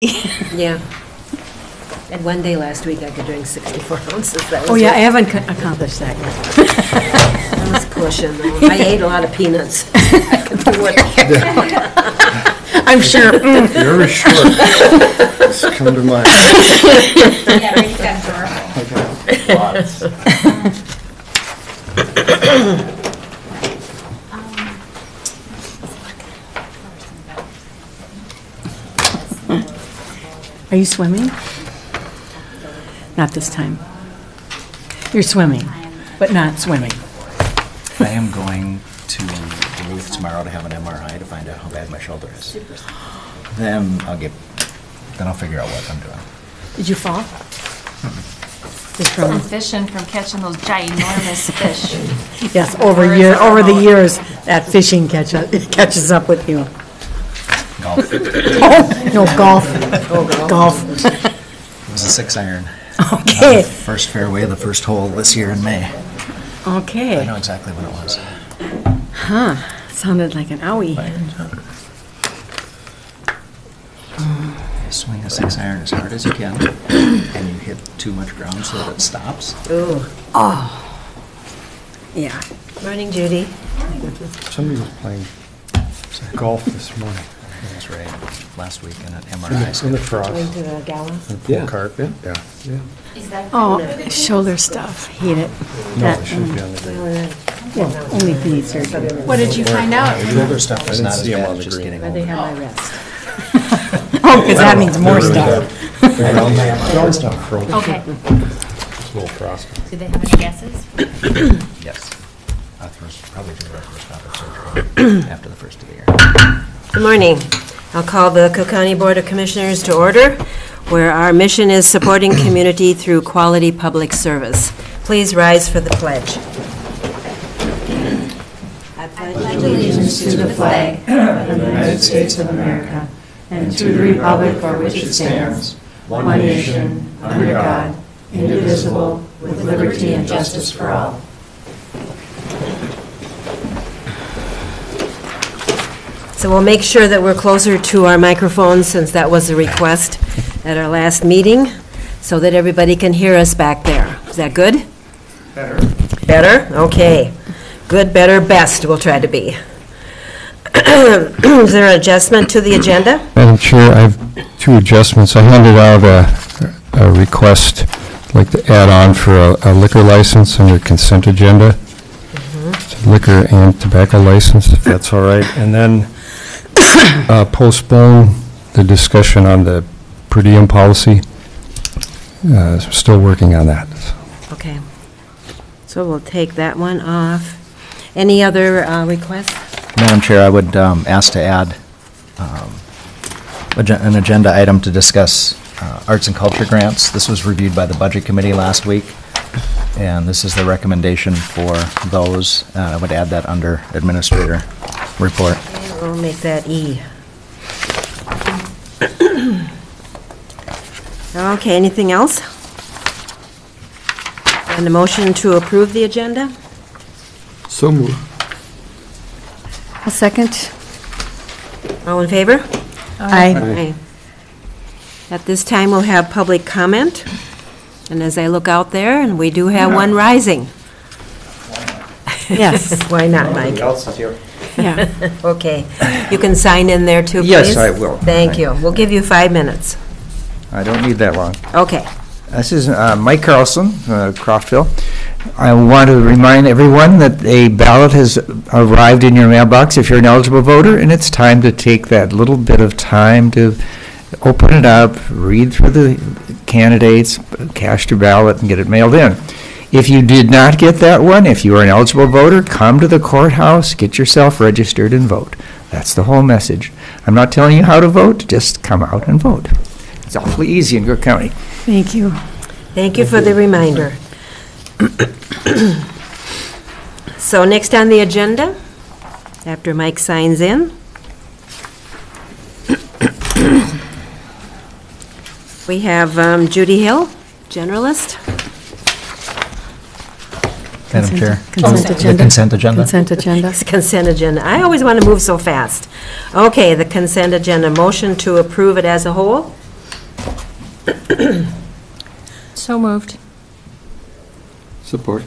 Yeah. And one day last week I could drink 64 ounces. That was Oh, yeah, I it. haven't accomplished that yet. I was pushing though. I ate a lot of peanuts. I could do it. I'm sure. You're short. Just come to mind. Yeah, Ray's got adorable. Are you swimming? Not this time. You're swimming, but not swimming. I am going to Duluth tomorrow to have an MRI to find out how bad my shoulder is. Then I'll figure out what I'm doing. Did you fall? Just I'm from, fishing from catching those ginormous fish. yes, over the years, that fishing catches up with you. Golf. Oh, no, golf. Golf. It was a 6-iron. Okay, First fairway of the first hole this year in May. I okay. know exactly when it was. Huh, sounded like an owie. You swing a 6-iron as hard as you can, and you hit too much ground so that it stops. Ooh. Yeah. Morning, Judy. Somebody was playing golf this morning That's right. Last week in an in MRI. the cross. Going to the gala. In the pool cart. Yeah. Is that? Oh, shoulder stuff, hate it. No, That, it shouldn't be on the green. well, only if you need surgery. What did you find out? Shoulder stuff is I didn't not as see 'em bad on as the just green. getting But they older. have my rest. Oh, because that means more stuff. Ground stuff frozen. Okay. It's a little frosty. Do they have any guesses? Yes. Probably do laparoscopic surgery after the first of the year. Good morning. I'll call the Cook County Board of Commissioners to order, where our mission is supporting community through quality public service. Please rise for the pledge. I pledge allegiance to the flag of the United States of America and to the republic for which it stands, one nation, under God, indivisible, with liberty and justice for all. So we'll make sure that we're closer to our microphones, since that was a request at our last meeting, so that everybody can hear us back there. Is that good? Better. Better? Okay. Good, better, best we'll try to be. Is there an adjustment to the agenda? Madam Chair, I have 2 adjustments. I handed out a request, I'd like to add on for a liquor license under consent agenda. Liquor and tobacco license, if that's all right. And then postpone the discussion on the per diem policy. Still working on that. Okay. So we'll take that one off. Any other requests? Madam Chair, I would ask to add an agenda item to discuss arts and culture grants. This was reviewed by the Budget Committee last week, and this is the recommendation for those. I would add that under Administrator Report. We'll make that E. Okay, anything else? And a motion to approve the agenda? So moved. A second? All in favor? Aye. Aye. At this time, we'll have public comment. And as I look out there, and we do have one rising. Yes, Why not, Mike? else is here. yeah. Okay. You can sign in there too, please? Yes, I will. Thank you. We'll give you 5 minutes. I don't need that long. Okay. This is Mike Carlson, Croftville. I want to remind everyone that a ballot has arrived in your mailbox if you're an eligible voter, and it's time to take that little bit of time to open it up, read through the candidates, cast your ballot, and get it mailed in. If you did not get that one, if you are an eligible voter, come to the courthouse, get yourself registered, and vote. That's the whole message. I'm not telling you how to vote, just come out and vote. It's awfully easy in Cook County. Thank you. Thank you for the reminder. So next on the agenda, after Mike signs in, we have Judy Hill, generalist. Madam Chair. Consent The agenda. consent agenda. Consent agenda. It's consent agenda. I always want to move so fast. Okay, the consent agenda, motion to approve it as a whole? So moved. Support.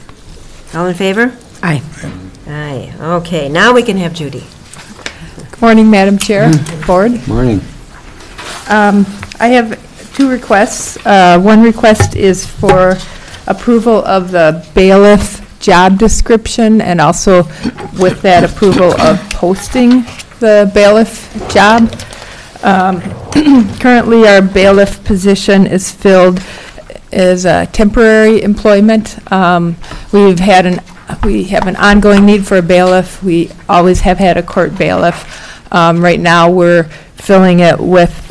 All in favor? Aye. Aye. Okay, now we can have Judy. Good morning, Madam Chair, Board. Morning. I have two requests. One request is for approval of the bailiff job description and also with that approval of posting the bailiff job. Currently, our bailiff position is filled as a temporary employment. We have an ongoing need for a bailiff. We always have had a court bailiff. Right now, we're filling it with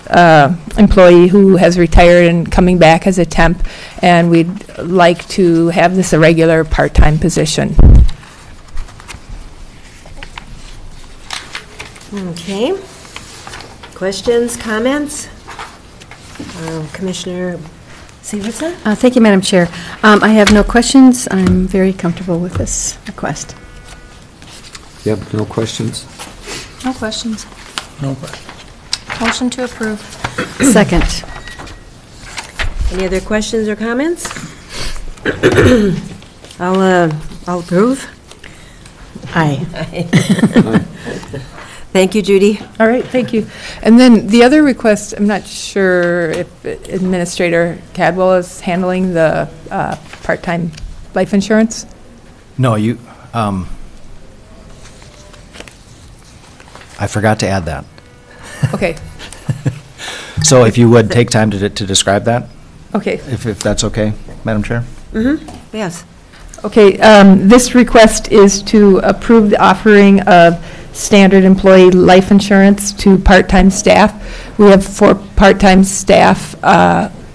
employee who has retired and coming back as a temp, and we'd like to have this a regular part-time position. Okay. Questions, comments? Commissioner Severson? Thank you, Madam Chair. I have no questions. I'm very comfortable with this request. Yep, no questions? No questions. No questions. Motion to approve. Second. Any other questions or comments? I'll approve. Aye. Thank you, Judy. All right, thank you. And then the other request, I'm not sure if Administrator Cadwell is handling the part-time life insurance? No, you, I forgot to add that. Okay, So if you would take time to describe that, okay. if that's okay, Madam Chair? Yes. Okay, this request is to approve the offering of standard employee life insurance to part-time staff. We have 4 part-time staff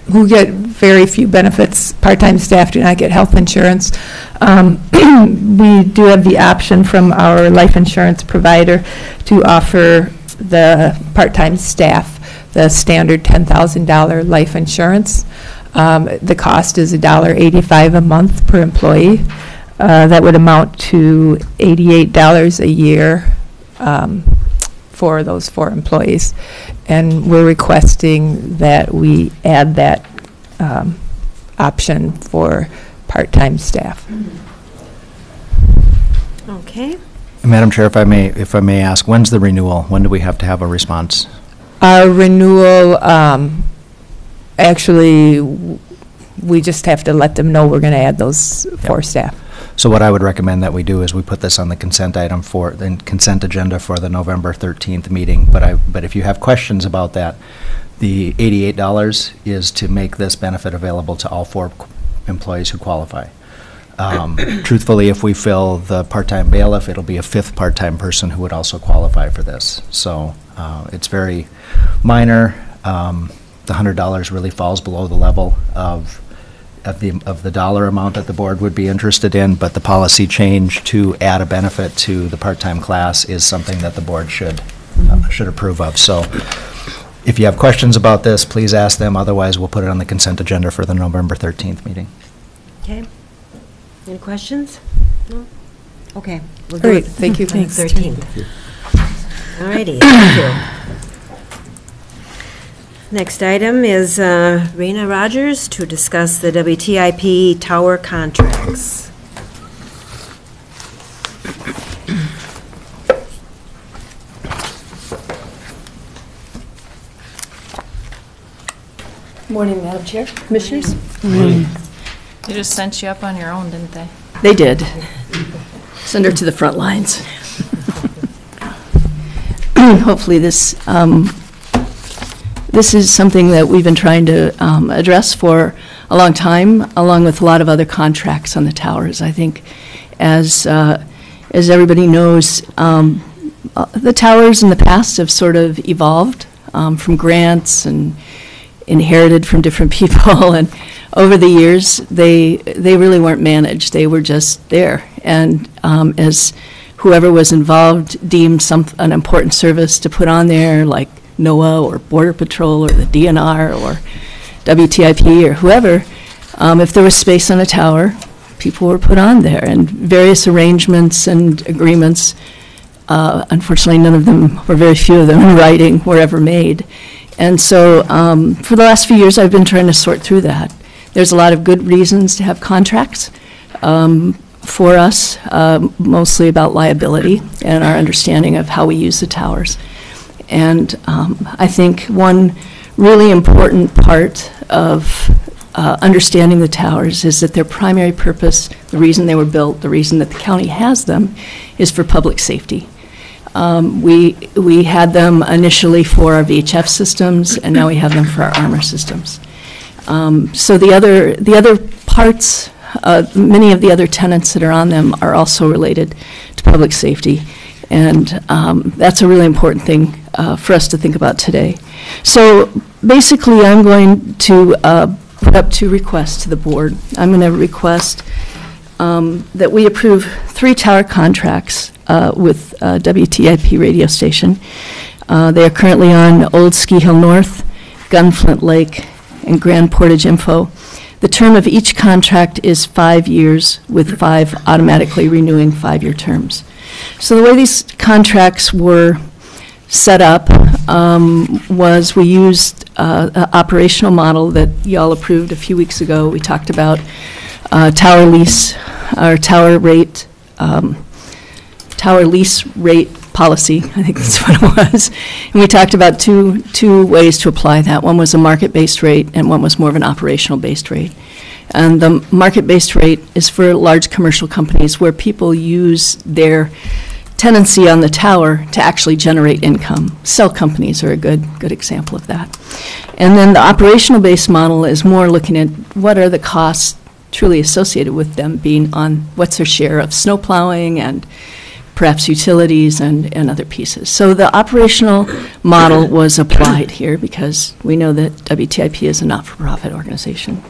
who get very few benefits. Part-time staff do not get health insurance. We do have the option from our life insurance provider to offer the part-time staff the standard $10,000 life insurance. The cost is $1.85 a month per employee. That would amount to $88 a year for those 4 employees. And we're requesting that we add that option for part-time staff. Okay. Madam Chair, if I may ask, when's the renewal? When do we have to have a response? Our renewal, actually, we just have to let them know we're going to add those 4 staff. So what I would recommend that we do is we put this on the consent item for, the consent agenda for the November 13th meeting. But if you have questions about that, the $88 is to make this benefit available to all 4 employees who qualify. Truthfully, if we fill the part-time bailiff, it'll be a 5th part-time person who would also qualify for this. So it's very minor. The $100 really falls below the level of the dollar amount that the board would be interested in, but the policy change to add a benefit to the part-time class is something that the board should approve of. So if you have questions about this, please ask them. Otherwise, we'll put it on the consent agenda for the November 13th meeting. Okay. Any questions? No? Okay. We'll Great, do it thank you. on the Thanks. 13th. All righty, thank you. Next item is Rena Rogers to discuss the WTIP tower contracts. Morning, Madam Chair, Commissioners. They just sent you up on your own, didn't they? They did. Send her to the front lines. Hopefully this is something that we've been trying to address for a long time, along with a lot of other contracts on the towers. I think as everybody knows, the towers in the past have sort of evolved from grants and inherited from different people, and over the years they really weren't managed. They were just there, and as whoever was involved deemed an important service to put on there, like NOAA or Border Patrol or the DNR or WTIP or whoever, if there was space on a tower, people were put on there, and various arrangements and agreements, unfortunately none of them, or very few of them in writing, were ever made. And so for the last few years, I've been trying to sort through that. There's a lot of good reasons to have contracts for us, mostly about liability and our understanding of how we use the towers. And I think one really important part of understanding the towers is that their primary purpose, the reason they were built, the reason that the county has them, is for public safety. We had them initially for our VHF systems, and now we have them for our armor systems. So the other parts, many of the other tenants that are on them are also related to public safety, and that's a really important thing for us to think about today. So basically, I'm going to put up 2 requests to the board. I'm going to request that we approve 3 tower contracts with WTIP radio station. They are currently on Old Ski Hill North, Gunflint Lake, and Grand Portage Info. The term of each contract is 5 years, with 5 automatically renewing 5-year terms. So the way these contracts were set up was we used an operational model that y'all approved a few weeks ago. We talked about tower lease, or tower rate, tower lease rate policy, I think that's what it was. And we talked about two ways to apply that. One was a market-based rate, and one was more of an operational-based rate. And the market-based rate is for large commercial companies where people use their tenancy on the tower to actually generate income. Cell companies are a good example of that. And then the operational-based model is more looking at what are the costs truly associated with them being on, what's their share of snow plowing and perhaps utilities and other pieces. So the operational model was applied here because we know that WTIP is a not-for-profit organization.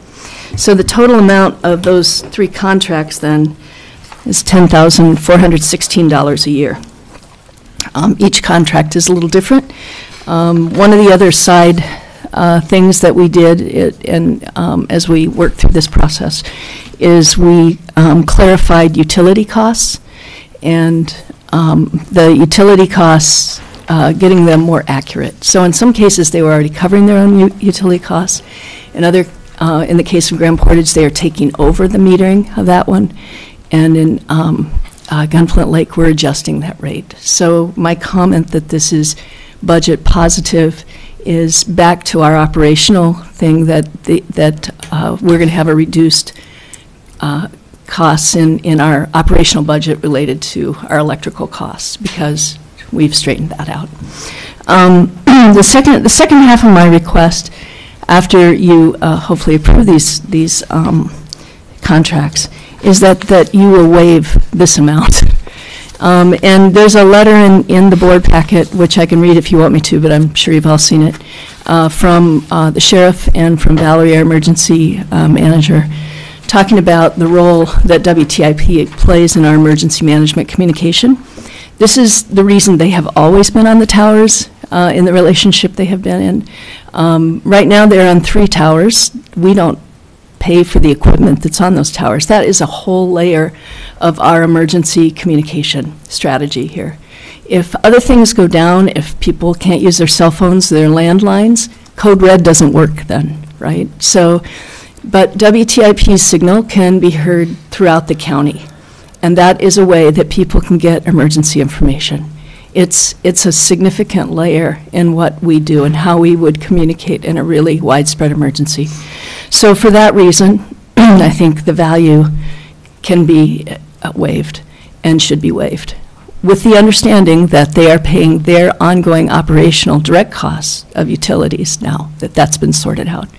So the total amount of those 3 contracts then is $10,416 a year. Each contract is a little different. One of the other side things that we did as we worked through this process is we clarified utility costs, and the utility costs, getting them more accurate. So in some cases, they were already covering their own utility costs. In the case of Grand Portage, they are taking over the metering of that one. And in Gunflint Lake, we're adjusting that rate. So my comment that this is budget positive is back to our operational thing that we're going to have a reduced costs in our operational budget related to our electrical costs because we've straightened that out. The second half of my request, after you hopefully approve these contracts, is that you will waive this amount. And there's a letter in the board packet, which I can read if you want me to, but I'm sure you've all seen it, from the sheriff and from Valerie, our emergency manager, talking about the role that WTIP plays in our emergency management communication. This is the reason they have always been on the towers in the relationship they have been in. Right now, they're on 3 towers. We don't pay for the equipment that's on those towers. That is a whole layer of our emergency communication strategy here. If other things go down, if people can't use their cell phones, their landlines, Code Red doesn't work then, right? So, but WTIP's signal can be heard throughout the county, and that is a way that people can get emergency information. It's a significant layer in what we do and how we would communicate in a really widespread emergency. So for that reason, I think the value can be waived and should be waived, with the understanding that they are paying their ongoing operational direct costs of utilities now, that's been sorted out.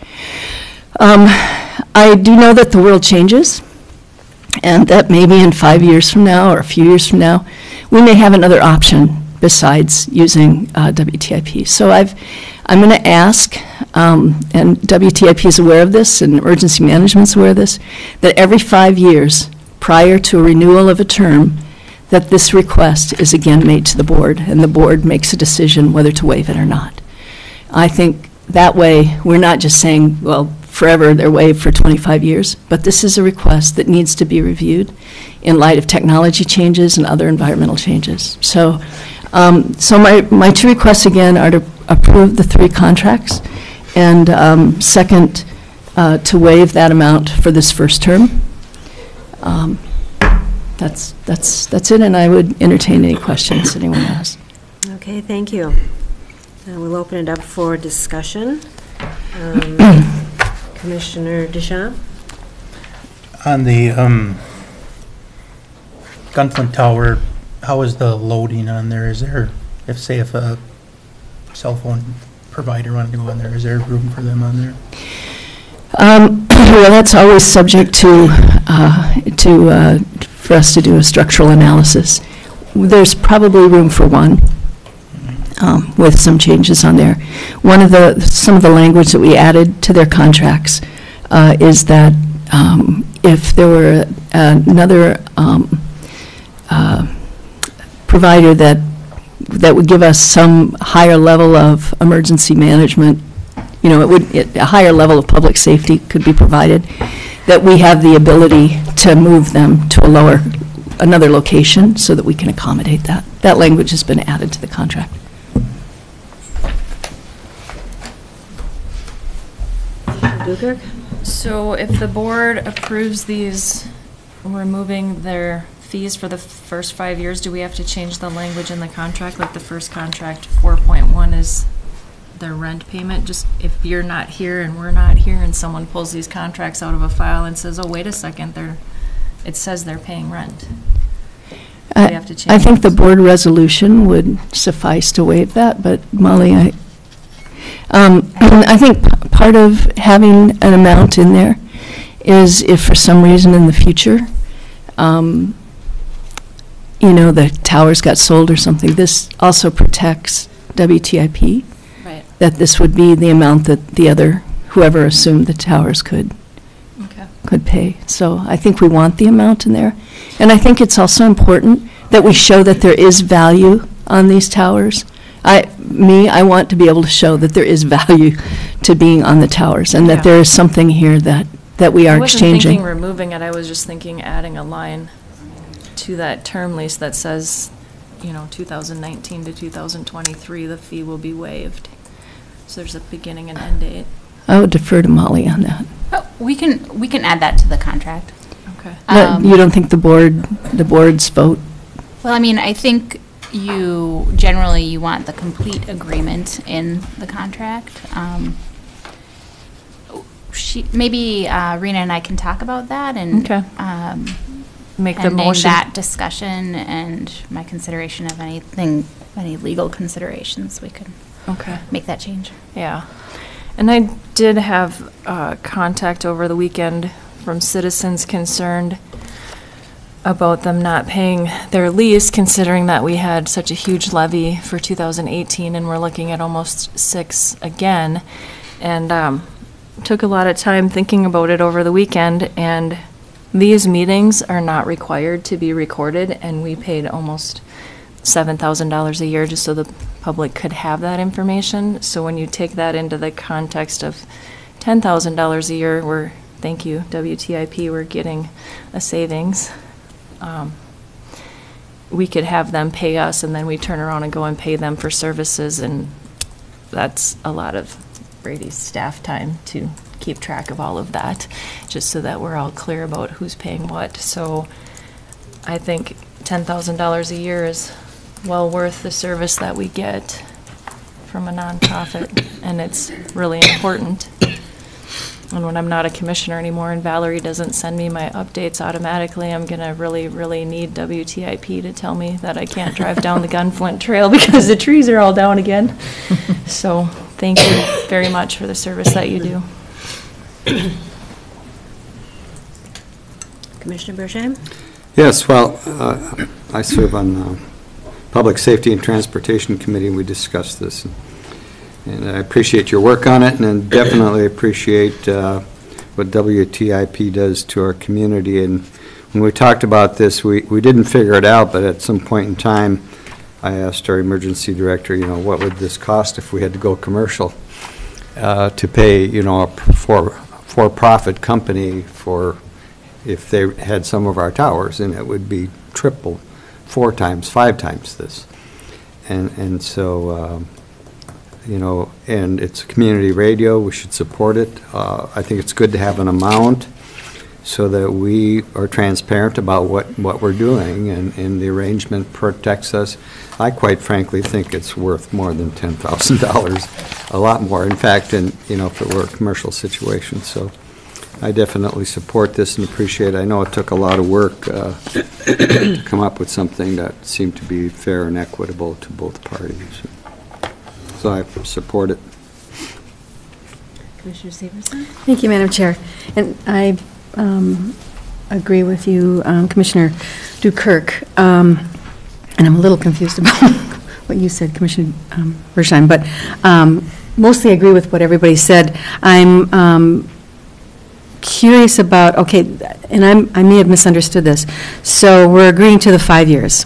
I do know that the world changes, and that maybe in 5 years from now or a few years from now, we may have another option besides using WTIP. So I'm going to ask, and WTIP is aware of this, and emergency management's aware of this, that every 5 years prior to a renewal of a term, that this request is again made to the board, and the board makes a decision whether to waive it or not. I think that way we're not just saying, well, forever they're waived for 25 years, but this is a request that needs to be reviewed in light of technology changes and other environmental changes. So my 2 requests again are to approve the 3 contracts, and second, to waive that amount for this first term. That's it, and I would entertain any questions anyone has. Okay, thank you. We'll open it up for discussion. Commissioner Deschamps? On the Gunflint Tower, how is the loading on there? Is there, if a cell phone provider wanted to go on there, is there room for them on there? Well, that's always subject to for us to do a structural analysis. There's probably room for one, with some changes on there. Some of the language that we added to their contracts is that if there were another provider that would give us some higher level of emergency management, a higher level of public safety could be provided, that we have the ability to move them to another location so that we can accommodate that. That language has been added to the contract. Dukert? So if the board approves these, removing their fees for the first 5 years, do we have to change the language in the contract? Like the first contract, 4.1 is their rent payment? Just if you're not here and we're not here and someone pulls these contracts out of a file and says, oh, wait a second, it says they're paying rent. Do we have to change I think the this? board resolution would suffice to waive that, but Molly, I think part of having an amount in there is if for some reason in the future, the towers got sold or something, this also protects WTIP. Right. That this would be the amount that whoever assumed the towers could pay. So I think we want the amount in there. And I think it's also important that we show that there is value on these towers. I want to be able to show that there is value to being on the towers and that there is something here that we are exchanging. I wasn't thinking removing it, I was just thinking adding a line to that term lease that says, 2019 to 2023, the fee will be waived. So there's a beginning and end date. I would defer to Molly on that. Oh, we can add that to the contract. Okay. You don't think the board's vote? Well, I think you want the complete agreement in the contract. Maybe Rena and I can talk about that and Make the pending motion. that discussion and my consideration of any legal considerations, we could make that change. Yeah. And I did have contact over the weekend from citizens concerned about them not paying their lease, considering that we had such a huge levy for 2018 and we're looking at almost 6 again. And took a lot of time thinking about it over the weekend, and these meetings are not required to be recorded, and we paid almost $7,000 a year just so the public could have that information. So when you take that into the context of $10,000 a year, thank you, WTIP, we're getting a savings. We could have them pay us, and then we turn around and go and pay them for services, and that's a lot of Brady's staff time to keep track of all of that, just so that we're all clear about who's paying what. So I think $10,000 a year is well worth the service that we get from a nonprofit, and it's really important. And when I'm not a commissioner anymore and Valerie doesn't send me my updates automatically, I'm going to really, really need WTIP to tell me that I can't drive down the Gunflint Trail because the trees are all down again. So thank you very much for the service that you do. Commissioner Bershheim? Yes, well, I serve on Public Safety and Transportation Committee, and we discussed this. And I appreciate your work on it, and definitely appreciate what WTIP does to our community. And when we talked about this, we didn't figure it out, but at some point in time, I asked our emergency director, what would this cost if we had to go commercial to pay, a for-profit company if they had some of our towers, and it would be triple, 4 times, 5 times this. And so you know, and it's a community radio, we should support it. I think it's good to have an amount so that we are transparent about what we're doing, and the arrangement protects us. I quite frankly think it's worth more than $10,000, a lot more, in fact, you know, if it were a commercial situation. So I definitely support this and appreciate it. I know it took a lot of work to come up with something that seemed to be fair and equitable to both parties. So I support it. Commissioner Severson? Thank you, Madam Chair. And I agree with you, Commissioner Dukirk. And I'm a little confused about what you said, Commissioner Bersheim, but mostly agree with what everybody said. I'm curious about, okay, and I may have misunderstood this. So we're agreeing to the 5 years,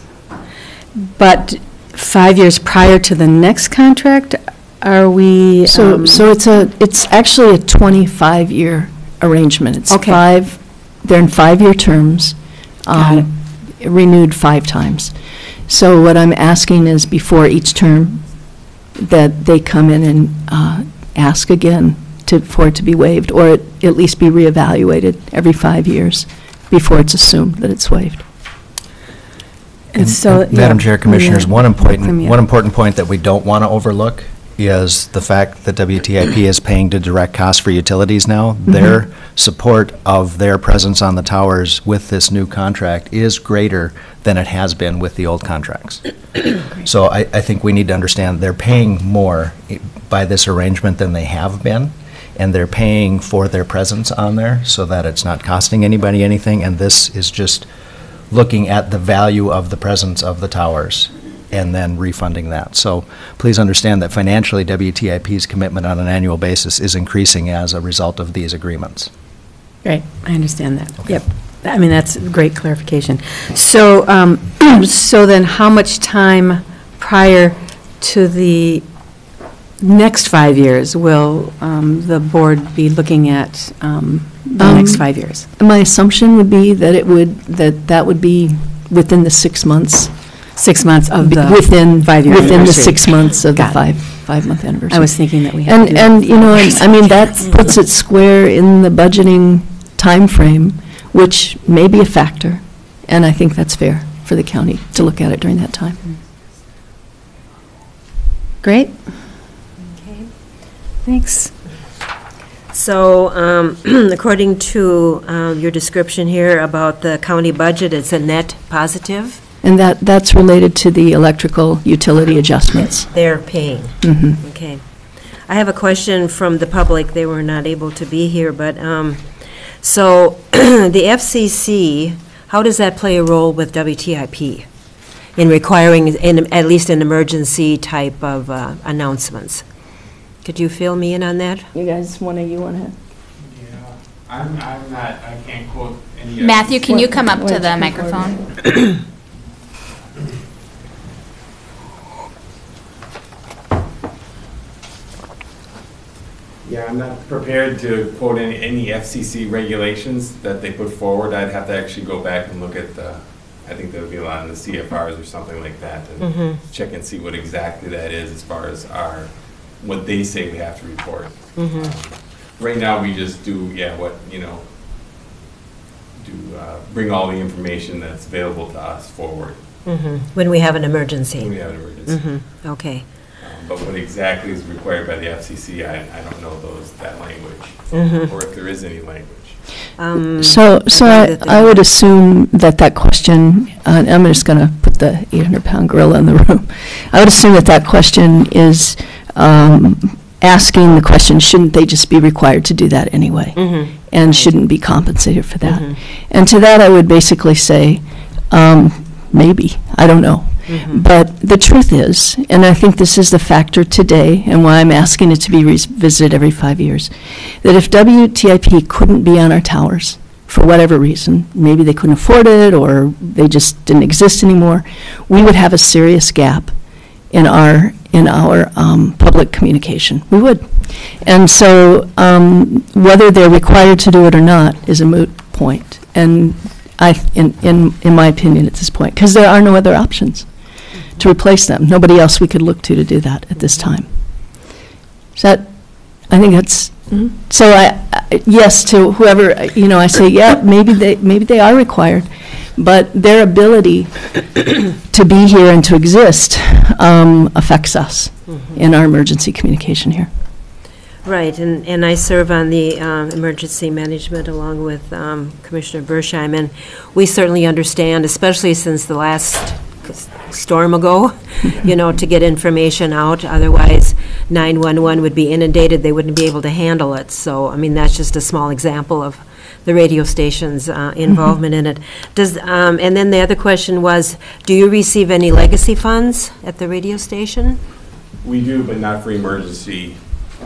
but 5 years prior to the next contract, are we? So it's actually a 25-year arrangement. It's Okay. They're in 5-year terms, Got it. renewed 5 times. So what I'm asking is before each term, that they come in and ask again for it to be waived, or at least be reevaluated every 5 years before it's assumed that it's waived. And so, Madam yeah, Chair, Commissioners, yeah. one important Yeah. point that we don't want to overlook is the fact that WTIP is paying the direct cost for utilities now. Their support of their presence on the towers with this new contract is greater than it has been with the old contracts. So I think we need to understand they're paying more by this arrangement than they have been, and they're paying for their presence on there so that it's not costing anybody anything, and this is just looking at the value of the presence of the towers and then refunding that. So please understand that financially, WTIP's commitment on an annual basis is increasing as a result of these agreements. Right, I understand that. Okay. Yep. I mean, that's great clarification. So, so then how much time prior to the next 5 years will the board be looking at the next 5 years? My assumption would be that that would be within the 6 months. 6 months of the Within 5 year Within the anniversary. 6 months of the Got it. 5-month anniversary. I was thinking that we had to do And, that. you know, I mean, that puts it square in the budgeting timeframe, which may be a factor, and I think that's fair for the county to look at it during that time. Great. Okay. Thanks. So, according to your description here about the county budget, it's a net positive. And that's related to the electrical utility adjustments. They're paying. Mhm. Okay. I have a question from the public. They were not able to be here, but, so the FCC, how does that play a role with WTIP in requiring, at least an emergency type of announcements? Could you fill me in on that? You guys, one of you want to? Yeah, I'm not, I can't quote any. Matthew, can you come up to What's the the microphone? Yeah, I'm not prepared to quote any FCC regulations that they put forward. I'd have to actually go back and look at the, I think there would be a lot in the CFRs or something like that, and check and see what exactly that is as far as what they say we have to report. Right now, we just do, bring all the information that's available to us forward When we have an emergency? when we have an emergency. Okay. But what exactly is required by the FCC, I don't know that language, or if there is any language. So agree that I would assume that question, and I'm just going to put the 800-pound gorilla in the room. I would assume that question is asking the question, shouldn't they just be required to do that anyway? And shouldn't be compensated for that? And to that, I would basically say, maybe, I don't know. But the truth is, and I think this is the factor today, and why I'm asking it to be revisited every 5 years, that if WTIP couldn't be on our towers for whatever reason, maybe they couldn't afford it or they just didn't exist anymore, we would have a serious gap in our public communication. We would. And so whether they're required to do it or not is a moot point. And in my opinion at this point, because there are no other options to replace them. Nobody else we could look to do that at this time. I think that's, so yes, to whoever, I say, yeah, maybe they are required, but their ability to be here and to exist affects us in our emergency communication here. Right, and I serve on the emergency management along with Commissioner Bersheim, and we certainly understand, especially since the last storm ago, to get information out. Otherwise, 911 would be inundated, they wouldn't be able to handle it. So, I mean, that's just a small example of the radio station's involvement in it. And then the other question was, do you receive any legacy funds at the radio station? We do, but not for emergency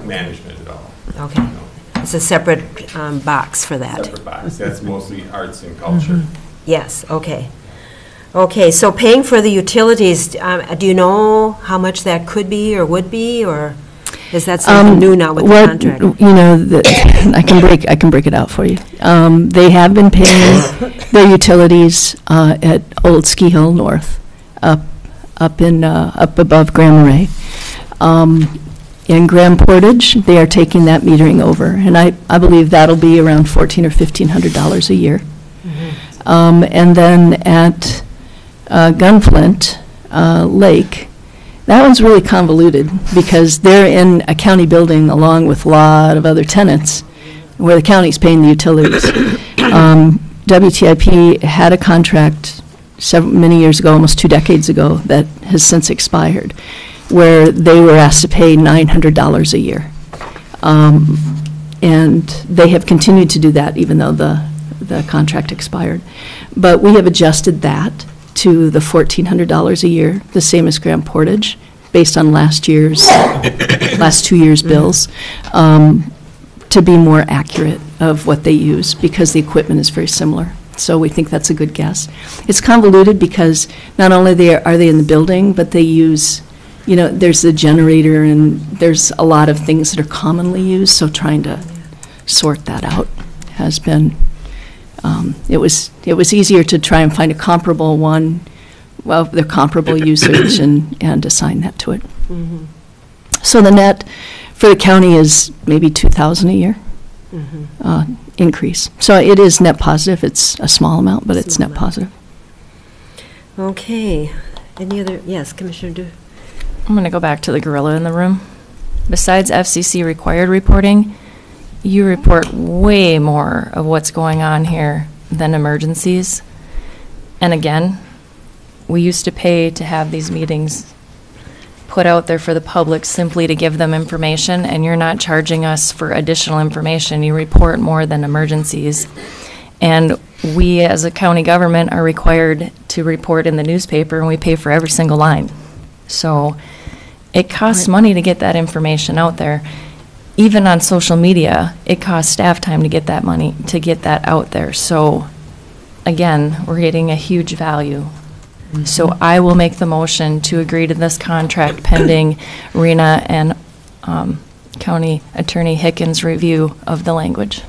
management at all. Okay. No. It's a separate box for that. Separate box. That's mostly arts and culture. Yes, okay. Okay, so paying for the utilities, do you know how much that could be or would be, or is that something new now with the contract? I can break it out for you. They have been paying their utilities at Old Ski Hill North, up above Grand Marais. In Grand Portage, they are taking that metering over, and I believe that'll be around $1,400 or $1,500 a year. And then at Gunflint Lake, that one's really convoluted because they're in a county building along with a lot of other tenants where the county's paying the utilities. WTIP had a contract many years ago, almost 2 decades ago, that has since expired, where they were asked to pay $900 a year. And they have continued to do that even though the contract expired. But we have adjusted that to the $1,400 a year, the same as Grand Portage, based on last 2 years' bills, to be more accurate of what they use, because the equipment is very similar. So we think that's a good guess. It's convoluted because not only are they in the building, but they use, there's the generator and there's a lot of things that are commonly used, so trying to sort that out has been, it was easier to try and find a comparable one, the comparable usage and assign that to it. So the net for the county is maybe $2,000 a year increase. So it is net positive. It's a small amount, but it's net positive. Okay. Any other, yes, Commissioner Du? I'm going to go back to the gorilla in the room. Besides FCC required reporting, you report way more of what's going on here than emergencies. And again, we used to pay to have these meetings put out there for the public simply to give them information, and you're not charging us for additional information. You report more than emergencies. And we, as a county government, are required to report in the newspaper, and we pay for every single line. So it costs money to get that information out there. Even on social media, it costs staff time to get that money, to get that out there. So again, we're getting a huge value. So I will make the motion to agree to this contract pending Rena and County Attorney Hickens' review of the language.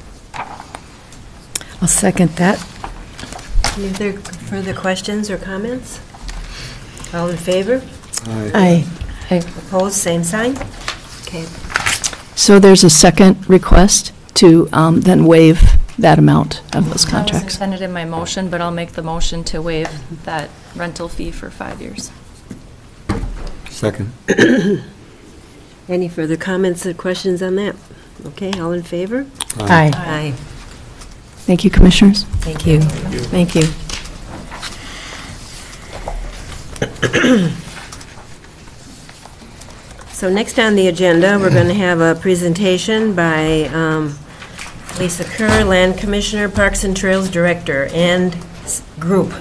I'll second that. Any other further questions or comments? All in favor? Aye. Opposed, same sign? Okay. So there's a second request to then waive that amount of those That was contracts. intended in my motion, but I'll make the motion to waive that rental fee for 5 years. Second. Any further comments or questions on that? Okay, all in favor? Aye. Aye. Thank you, Commissioners. Thank you. Thank you. So next on the agenda, we're going to have a presentation by Lisa Kerr, Land Commissioner, Parks and Trails Director, and group.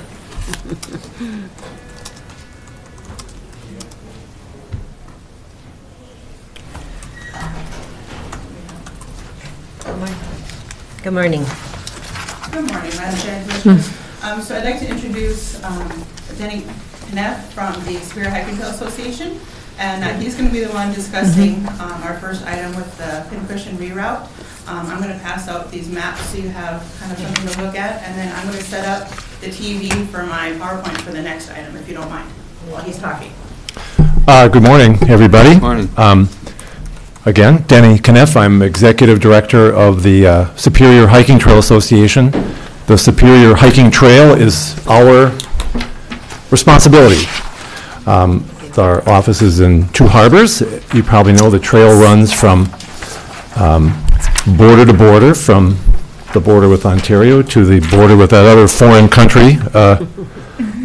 Good morning. Good morning, Madam Chair and Commissioners. So I'd like to introduce Denny Kneff from the Spear Hiking Trail Association, and he's going to be the one discussing our first item with the Pincushion reroute. I'm going to pass out these maps so you have kind of something to look at, and then I'm going to set up the TV for my PowerPoint for the next item, if you don't mind, while he's talking. Good morning, everybody. Morning. Again, Denny Kneff, I'm Executive Director of the Superior Hiking Trail Association. The Superior Hiking Trail is our responsibility. Our office is in Two Harbors. You probably know the trail runs from border to border, from the border with Ontario to the border with that other foreign country,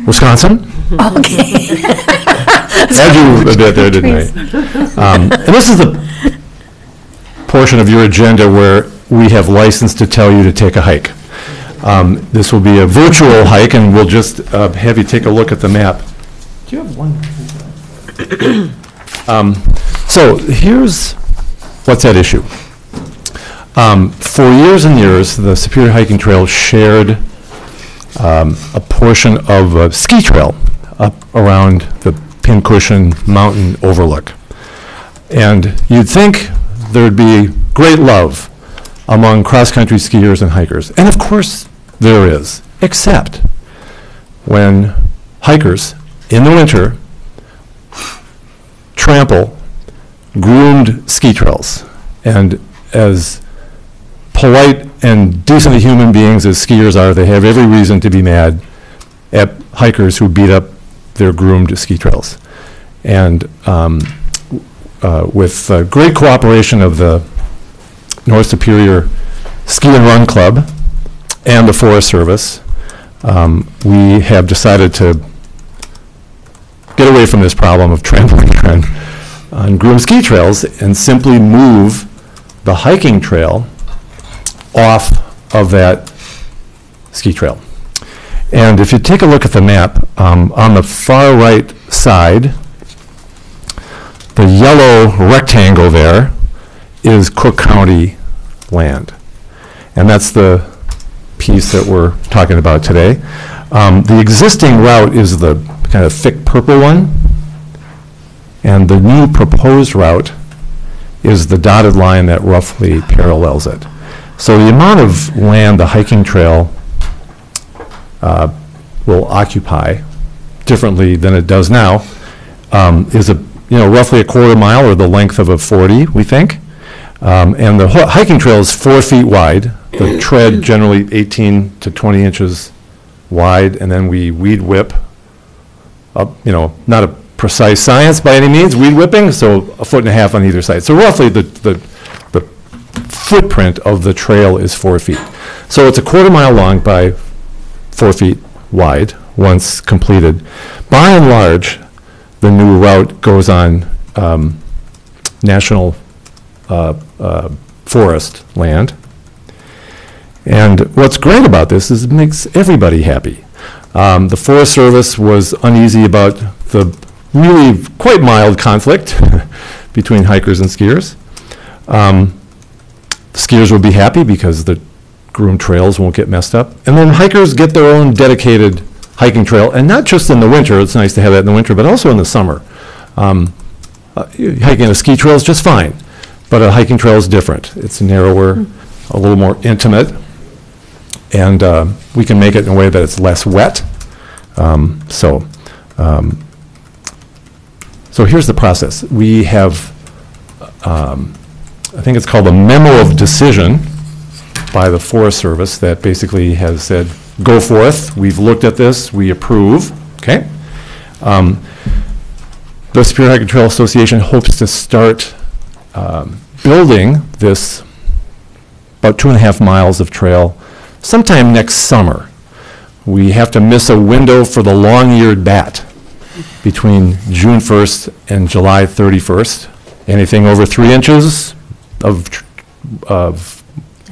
Wisconsin. Okay. Had you a bit there, didn't I? And this is the portion of your agenda where we have license to tell you to take a hike. This will be a virtual hike, and we'll just have you take a look at the map. Do you have one? So here's what's at issue. For years and years, the Superior Hiking Trail shared a portion of a ski trail up around the Pincushion Mountain overlook. And you'd think there'd be great love among cross-country skiers and hikers. And of course there is, except when hikers in the winter trample groomed ski trails. And as polite and decent human beings as skiers are, they have every reason to be mad at hikers who beat up their groomed ski trails. And with great cooperation of the North Superior Ski and Run Club and the Forest Service, we have decided to get away from this problem of trampling on groomed ski trails and simply move the hiking trail off of that ski trail. And if you take a look at the map, on the far right side, the yellow rectangle there is Cook County land. And that's the piece that we're talking about today. The existing route is the kind of thick purple one, and the new proposed route is the dotted line that roughly parallels it. So the amount of land the hiking trail will occupy differently than it does now is roughly a quarter mile, or the length of a 40, we think. And the hiking trail is 4 feet wide. The tread generally 18 to 20 inches wide, and then we weed whip up, not a precise science by any means, weed whipping, so 1.5 feet on either side. So roughly the footprint of the trail is 4 feet. So it's a quarter mile long by 4 feet wide once completed. By and large, the new route goes on national forest land. And what's great about this is it makes everybody happy. The Forest Service was uneasy about the really quite mild conflict between hikers and skiers. Skiers will be happy because the groomed trails won't get messed up. And then hikers get their own dedicated hiking trail, and not just in the winter. It's nice to have that in the winter, but also in the summer. Hiking a ski trail is just fine, but a hiking trail is different. It's narrower, a little more intimate, and we can make it in a way that it's less wet. So here's the process. We have, I think it's called a memo of decision by the Forest Service that basically has said, go forth, we've looked at this, we approve, okay? The Superior Hiking Trail Association hopes to start building this about 2.5 miles of trail sometime next summer. We have to miss a window for the long-eared bat between June 1st and July 31st. Anything over 3 inches of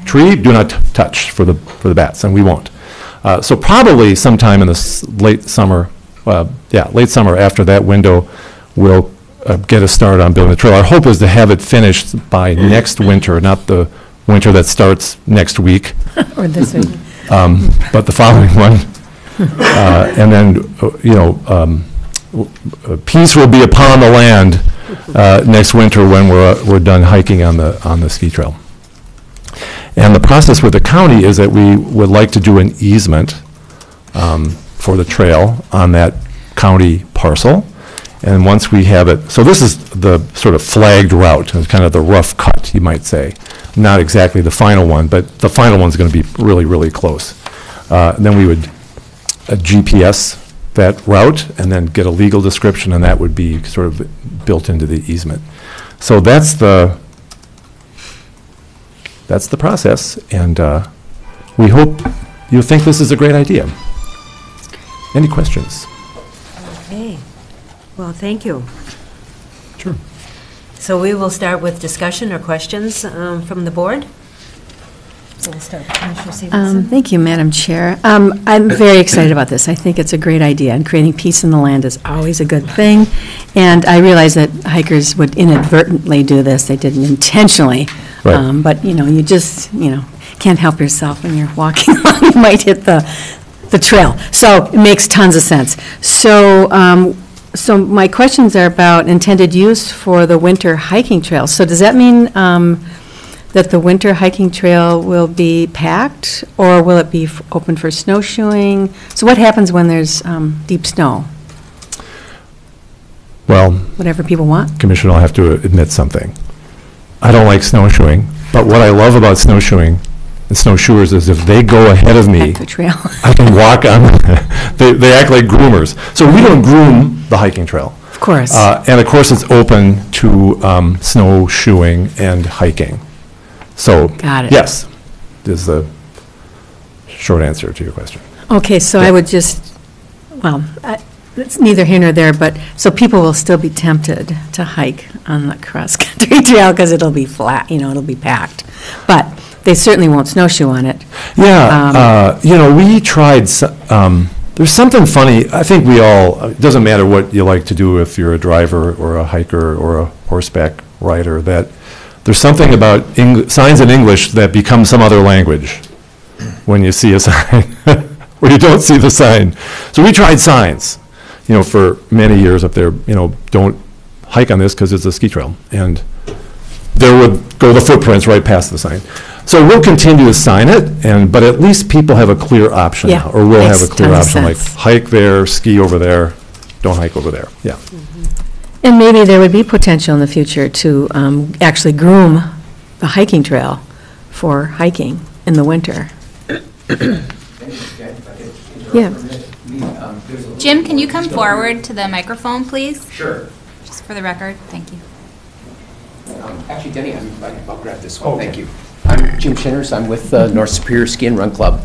tree, do not touch for the bats, and we won't. So probably sometime in the late summer after that window, we'll get a start on building the trail. Our hope is to have it finished by next winter, not the winter that starts next week. Or this week. But the following one. And then, peace will be upon the land next winter when we're done hiking on the ski trail. And the process with the county is that we would like to do an easement for the trail on that county parcel. And once we have it, so this is the sort of flagged route, kind of the rough cut, you might say. Not exactly the final one, but the final one's going to be really, really close. Then we would GPS that route and then get a legal description, and that would be sort of built into the easement. So that's the process, and we hope you think this is a great idea. Any questions? Okay. Well, thank you. Sure. So we will start with discussion or questions from the board. So we'll start with Commissioner Stevenson. Thank you, Madam Chair. I'm very excited about this. I think it's a great idea, and creating peace in the land is always a good thing. And I realize that hikers would inadvertently do this. They didn't intentionally. Right. But, you just, can't help yourself when you're walking along. You might hit the trail. So it makes tons of sense. So, so my questions are about intended use for the winter hiking trail. So does that mean that the winter hiking trail will be packed, or will it be open for snowshoeing? So what happens when there's deep snow? Well, Whatever people want? Commissioner, I'll have to admit something. I don't like snowshoeing, but what I love about snowshoeing and snowshoers is if they go ahead of me, Pack the trail. I can walk on, they act like groomers. So we don't groom the hiking trail. Of course. And of course, it's open to snowshoeing and hiking. So, Got it. yes, is the short answer to your question. Okay, so I would just, well, it's neither here nor there, but, so people will still be tempted to hike on the cross-country trail because it'll be flat, it'll be packed. But they certainly won't snowshoe on it. Yeah, we tried, there's something funny, I think we all, it doesn't matter what you like to do if you're a driver or a hiker or a horseback rider, that there's something about signs in English that become some other language when you see a sign, or you don't see the sign. So we tried signs, for many years up there, don't hike on this because it's a ski trail. And there would go the footprints right past the sign. So we'll continue to sign it, but at least people have a clear option Yeah, now, or we'll have a makes clear tons of option, like sense. hike there, ski over there, don't hike over there, yeah. And maybe there would be potential in the future to actually groom the hiking trail for hiking in the winter. Yeah. Jim, can you come forward to the microphone, please? Sure. Just for the record, thank you. Actually, Denny, I'll grab this one. Thank you. I'm Jim Shinners. I'm with North Superior Ski and Run Club.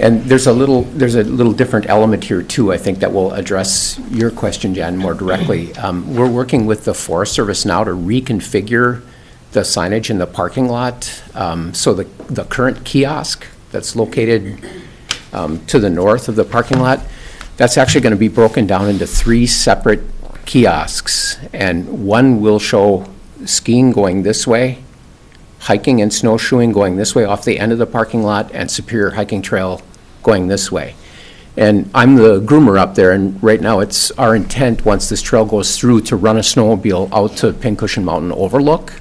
And there's a little different element here, too, I think, that will address your question, Jan, more directly. We're working with the Forest Service now to reconfigure the signage in the parking lot. So the current kiosk that's located to the north of the parking lot, that's actually going to be broken down into 3 separate kiosks. And one will show skiing going this way, hiking and snowshoeing going this way off the end of the parking lot, and Superior Hiking Trail going this way. And I'm the groomer up there, and right now it's our intent, once this trail goes through, to run a snowmobile out to Pincushion Mountain Overlook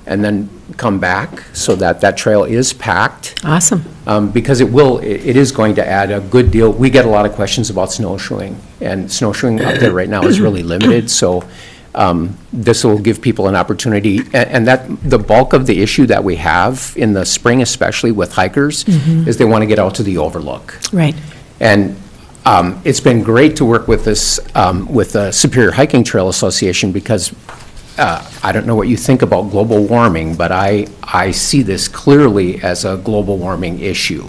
and then come back so that that trail is packed. Awesome. Because it is going to add a good deal. We get a lot of questions about snowshoeing, and snowshoeing up there right now is really limited, so this will give people an opportunity, and that the bulk of the issue that we have in the spring, especially with hikers, is they want to get out to the overlook. Right. And it's been great to work with this, with the Superior Hiking Trail Association, because I don't know what you think about global warming, but I see this clearly as a global warming issue.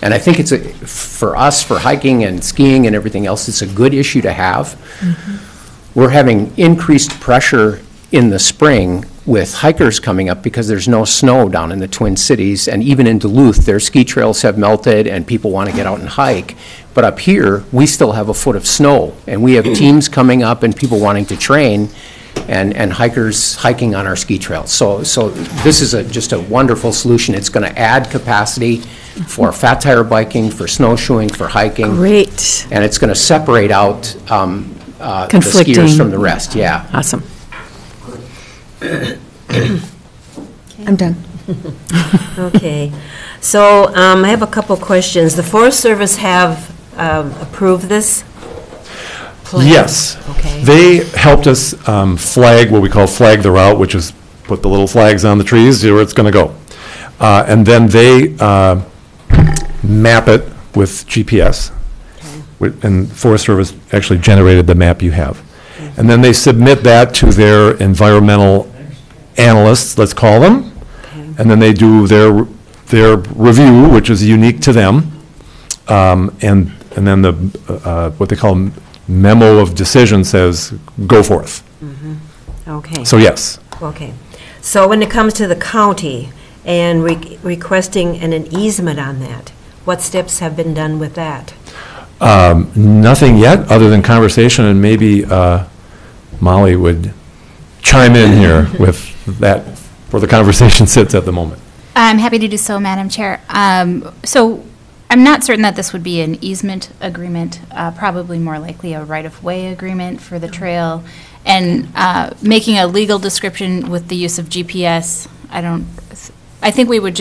And I think it's for us, for hiking and skiing and everything else, it's a good issue to have. We're having increased pressure in the spring with hikers coming up because there's no snow down in the Twin Cities, and even in Duluth, their ski trails have melted and people want to get out and hike. But up here, we still have a foot of snow, and we have teams coming up and people wanting to train, and hikers hiking on our ski trails. So this is just a wonderful solution. It's going to add capacity for fat tire biking, for snowshoeing, for hiking. Great. And it's going to separate out the skiers from the rest, yeah. Awesome. I'm done. Okay. So I have a couple questions. The Forest Service have approved this? plan? Yes. Okay. They helped us flag, what we call flag the route, which is put the little flags on the trees, where it's going to go. And then they map it with GPS. And Forest Service actually generated the map you have. And then they submit that to their environmental analysts, let's call them. And then they do their review, which is unique to them. And then the, what they call memo of decision says, go forth. Okay. So yes. Okay. So when it comes to the county and requesting an easement on that, what steps have been done with that? Nothing yet, other than conversation, and maybe Molly would chime in here with that, where the conversation sits at the moment. I'm happy to do so, Madam Chair. So I'm not certain that this would be an easement agreement, probably more likely a right-of-way agreement for the trail. And making a legal description with the use of GPS, I think we would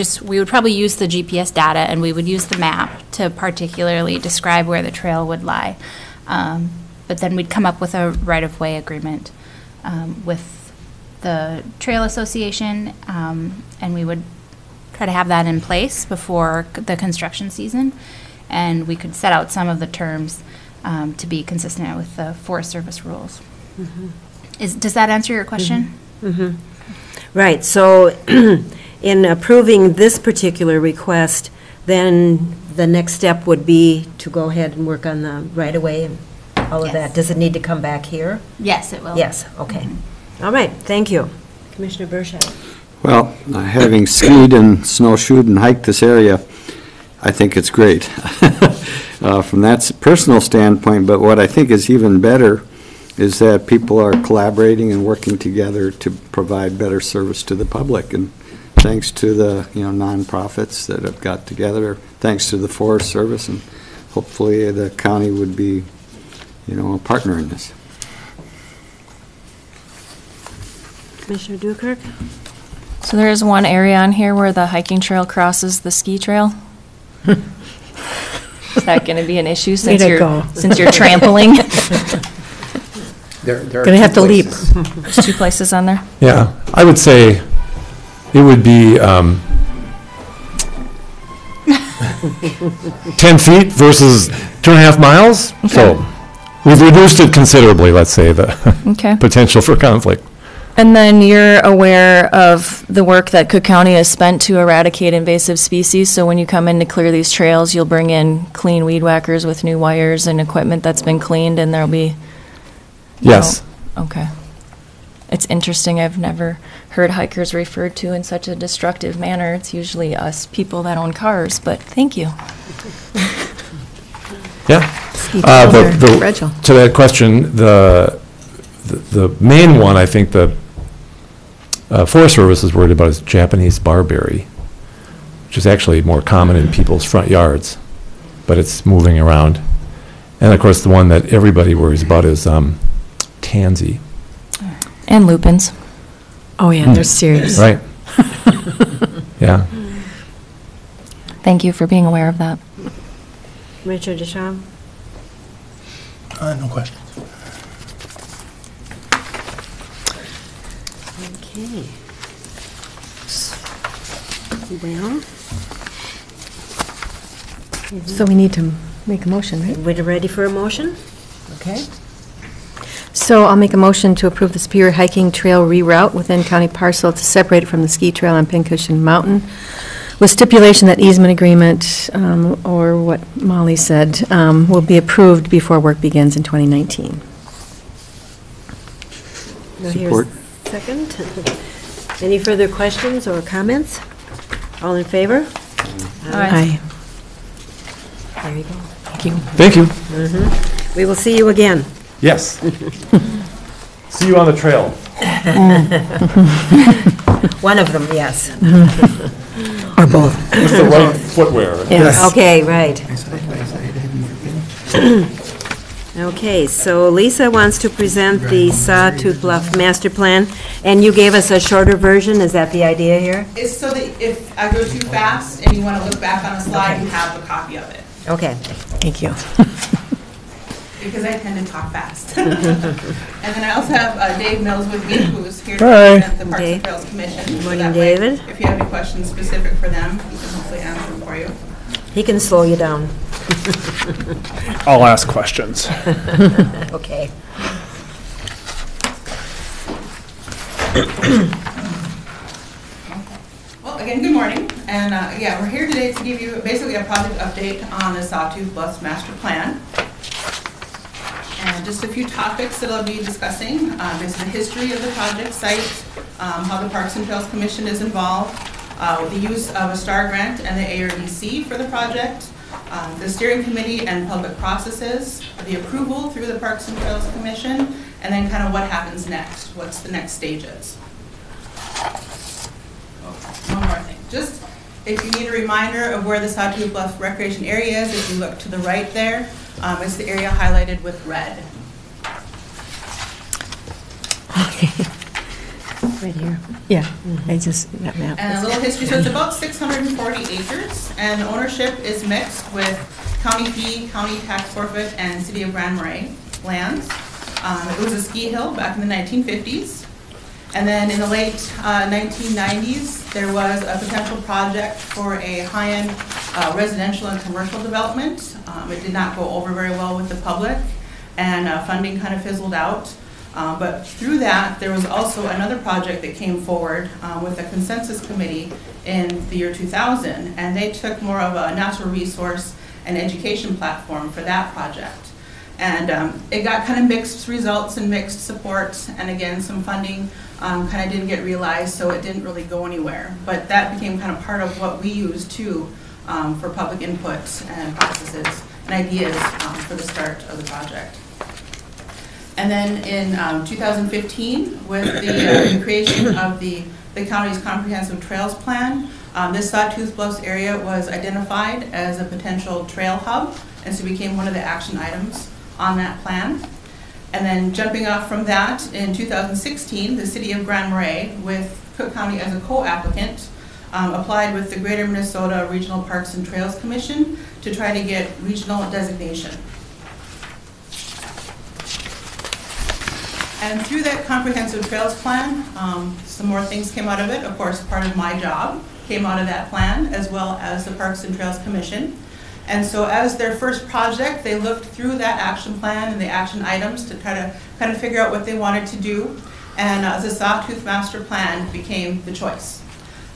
probably use the GPS data and we would use the map to particularly describe where the trail would lie. But then we'd come up with a right-of-way agreement with the Trail Association, and we would try to have that in place before the construction season. And we could set out some of the terms to be consistent with the Forest Service rules. Does that answer your question? Right. So in approving this particular request, then the next step would be to go ahead and work on the right-of-way and all of that. Does it need to come back here? Yes, it will. Yes, okay. All right, thank you. Commissioner Bershad. Well, having skied and snowshoed and hiked this area, I think it's great from that personal standpoint. But what I think is even better is that people are collaborating and working together to provide better service to the public. And thanks to the nonprofits that have got together, thanks to the Forest Service, and hopefully the county would be a partner in this. Commissioner Dukirk? So there is one area on here where the hiking trail crosses the ski trail. Is that going to be an issue since you're trampling? There are Gonna have to leap. There's 2 places on there. Yeah, I would say it would be 10 feet versus 2.5 miles. Okay. So we've reduced it considerably, let's say, the Okay. potential for conflict. And then you're aware of the work that Cook County has spent to eradicate invasive species, so when you come in to clear these trails, you'll bring in clean weed whackers with new wires and equipment that's been cleaned, and there'll be... Yes. Okay. It's interesting, I've never heard hikers referred to in such a destructive manner. It's usually us people that own cars, but thank you. Yeah. Fragile. To that question, the main one, I think the Forest Service is worried about is Japanese barberry, which is actually more common in people's front yards, but it's moving around. And of course, the one that everybody worries about is tansy. And lupins. Oh, yeah, they're serious. Right. Yeah. Thank you for being aware of that. Richard Deschamps? No questions. Okay. Well, So we need to make a motion, right? we're ready for a motion? Okay. So I'll make a motion to approve the Superior Hiking Trail reroute within county parcel to separate it from the ski trail on Pincushion Mountain, with stipulation that easement agreement, or what Molly said, will be approved before work begins in 2019. Now here's Support. second. Any further questions or comments? All in favor? Aye. There you go. Thank you. Thank you. We will see you again. Yes. See you on the trail. One of them, yes. Or both. With the right footwear. Yes. Okay, right. Okay, so Lisa wants to present the Sawtooth Bluff Master Plan, and you gave us a shorter version, is that the idea here? It's so that if I go too fast and you want to look back on a slide, you have a copy of it. Okay. Thank you. because I tend to talk fast. And then I also have Dave Mills with me, who's here to Hi. represent the Parks Dave. and Trails Commission. Good So morning, that way, David. if you have any questions specific for them, he can hopefully answer them for you. He can slow you down. I'll ask questions. Okay. Well, again, good morning, and yeah, we're here today to give you basically a project update on the Sawtooth Bluffs Master Plan. And just a few topics that I'll be discussing, is the history of the project site, how the Parks and Trails Commission is involved, the use of a STAR grant and the ARDC for the project, the steering committee and public processes, the approval through the Parks and Trails Commission, and then kind of what happens next, what's the next stages. One more thing, just if you need a reminder of where the Sawtooth Bluff Recreation Area is, if you look to the right there, it's the area highlighted with red. Right here. Yeah, I just, that map. And a little history, so it's about 640 acres, and ownership is mixed with county fee, county tax forfeit, and city of Grand Marais lands. It was a ski hill back in the 1950s. And then in the late 1990s, there was a potential project for a high-end residential and commercial development. It did not go over very well with the public, and funding kind of fizzled out. But through that, there was also another project that came forward with a consensus committee in the year 2000, and they took more of a natural resource and education platform for that project. And it got kind of mixed results and mixed support, and again, some funding kind of didn't get realized, so it didn't really go anywhere. But that became kind of part of what we use too for public inputs and processes and ideas for the start of the project. And then in 2015, with the creation of the county's comprehensive trails plan, this Sawtooth Bluffs area was identified as a potential trail hub, and so became one of the action items on that plan. And then jumping off from that, in 2016, the city of Grand Marais, with Cook County as a co-applicant, applied with the Greater Minnesota Regional Parks and Trails Commission to try to get regional designation. And through that comprehensive trails plan, some more things came out of it. Of course, part of my job came out of that plan, as well as the Parks and Trails Commission. And so as their first project, they looked through that action plan and the action items to try to kind of figure out what they wanted to do. And the Sawtooth Master Plan became the choice.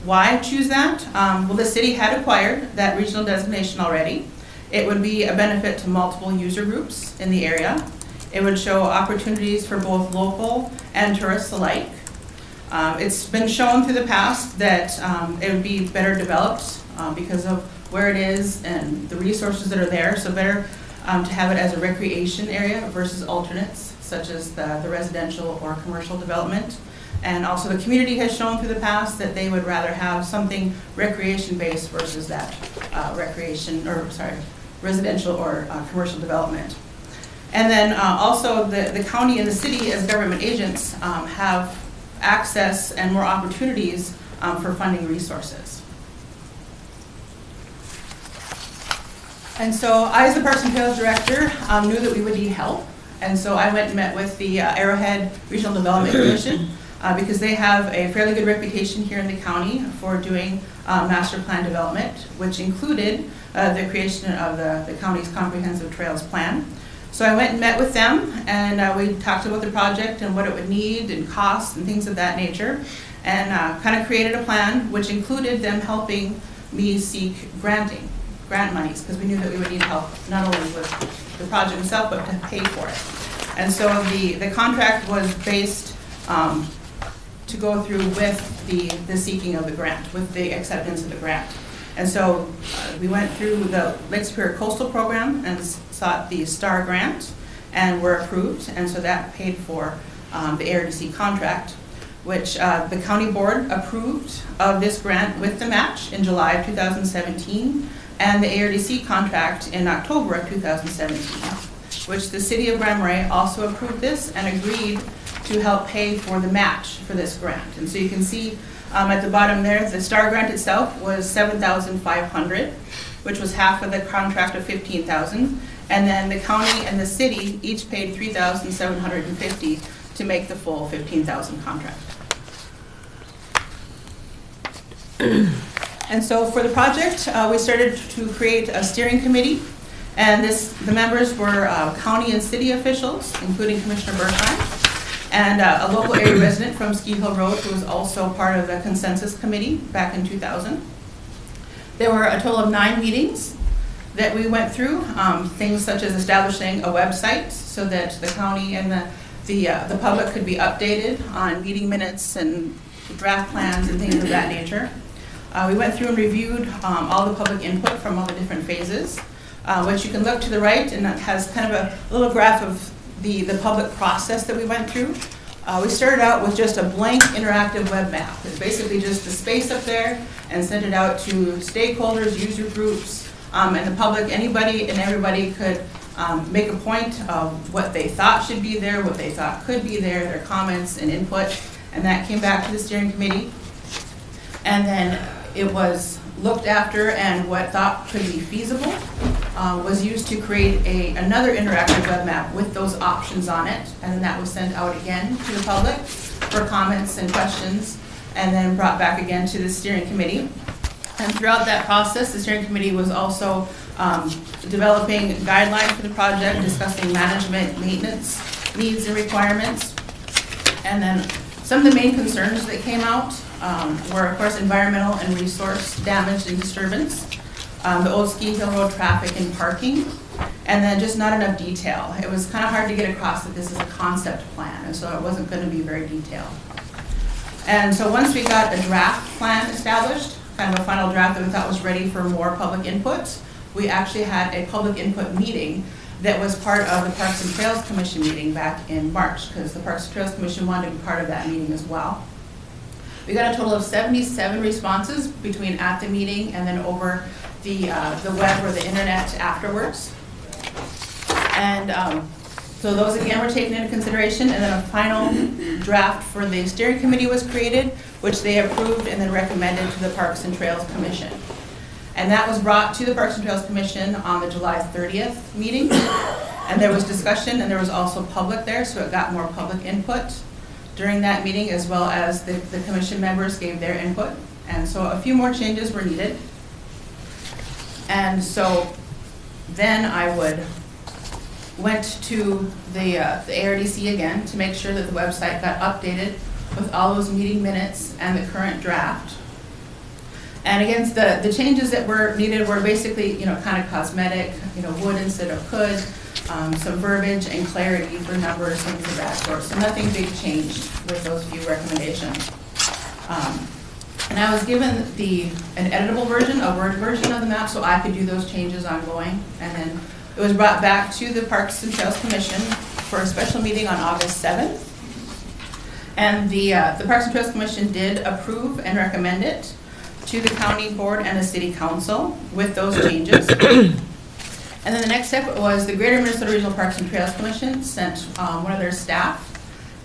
Why choose that? Well, the city had acquired that regional designation already. It would be a benefit to multiple user groups in the area. It would show opportunities for both local and tourists alike. It's been shown through the past that it would be better developed because of where it is and the resources that are there, so better to have it as a recreation area versus alternates, such as the residential or commercial development. And also the community has shown through the past that they would rather have something recreation-based versus that residential or commercial development. And then also the county and the city as government agents have access and more opportunities for funding resources. And so I, as the Parks and Trails Director, knew that we would need help. And so I went and met with the Arrowhead Regional Development Commission because they have a fairly good reputation here in the county for doing master plan development, which included the creation of the county's comprehensive trails plan. So I went and met with them, and we talked about the project and what it would need and costs and things of that nature, and kind of created a plan which included them helping me seek grant monies, because we knew that we would need help not only with the project itself, but to pay for it. And so the contract was based to go through with the seeking of the grant, with the acceptance of the grant. And so we went through the Lake Superior Coastal Program and sought the STAR grant and were approved, and so that paid for the ARDC contract, which the county board approved of this grant with the match in July of 2017, and the ARDC contract in October of 2017, which the city of Grand Marais also approved this and agreed to help pay for the match for this grant. And so you can see at the bottom there, the STAR grant itself was $7,500, which was half of the contract of $15,000. And then the county and the city each paid $3,750 to make the full $15,000 contract. And so for the project, we started to create a steering committee, and the members were county and city officials, including Commissioner Bertheim, and a local area resident from Ski Hill Road, who was also part of the consensus committee back in 2000. There were a total of 9 meetings that we went through, things such as establishing a website so that the county and the public could be updated on meeting minutes and draft plans and things of that nature. We went through and reviewed all the public input from all the different phases, which you can look to the right, and that has kind of a little graph of the public process that we went through. We started out with just a blank interactive web map. It's basically just the space up there and sent it out to stakeholders, user groups, and the public. Anybody and everybody could make a point of what they thought should be there, what they thought could be there, their comments and input, and that came back to the steering committee. And then it was looked after, and what thought could be feasible was used to create another interactive web map with those options on it, and then that was sent out again to the public for comments and questions, and then brought back again to the steering committee. And throughout that process, the steering committee was also developing guidelines for the project, discussing management, maintenance needs and requirements. And then some of the main concerns that came out were, of course, environmental and resource damage and disturbance, the old Ski Hill Road traffic and parking, and then just not enough detail. It was kind of hard to get across that this is a concept plan, and so it wasn't going to be very detailed. And so once we got a draft plan established, kind of a final draft that we thought was ready for more public input, we actually had a public input meeting that was part of the Parks and Trails Commission meeting back in March, because the Parks and Trails Commission wanted to be part of that meeting as well. We got a total of 77 responses between at the meeting and then over the web or the internet afterwards. And so those again were taken into consideration, and then a final draft for the steering committee was created, which they approved and then recommended to the Parks and Trails Commission. And that was brought to the Parks and Trails Commission on the July 30th meeting. And there was discussion, and there was also public there, so it got more public input during that meeting, as well as the commission members gave their input. And so a few more changes were needed. And so then I went to the ARDC again to make sure that the website got updated with all those meeting minutes and the current draft. And again, the changes that were needed were basically, kind of cosmetic, would instead of could, some verbiage and clarity for numbers, things of that sort. So nothing big changed with those few recommendations. And I was given an editable version, a Word version of the map, so I could do those changes ongoing. And then it was brought back to the Parks and Trails Commission for a special meeting on August 7th. And the Parks and Trails Commission did approve and recommend it to the county board and the city council with those changes. And then the next step was the Greater Minnesota Regional Parks and Trails Commission sent one of their staff,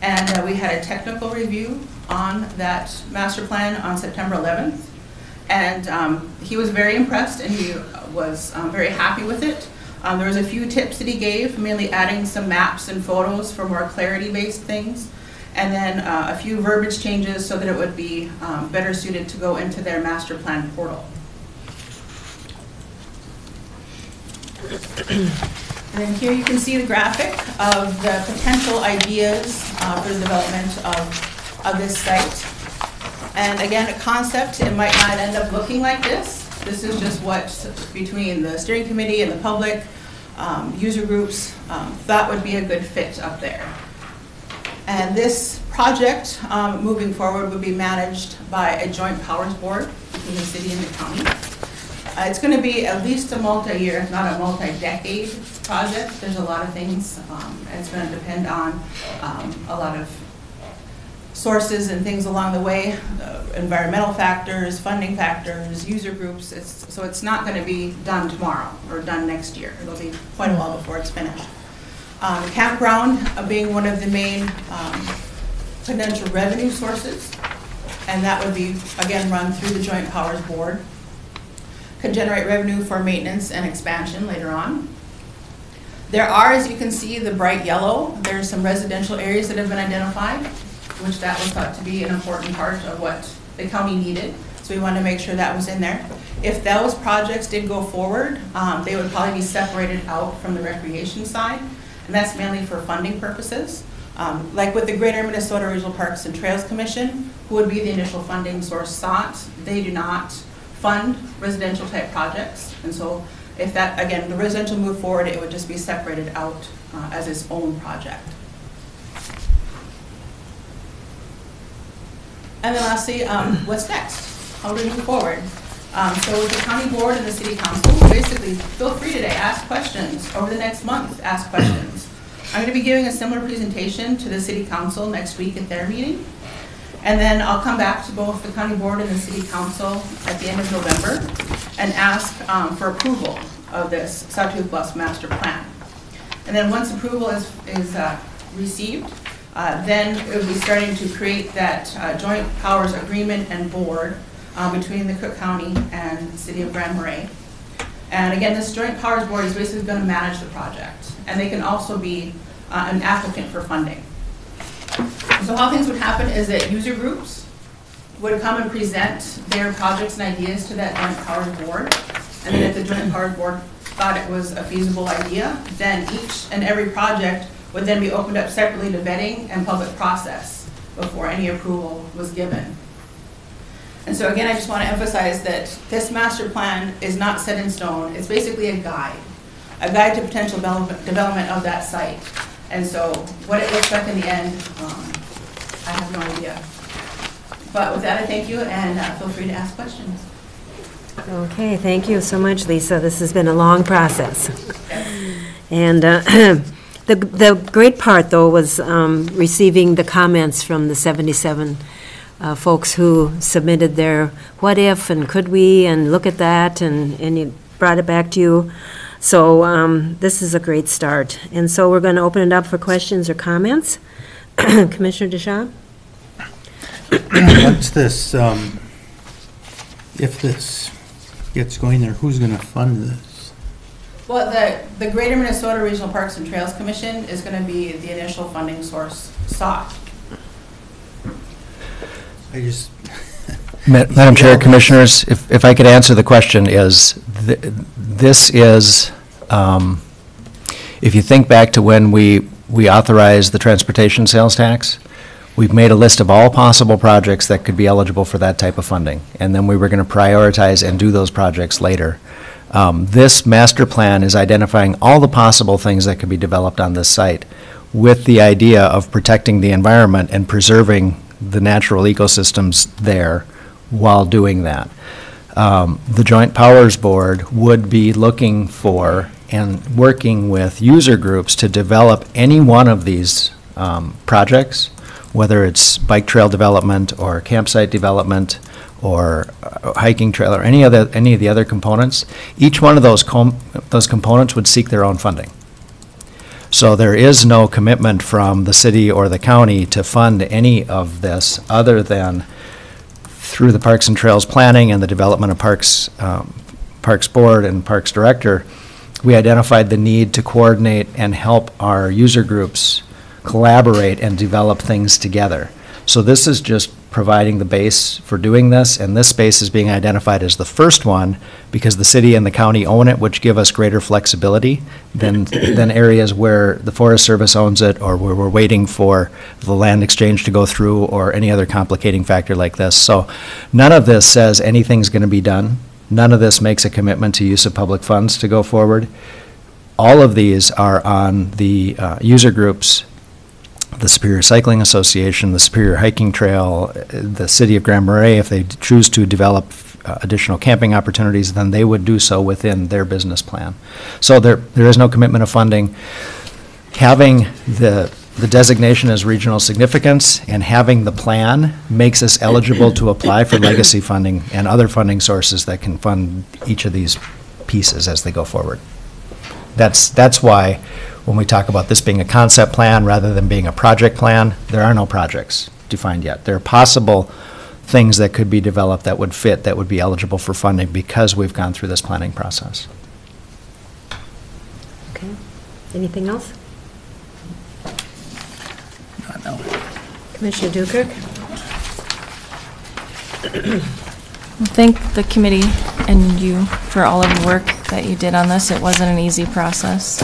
and we had a technical review on that master plan on September 11th. And he was very impressed, and he was very happy with it. There was a few tips that he gave, mainly adding some maps and photos for more clarity-based things, and then a few verbiage changes so that it would be better suited to go into their master plan portal. And then here you can see the graphic of the potential ideas for the development of this site. And again, a concept, it might not end up looking like this. This is just what, between the steering committee and the public, user groups, thought would be a good fit up there. And this project, moving forward, would be managed by a joint powers board between the city and the county. It's going to be at least a multi-year, if not a multi-decade project. There's a lot of things. It's going to depend on a lot of sources and things along the way, environmental factors, funding factors, user groups. So it's not going to be done tomorrow or done next year. It'll be quite a while before it's finished. The campground being one of the main potential revenue sources, and that would be, again, run through the Joint Powers Board. Could generate revenue for maintenance and expansion later on. There are, as you can see, the bright yellow, there's some residential areas that have been identified, which that was thought to be an important part of what the county needed. So we wanted to make sure that was in there. If those projects did go forward, they would probably be separated out from the recreation side, and that's mainly for funding purposes. Like with the Greater Minnesota Regional Parks and Trails Commission, who would be the initial funding source sought, they do not fund residential type projects. And so if that, again, the residential move forward, it would just be separated out as its own project. And then lastly, what's next? How do we move forward? So with the county board and the city council, basically feel free today, ask questions. Over the next month, ask questions. I'm going to be giving a similar presentation to the city council next week at their meeting. And then I'll come back to both the county board and the city council at the end of November and ask for approval of this Sawtooth Bluffs master plan. And then once approval is received, then it will be starting to create that joint powers agreement and board between the Cook County and the city of Grand Marais. And again, this joint powers board is basically going to manage the project. And they can also be an applicant for funding. So how things would happen is that user groups would come and present their projects and ideas to that joint powers board. And then if the joint powers board thought it was a feasible idea, then each and every project would then be opened up separately to vetting and public process before any approval was given. And so again, I just want to emphasize that this master plan is not set in stone. It's basically a guide to potential development of that site. And so what it looks like in the end, I have no idea. But with that, I thank you, and feel free to ask questions. Okay, thank you so much, Lisa. This has been a long process. And the great part, though, was receiving the comments from the 77 folks who submitted their what if and could we and look at that, and you brought it back to you. So this is a great start. And so we're going to open it up for questions or comments. Commissioner DeShaw? What's this, if this gets going there, who's going to fund this? Well, the Greater Minnesota Regional Parks and Trails Commission is going to be the initial funding source sought. I just... Madam Chair, Commissioners, if I could answer the question, this is, if you think back to when we authorized the transportation sales tax, we've made a list of all possible projects that could be eligible for that type of funding, and then we were going to prioritize and do those projects later. This master plan is identifying all the possible things that could be developed on this site with the idea of protecting the environment and preserving the natural ecosystems there while doing that. The Joint Powers Board would be looking for and working with user groups to develop any one of these projects, whether it's bike trail development or campsite development or hiking trail or any of the other components. Each one of those components would seek their own funding. So there is no commitment from the city or the county to fund any of this other than through the Parks and Trails planning and the development of Parks Board and Parks Director. We identified the need to coordinate and help our user groups collaborate and develop things together. So this is just providing the base for doing this, and this space is being identified as the first one because the city and the county own it, which give us greater flexibility than areas where the Forest Service owns it or where we're waiting for the land exchange to go through or any other complicating factor like this. So none of this says anything's going to be done. None of this makes a commitment to use of public funds to go forward. All of these are on the user groups, the Superior Cycling Association, the Superior Hiking Trail, the City of Grand Marais. If they choose to develop additional camping opportunities, then they would do so within their business plan. So there is no commitment of funding. Having the designation as regional significance and having the plan makes us eligible to apply for legacy funding and other funding sources that can fund each of these pieces as they go forward. That's why when we talk about this being a concept plan rather than being a project plan, there are no projects defined yet. There are possible things that could be developed that would fit, that would be eligible for funding because we've gone through this planning process. Okay. Anything else? Commissioner Dukert? Thank the committee and you for all of the work that you did on this. It wasn't an easy process.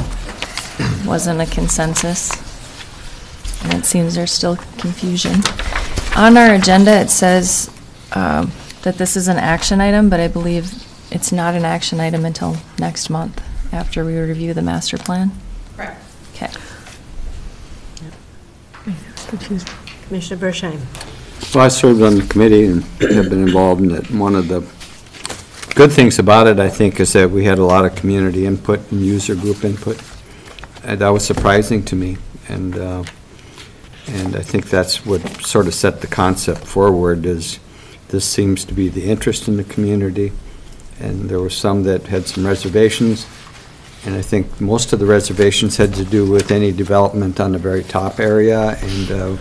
It wasn't a consensus. And it seems there's still confusion. On our agenda, it says that this is an action item, but I believe it's not an action item until next month after we review the master plan. Correct. Okay. Confused. Commissioner Bershheim? Well, I served on the committee and have been involved in it. One of the good things about it, I think, is that we had a lot of community input and user group input. And that was surprising to me. And I think that's what sort of set the concept forward, is this seems to be the interest in the community. And there were some that had some reservations. And I think most of the reservations had to do with any development on the very top area. And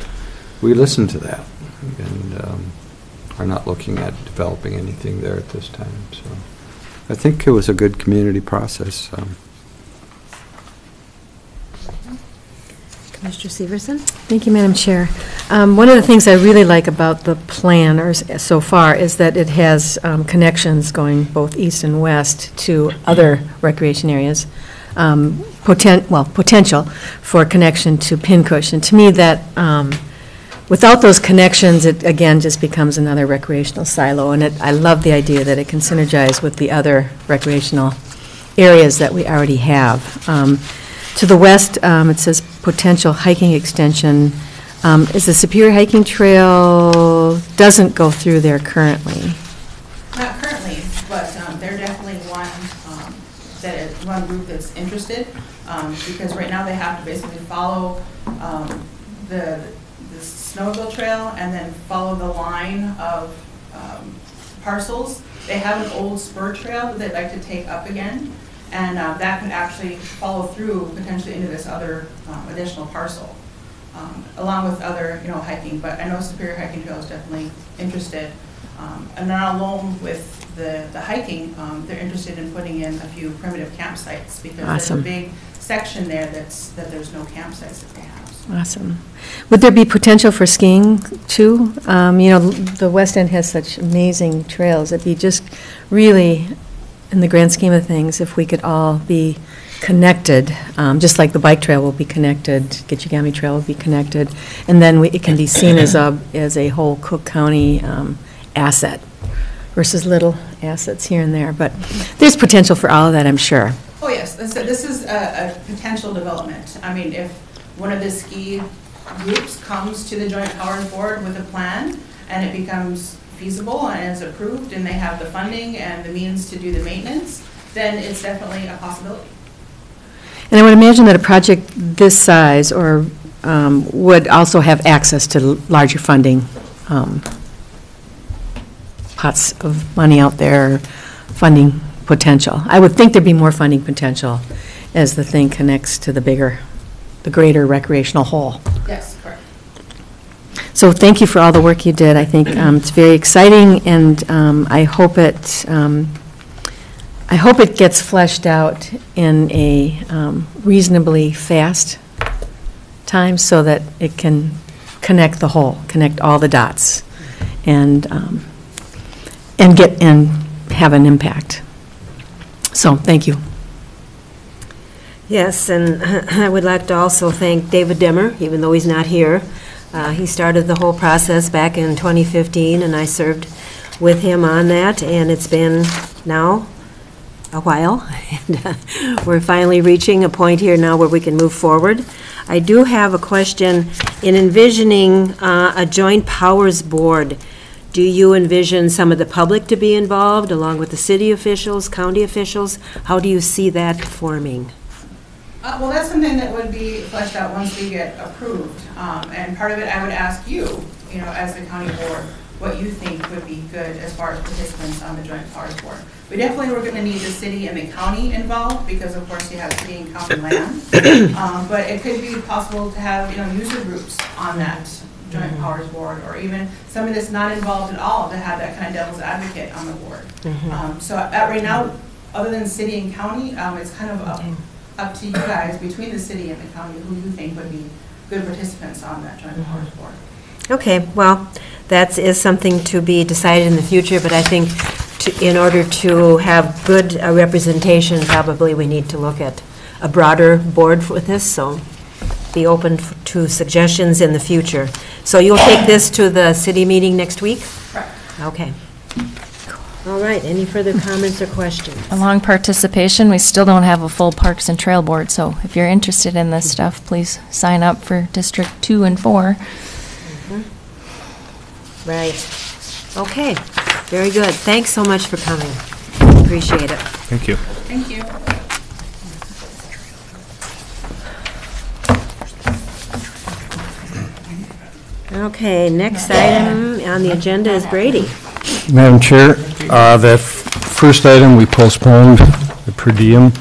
we listened to that. And are not looking at developing anything there at this time. So I think it was a good community process. Commissioner Severson? Thank you, Madam Chair. One of the things I really like about the plan, or so far, is that it has connections going both east and west to other recreation areas. Potential for connection to Pincush. And to me, that without those connections, it again just becomes another recreational silo. And I love the idea that it can synergize with the other recreational areas that we already have. To the west, it says potential hiking extension. Is the Superior Hiking Trail doesn't go through there currently? Not currently, but they're definitely one group that's interested, because right now they have to basically follow the Snowville Trail and then follow the line of parcels. They have an old spur trail that they'd like to take up again, and that could actually follow through potentially into this other additional parcel, along with other, hiking. But I know Superior Hiking Trail is definitely interested, and not alone with the hiking. They're interested in putting in a few primitive campsites, because Awesome. there's a big section there that there's no campsites that they have. Awesome. Would there be potential for skiing too? The West End has such amazing trails. It'd be just really, in the grand scheme of things, if we could all be connected, just like the bike trail will be connected, Gitchigami Trail will be connected, and then it can be seen as a whole Cook County asset versus little assets here and there. But there's potential for all of that, I'm sure. Oh, yes. This is a potential development. I mean, if one of the ski groups comes to the Joint Powers Board with a plan and it becomes feasible and is approved and they have the funding and the means to do the maintenance, then it's definitely a possibility. And I would imagine that a project this size would also have access to larger funding pots of money out there, funding potential. I would think there'd be more funding potential as the thing connects to the greater recreational whole. Yes, correct. So thank you for all the work you did. I think it's very exciting, and I hope it gets fleshed out in a reasonably fast time so that it can connect the whole, connect all the dots, and have an impact. So thank you. Yes, and I would like to also thank David Demmer, even though he's not here. He started the whole process back in 2015, and I served with him on that, and it's been now a while. And we're finally reaching a point here now where we can move forward. I do have a question. In envisioning a joint powers board, do you envision some of the public to be involved, along with the city officials, county officials? How do you see that forming? Well, that's something that would be fleshed out once we get approved. And part of it, I would ask you, as the county board, what you think would be good as far as participants on the Joint Powers Board. We definitely were going to need the city and the county involved, because of course you have city and county land. But it could be possible to have, user groups on that Joint Powers Board, or even somebody that's not involved at all to have that kind of devil's advocate on the board. So right now, other than city and county, it's kind of up to you guys, between the city and the county, who you think would be good participants on that joint powers board. Okay, well, that is something to be decided in the future, but I think in order to have good representation, probably we need to look at a broader board with this, so be open to suggestions in the future. So you'll take this to the city meeting next week? Correct. Okay. All right, any further comments or questions? Along participation, we still don't have a full Parks and Trail Board, so if you're interested in this stuff, please sign up for District 2 and 4. Right. Okay, very good. Thanks so much for coming. Appreciate it. Thank you. Thank you. Okay, next item on the agenda is Brady. Madam Chair, that first item, we postponed the per diem.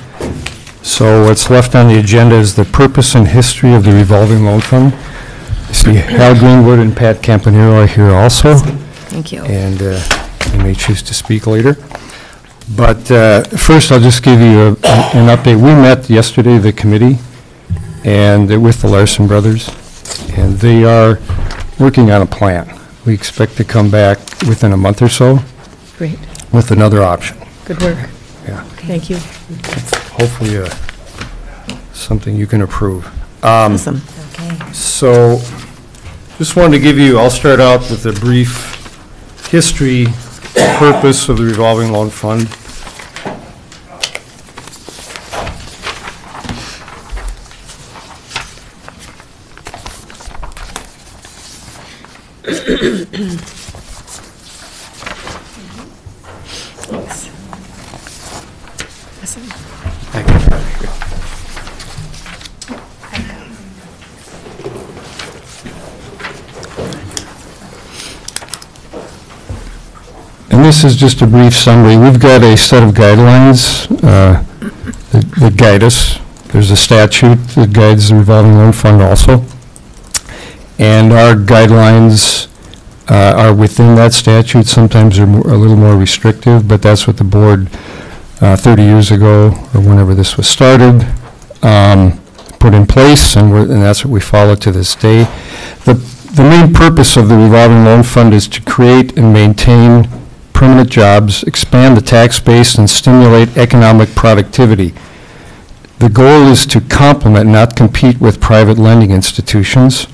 So what's left on the agenda is the purpose and history of the revolving loan fund. I see Hal Greenwood and Pat Campanero are here also. Thank you. And they may choose to speak later. But first, I'll just give you an update. We met yesterday, the committee, and with the Larson brothers, and they are working on a plan. We expect to come back within a month or so Great. with another option. Good work. Yeah. Thank you. Hopefully, something you can approve. Awesome. Okay. So, just wanted to give you, I'll start out with a brief history, purpose of the revolving loan fund. And this is just a brief summary. We've got a set of guidelines that guide us. There's a statute that guides the revolving loan fund also. And our guidelines are within that statute. Sometimes they're a little more restrictive, but that's what the board 30 years ago, or whenever this was started, put in place, and that's what we follow to this day. The main purpose of the revolving loan fund is to create and maintain permanent jobs, expand the tax base, and stimulate economic productivity. The goal is to complement, not compete with private lending institutions.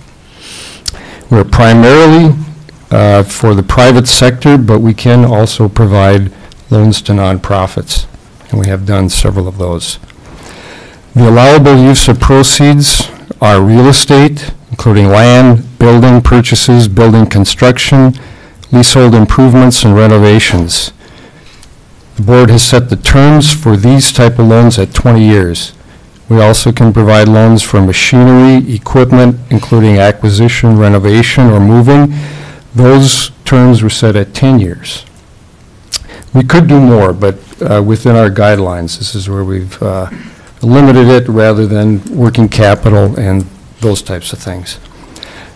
We're primarily for the private sector, but we can also provide loans to nonprofits, and we have done several of those. The allowable use of proceeds are real estate, including land, building purchases, building construction, leasehold improvements, and renovations. The board has set the terms for these type of loans at 20 years. We also can provide loans for machinery, equipment, including acquisition, renovation, or moving. Those terms were set at 10 years. We could do more, but within our guidelines, this is where we've limited it rather than working capital and those types of things.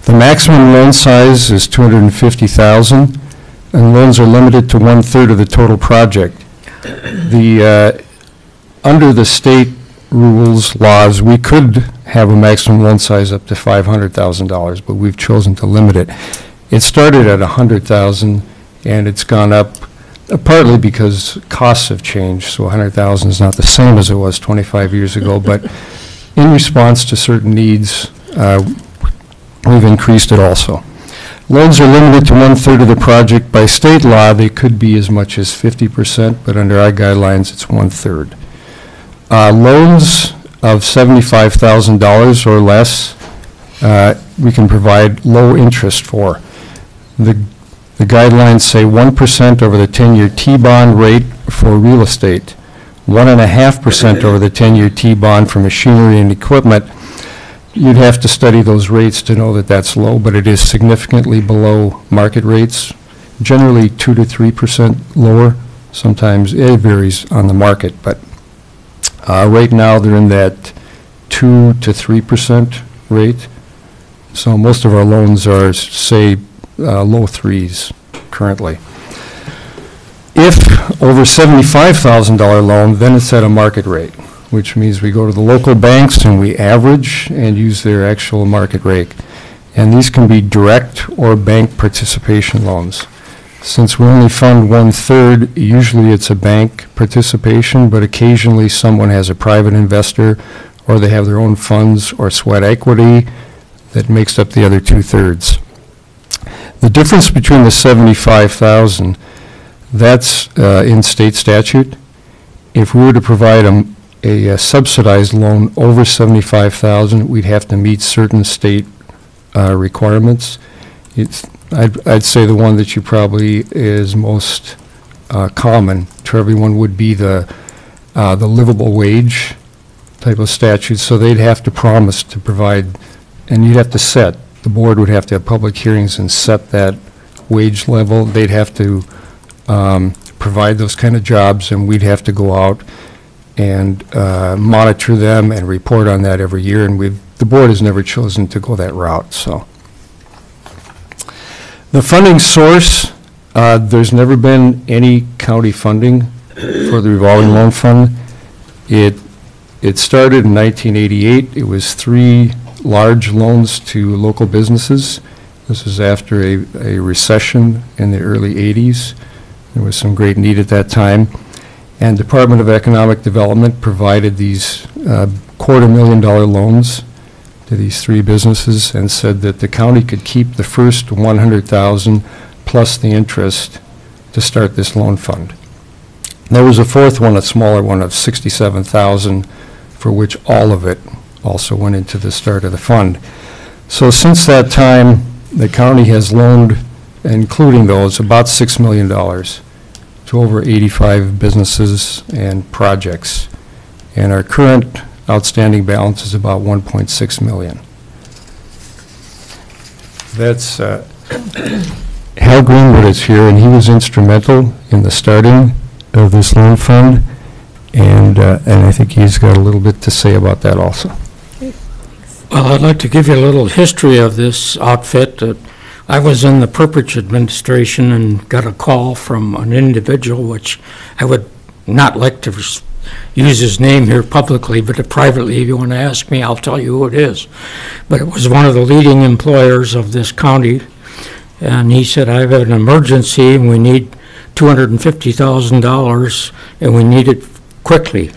The maximum loan size is $250,000, and loans are limited to 1/3 of the total project. Under the state rules, laws, we could have a maximum loan size up to $500,000, but we've chosen to limit it. It started at $100,000, and it's gone up partly because costs have changed, so $100,000 is not the same as it was 25 years ago, but in response to certain needs, we've increased it also. Loans are limited to 1/3 of the project. By state law, they could be as much as 50%, but under our guidelines, it's 1/3. Loans of $75,000 or less, we can provide low interest for. The guidelines say 1% over the 10-year T-bond rate for real estate, 1.5% over the 10-year T-bond for machinery and equipment. You'd have to study those rates to know that that's low, but it is significantly below market rates, generally 2 to 3% lower. Sometimes it varies on the market, but right now they're in that 2 to 3% rate. So most of our loans are, say, low threes currently. If over $75,000 loan, then it's at a market rate. which means we go to the local banks and we average and use their actual market rate. And these can be direct or bank participation loans. Since we only fund 1/3, usually it's a bank participation, but occasionally someone has a private investor or they have their own funds or sweat equity that makes up the other 2/3. The difference between the 75,000, that's in state statute. If we were to provide a subsidized loan over 75,000, we'd have to meet certain state requirements. I'd say the one that you probably is most common to everyone would be the livable wage type of statute. So they'd have to promise to provide, and you'd have to set, the board would have to have public hearings and set that wage level. They'd have to provide those kind of jobs, and we'd have to go out and monitor them and report on that every year. And the board has never chosen to go that route. So the funding source, there's never been any county funding for the revolving loan fund. It started in 1988. It was 3 large loans to local businesses. This was after a recession in the early 80s. There was some great need at that time. And Department of Economic Development provided these $250,000 loans to these 3 businesses and said that the county could keep the first $100,000 plus the interest to start this loan fund. There was a 4th one, a smaller one of $67,000, for which all of it also went into the start of the fund. So since that time, the county has loaned, including those, about $6 million to over 85 businesses and projects. And our current outstanding balance is about 1.6 million. That's Hal Greenwood is here, and he was instrumental in the starting of this loan fund, and I think he's got a little bit to say about that also. Well, I'd like to give you a little history of this outfit. I was in the Perpich administration and got a call from an individual, which I would not like to use his name here publicly, but privately, if you want to ask me, I'll tell you who it is. But it was one of the leading employers of this county, and he said, I have an emergency and we need $250,000 and we need it quickly.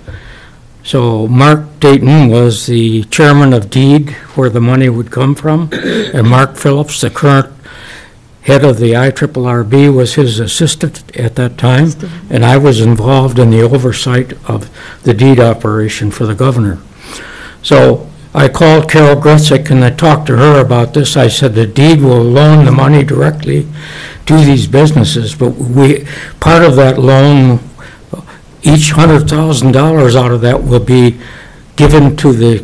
So Mark Dayton was the chairman of DEED, where the money would come from, and Mark Phillips, the current head of the IRRB, was his assistant at that time, and I was involved in the oversight of the DEED operation for the governor. So I called Carol Gretzik and I talked to her about this. I said the DEED will loan the money directly to these businesses, but part of that loan, each $100,000 out of that will be given to the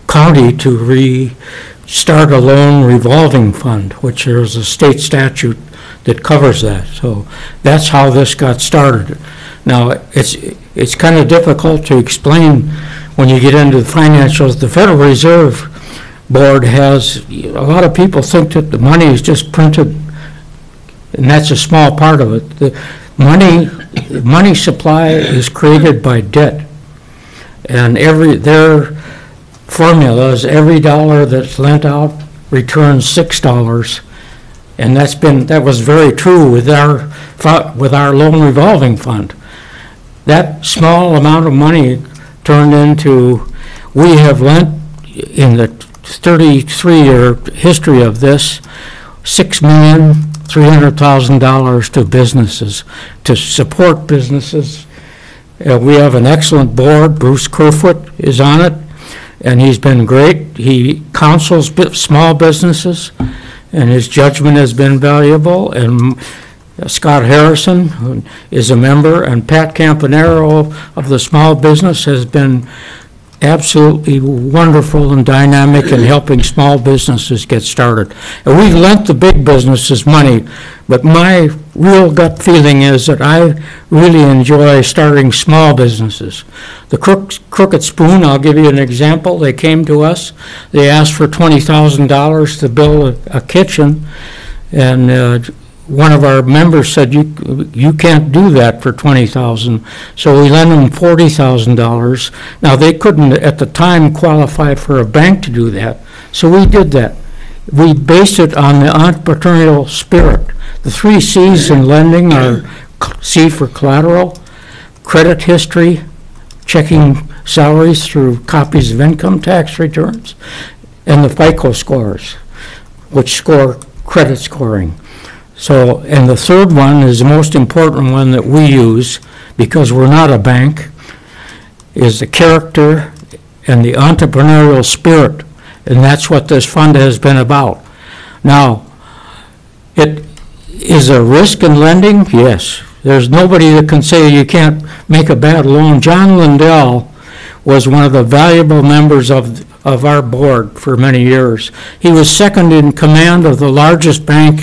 county to restart a loan revolving fund, which there is a state statute that covers that. So that's how this got started. Now, it's kind of difficult to explain when you get into the financials. The Federal Reserve Board has, a lot of people think that the money is just printed, and that's a small part of it. The money supply is created by debt, and their formula is every dollar that's lent out returns $6, and that was very true with our loan revolving fund. That small amount of money turned into, we have lent in the 33-year history of this, $6,300,000 to businesses, to support businesses. We have an excellent board. Bruce Kerfoot is on it, and he's been great. He counsels small businesses, and his judgment has been valuable. And Scott Harrison, who is a member, and Pat Campanero of the small business has been absolutely wonderful and dynamic in helping small businesses get started. And we've lent the big businesses money, but my real gut feeling is that I really enjoy starting small businesses. The Crooked Spoon, I'll give you an example. They came to us. They asked for $20,000 to build a kitchen, and one of our members said, you can't do that for $20,000. So we lent them $40,000. Now, they couldn't at the time qualify for a bank to do that. So we did that. We based it on the entrepreneurial spirit. The 3 C's in lending are C for collateral, credit history, checking salaries through copies of income tax returns, and the FICO scores, which score credit scoring. So, and the third one is the most important one that we use, because we're not a bank, is the character and the entrepreneurial spirit, and that's what this fund has been about. Now, it is a risk in lending? Yes. There's nobody that can say you can't make a bad loan. John Lindell was one of the valuable members of our board for many years. He was second in command of the largest bank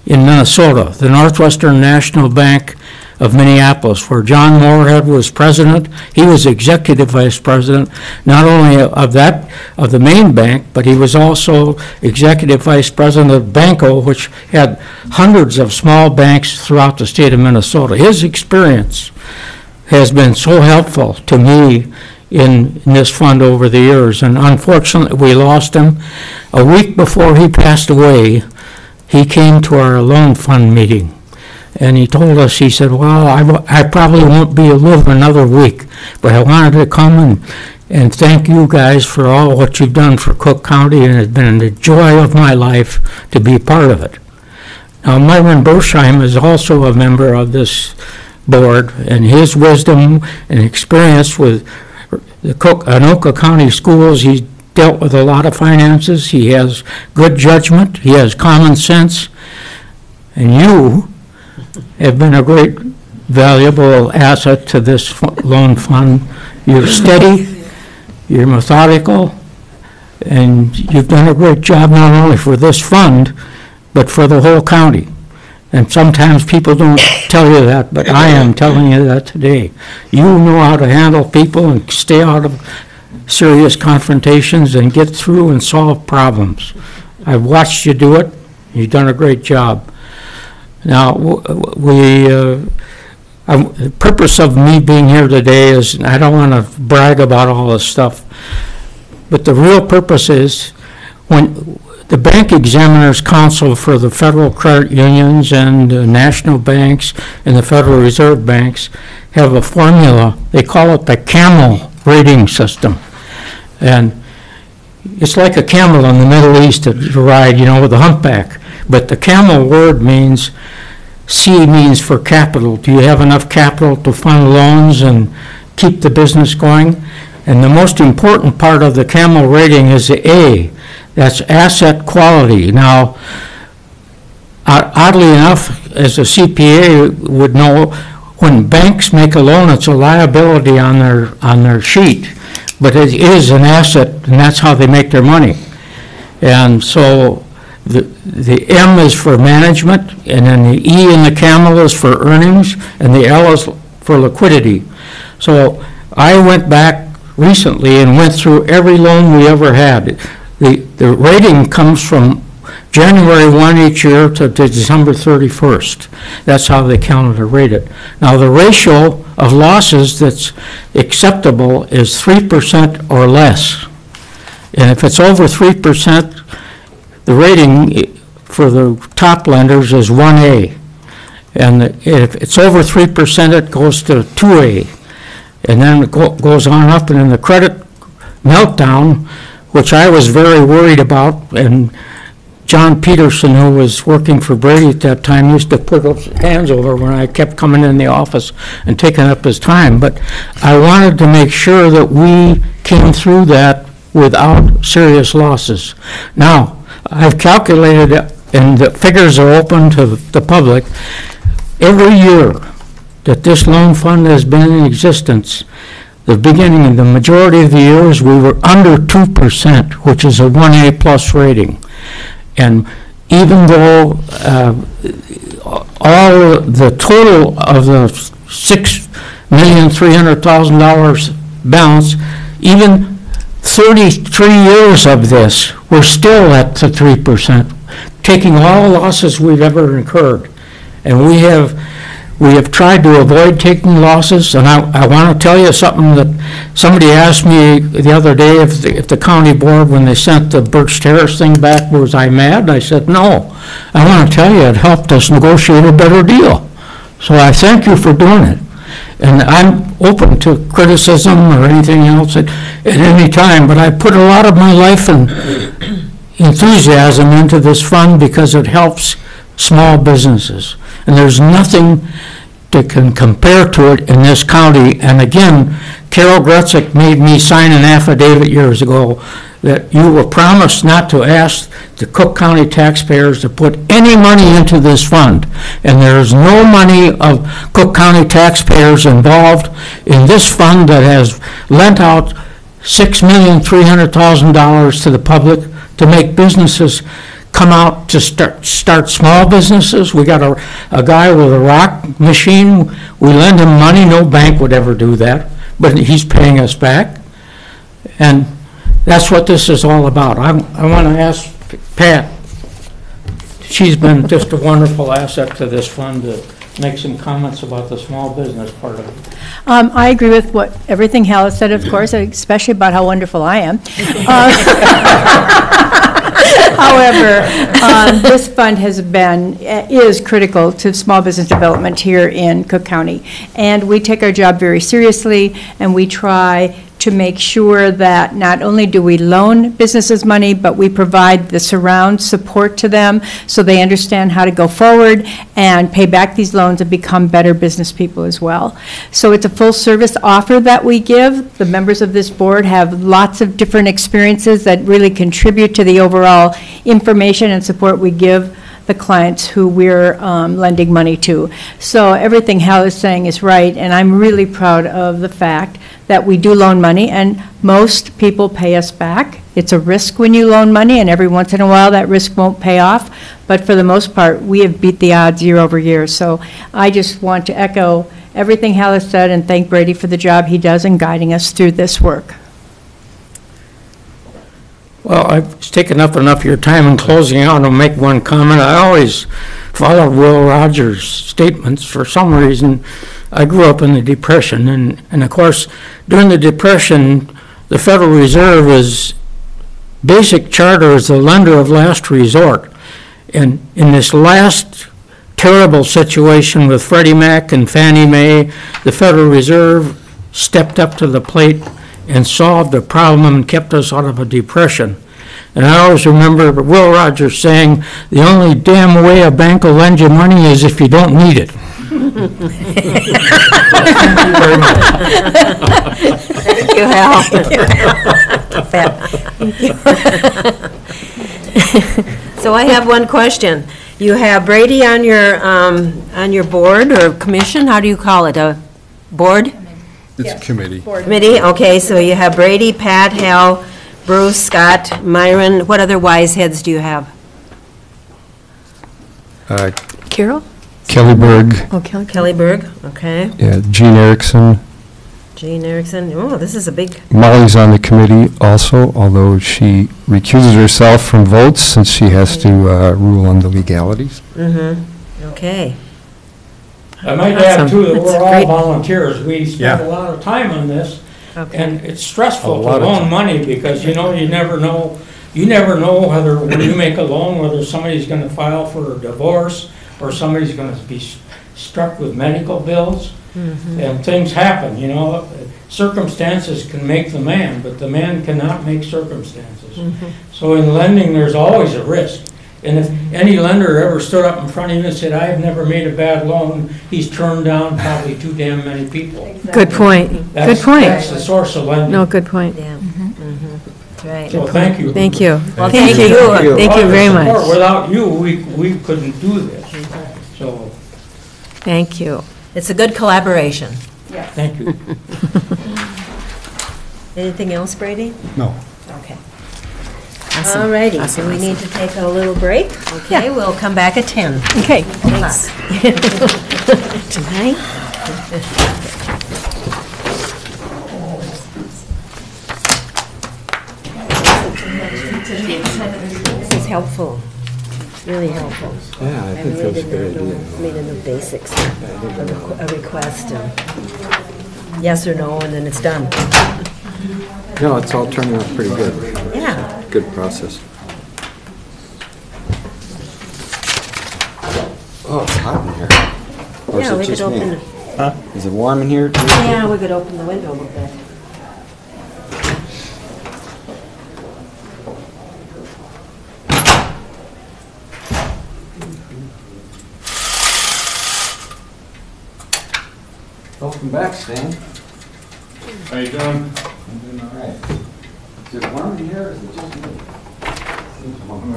in Minnesota, the Northwestern National Bank of Minneapolis, where John Moorhead was president. He was executive vice president, not only of the main bank, but he was also executive vice president of Banco, which had hundreds of small banks throughout the state of Minnesota. His experience has been so helpful to me in this fund over the years, and unfortunately we lost him. A week before he passed away, he came to our loan fund meeting, and he told us, he said, well, I probably won't be alive another week, but I wanted to come and thank you guys for all what you've done for Cook County, and it's been the joy of my life to be part of it. Now, Myron Bersheim is also a member of this board, and his wisdom and experience with the Anoka County Schools, he's dealt with a lot of finances. He has good judgment. He has common sense. And you have been a great, valuable asset to this loan fund. You're steady, you're methodical, and you've done a great job not only for this fund, but for the whole county. And sometimes people don't tell you that, but I am telling you that today. You know how to handle people and stay out of serious confrontations and get through and solve problems. I've watched you do it. You've done a great job. Now, the purpose of me being here today is, I don't want to brag about all this stuff, but the real purpose is, when the Bank Examiners Council for the federal credit unions and national banks and the Federal Reserve banks have a formula. They call it the CAMEL rating system. And it's like a camel in the Middle East to ride, with a humpback. But the CAMEL word means, C means for capital. Do you have enough capital to fund loans and keep the business going? And the most important part of the CAMEL rating is the A. That's asset quality. Now, oddly enough, as a CPA would know, when banks make a loan, it's a liability on their sheet, but it is an asset, and that's how they make their money. And so the M is for management, and then the E in the CAMEL is for earnings, and the L is for liquidity. So I went back recently and went through every loan we ever had. The rating comes from January 1 each year to December 31st. That's how they counted or rated. Now, the ratio of losses that's acceptable is 3% or less. And if it's over 3%, the rating for the top lenders is 1A. And if it's over 3%, it goes to 2A. And then it goes on up, and in the credit meltdown, which I was very worried about, and John Peterson, who was working for Brady at that time, used to put his hands over when I kept coming in the office and taking up his time. But I wanted to make sure that we came through that without serious losses. Now, I've calculated it, and the figures are open to the public. Every year that this loan fund has been in existence, the beginning of the majority of the years, we were under 2%, which is a 1A plus rating. And even though all the total of the $6,300,000 balance, even 33 years of this, we're still at the 3%. taking all losses we've ever incurred. And we have tried to avoid taking losses, and I want to tell you something that somebody asked me the other day if the county board, when they sent the Birch Terrace thing back, was I mad? I said, no. I want to tell you, it helped us negotiate a better deal. So I thank you for doing it. And I'm open to criticism or anything else at any time, but I put a lot of my life and enthusiasm into this fund because it helps small businesses. And there's nothing that can compare to it in this county. And again, Carol Grutzik made me sign an affidavit years ago that you were promised not to ask the Cook County taxpayers to put any money into this fund. And there's no money of Cook County taxpayers involved in this fund that has lent out $6,300,000 to the public to make businesses come out to start small businesses. We got a guy with a rock machine. We lend him money. No bank would ever do that, but he's paying us back. And that's what this is all about. I want to ask Pat. She's been just a wonderful asset to this fund to make some comments about the small business part of it. I agree with everything Hal has said, of course, especially about how wonderful I am. However, this fund is critical to small business development here in Cook County. And we take our job very seriously, and we try to make sure that not only do we loan businesses money, but we provide the surround support to them so they understand how to go forward and pay back these loans and become better business people as well. So it's a full service offer that we give. The members of this board have lots of different experiences that really contribute to the overall information and support we give the clients who we're lending money to. So everything Hal is saying is right, and I'm really proud of the fact that we do loan money, and most people pay us back. It's a risk when you loan money, and every once in a while that risk won't pay off, but for the most part, we have beat the odds year over year. So I just want to echo everything Hal has said and thank Brady for the job he does in guiding us through this work. Well, I've taken up enough of your time in closing out. I'll make one comment. I always followed Will Rogers' statements. For some reason, I grew up in the Depression, and of course, during the Depression, the Federal Reserve's basic charter is the lender of last resort. And in this last terrible situation with Freddie Mac and Fannie Mae, the Federal Reserve stepped up to the plate and solved the problem and kept us out of a depression. And I always remember Will Rogers saying, the only damn way a bank will lend you money is if you don't need it. Thank you very much. Thank you, Hal. So I have one question. You have Brady on your board or commission, how do you call it, a board? It's a committee. Committee, okay, so you have Brady, Pat, Hal, Bruce, Scott, Myron. What other wise heads do you have? Carol? Kelly Berg, Oh, Kelly. Kelly Berg, okay. yeah, Gene Erickson. Jean Erickson, oh, this is a big, Molly's on the committee also, although she recuses herself from votes since she has to rule on the legalities. okay. I might add Awesome. too that That's we're all great. volunteers. We spend Yeah. a lot of time on this, Okay. and it's stressful A to lot of loan time. money because, you know, you never know whether, when you make a loan, whether somebody's gonna file for a divorce or somebody's gonna be struck with medical bills. And things happen, you know. Circumstances can make the man, but the man cannot make circumstances. So in lending, there's always a risk. And if any lender ever stood up in front of you and said, I have never made a bad loan, he's turned down probably too damn many people. Good point. That's- Good point. That's the source of lending. No, good point. Yeah. That's right. So thank you. Thank you. Well, Thank thank you. Thank you very much. Without you, we couldn't do this. So, Thank you. It's a good collaboration. thank you. Anything else, Brady? No. Okay. All righty, so we need to take a little break. Okay, we'll come back at 10. Okay. Thanks. Tonight? This is helpful. really helpful. Yeah, I think that was a good really idea. did not know, I mean, the basics, a request, and yes or no, and then it's done. No, it's all turning out pretty good. Yeah. Good process. Oh, it's hot in here. Or is Yeah, it we just could me? open, Huh? Is it warm in here? yeah, we could open the window a little bit. Welcome back, Stan. How you doing? I'm doing all right. Is it warm in here, or is it just me? Seems warm. I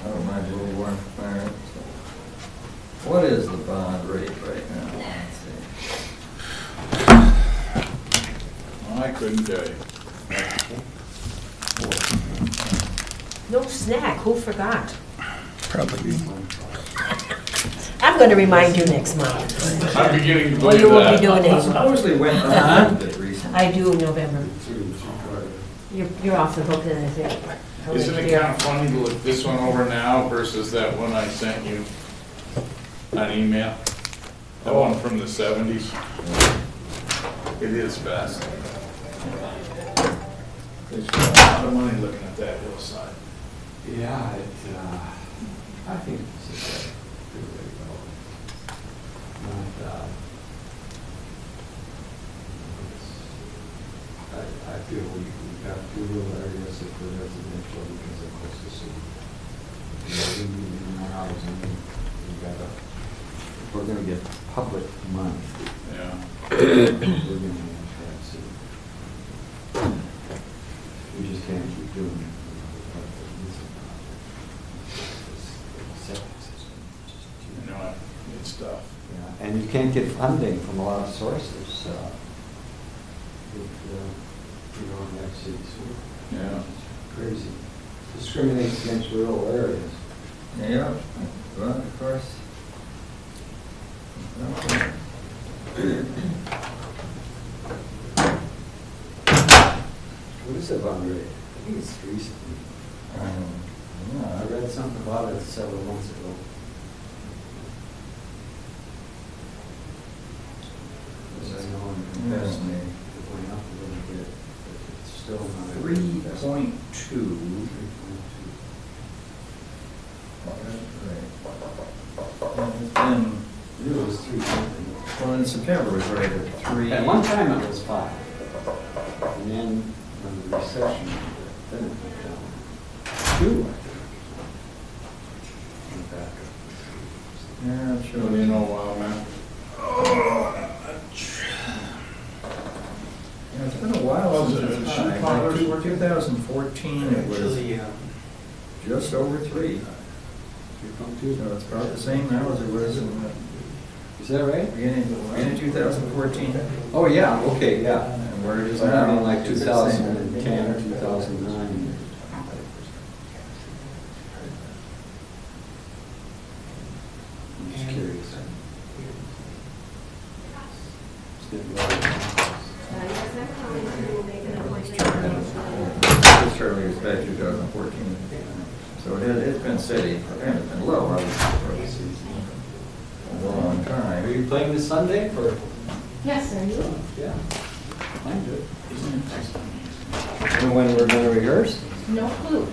don't mind a little warm fire. What is the bond rate right now? Let's see. I couldn't tell you. No snack, who forgot? Probably. I'm going to remind you next month. I'm beginning to Well, believe you won't that. be doing it. Supposedly went up a bit recently. I do November. You're off the hook then, I think. Isn't it kind of funny to look this one over now versus that one I sent you on email? That one from the 70s? It is fast. They spent a lot of money looking at that hillside. Yeah, I think it's a good way to go. I feel we've got two rural areas that were residential because they're close to city. We need more housing. If we're gonna get public money. Yeah. We're gonna have that city. We just can't keep doing it. You know, it's tough. Yeah, and you can't get funding from a lot of sources, if you don't have city sewer. Yeah. It's crazy. Discriminates against rural areas. Yeah, well, of course. What is the bond rate? I think it's recently. I read something about it several months ago. As I know in comparison, it went up a little bit, but it's still not. 3.2. It's been, It was 3 something. well, in September it was right at 3. At one time it was 5. And then when the recession, then it went down. 2, I think. Went back up. Yeah, I'm sure. You know, wow, man. Yeah, it's been a while since it was high. Like 2014, it was just over 3. 3.2. So it's about the same now as it was in Is that right? beginning of 2014. Oh, yeah, okay, yeah. And where it is I now. mean, like it's the same. 2010 or 2009. I'm just curious. This certainly is back 2014. So it's been steady, and it's been low, obviously, for a long time. Are you playing this Sunday for? Yes, are you? Yeah. I'm good. And when we're going to rehearse? No clue.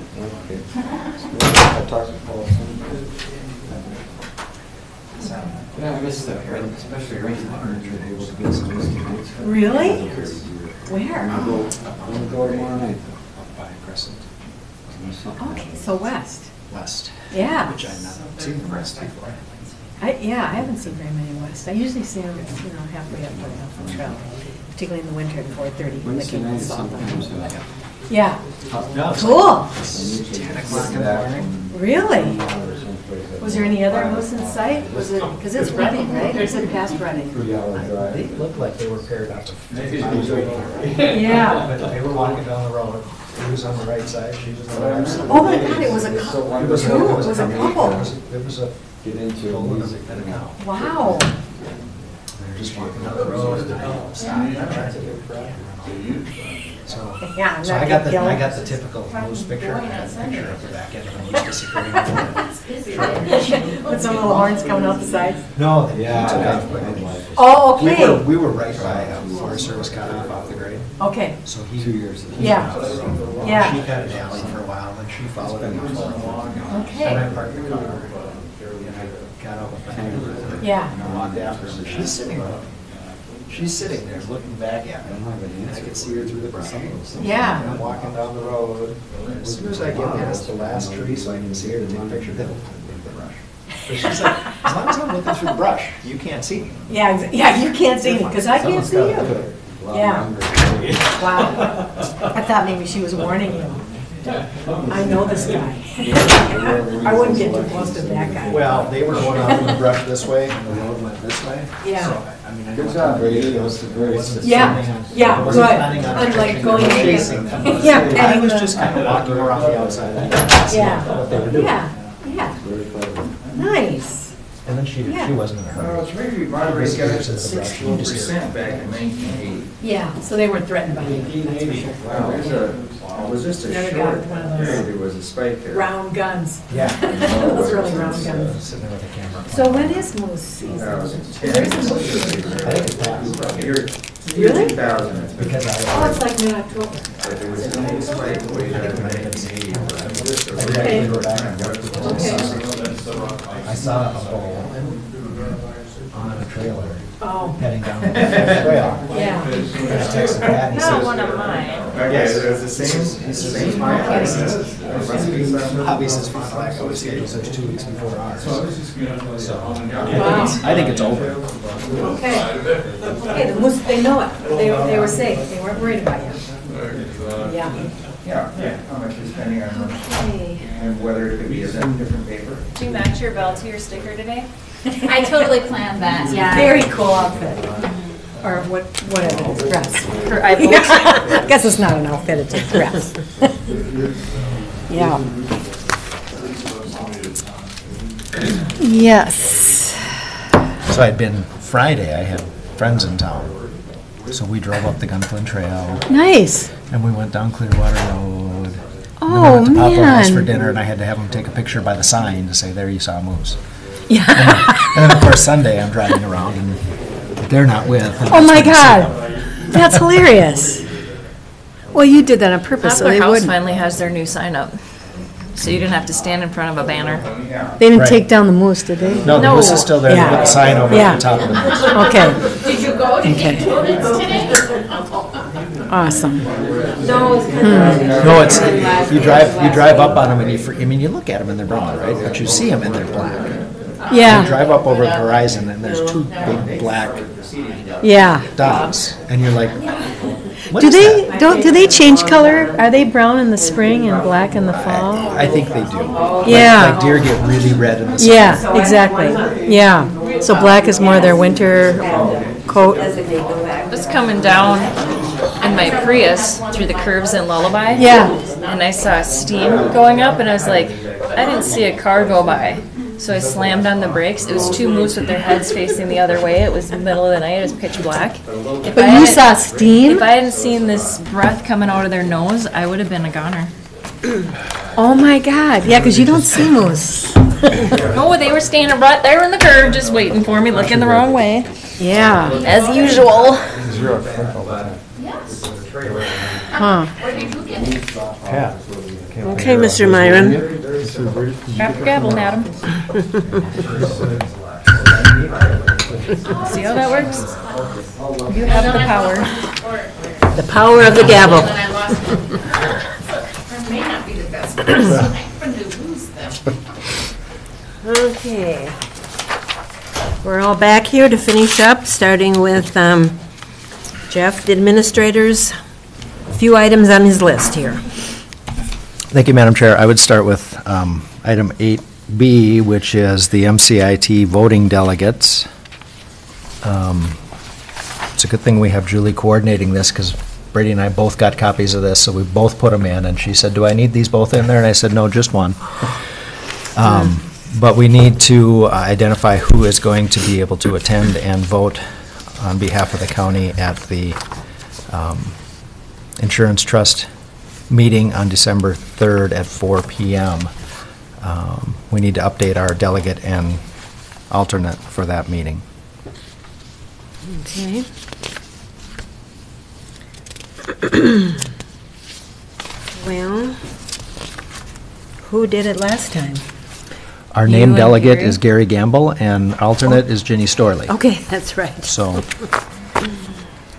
Okay. I talked to Paul. Yeah, I missed that, especially right now, you're able to get some instruments. Really? Where? I'm going to go tomorrow night. By Crescent. Okay, so west. West. Yeah. Which I've not seen the rest before. I haven't seen very many west. I usually see them, halfway up the trail, particularly in the winter at 4:30. Wednesday licking night salt on them. sometimes. Yeah. No, it's Cool. 10 o'clock in the morning. Really? Was there any other house in sight? Was it, because it's Reading, right? Or is it past Reading? 3-hour drive. They looked like they were paired up. Yeah. But they were walking down the road. He was on the right side, she was on the left side. Oh my God, it was a couple. It was Two? It was a couple. It was a Get into full music. music and a cow. Wow. They were just walking down the road. Yeah, I'm So not I got gonna I kill got the typical loose picture, I got a picture of the back end of them used to security before. With some little horns coming out the sides. No, they took off by midlife. Oh, okay. We were right by Forest Service cut off the grade. Okay. So he. 2 years. Yeah. Yeah. She cut it down for a while, then she followed him. Okay. And I parked the car, and I got out with the hand. Yeah. And I walked after her, she's sitting there. She's sitting there looking back at me. I could see her through the brush. Yeah. And I'm walking down the road. As soon as I get past the last tree so I can see her to take a picture, then the brush. But she's like, as long as I'm looking through the brush, you can't see me. Yeah, yeah, you can't see me, because I can't see you. Yeah. Wow. I thought maybe she was warning you. I know this guy. I wouldn't get too close to that guy. Well, they were going out in the brush this way, and the road went this way. Yeah. So, I mean, I Good know job, it's Brady. not- That was very Yeah, yeah, I good. wasn't planning on I'm like catching going them, to chasing them. Yeah, I petting was them. just kind of walking around the outside and seeing Yeah. what they were doing. Yeah, yeah. Nice. And then she Yeah. wasn't in a hurry. Well, it's maybe my rate got up to 16% back in 1980. Yeah, so they weren't threatened by you. Wow, it was just a Never got short one of those. period, there was a spike there. Round guns. Yeah. Those really round guns. Sitting there with a camera. So when is moose season? There's a moose season. I think it's passed. Really? 2000. Because Oh, it's like mid-October. But there was a little spike way back in 1980. Okay. I saw a bull on a trailer Oh. heading down the trail. Yeah. I texted Pat, he says. one of mine. Okay, so it's the same, He says, same my Hobby eyes. says Fond du Lac always schedules theirs 2 weeks before ours. So, Wow. I think it's over. Okay. Okay, the moose, they know it. They were safe. They weren't worried about you. Yeah. Yeah, how much you're spending on them, Okay. and whether it could be a different paper. Did you match your belt to your sticker today? I totally planned that, yeah. Very cool outfit. Or whatever, it's dress. For I I guess it's not an outfit, it's a dress. Yeah. Yes. So I'd been Friday, I had friends in town. So we drove up the Gunflint Trail Nice. and we went down Clearwater Road. And then Oh, we went to Papa House for man. dinner and I had to have them take a picture by the sign to say, there you saw a moose. Yeah. And then of course Sunday I'm driving around and they're not with. and Oh, that's my when you see God. them. That's hilarious. Well, you did that on purpose, so Poplar they House wouldn't. finally has their new sign up, so you didn't have to stand in front of a banner. They didn't Right. take down the moose, did they? No, the moose is still there, they Yeah. put the sign over Yeah. the top of the moose. Okay, Did you go to Okay. get donuts today? awesome. No, No, it's, you drive up on them and I mean, you look at them and they're brown, right? But you see them and they're black. You Yeah, drive up over the horizon and there's two big black yeah. dots and you're like, what Do is they, that? do they change color? Are they brown in the spring and black in the fall? I think they do. Yeah. Like deer get really red in the summer. Yeah, exactly. Yeah. So black is more their winter coat. Was coming down in my Prius through the curves in Lullaby. Yeah. And I saw steam going up, and I was like, I didn't see a car go by. So I slammed on the brakes. It was two moose with their heads facing the other way. It was the middle of the night. It was pitch black. If But I you hadn't- saw steam? If I hadn't seen this breath coming out of their nose, I would have been a goner. Oh, my God. Yeah, because you don't see moose. No, they were standing right there in the curve, just waiting for me, looking the wrong way, Yeah. as usual. Huh. Okay, Mr. Myron. Grab your gavel, madam. See how that works? You have the power. The power of the gavel. That may not be the best person. I'm going to lose them. Okay. We're all back here to finish up, starting with Jeff, the administrator's, a few items on his list here. Thank you, Madam Chair. I would start with item 8B, which is the MCIT voting delegates. It's a good thing we have Julie coordinating this, because Brady and I both got copies of this, so we both put them in, and she said, do I need these both in there? And I said, no, just one. But we need to identify who is going to be able to attend and vote on behalf of the county at the Insurance Trust meeting on December 3rd at 4 p.m. We need to update our delegate and alternate for that meeting. Okay. Well, who did it last time? Our You named and delegate Gary? is Gary Gamble, and alternate is Ginny Storley. Okay, that's right. So,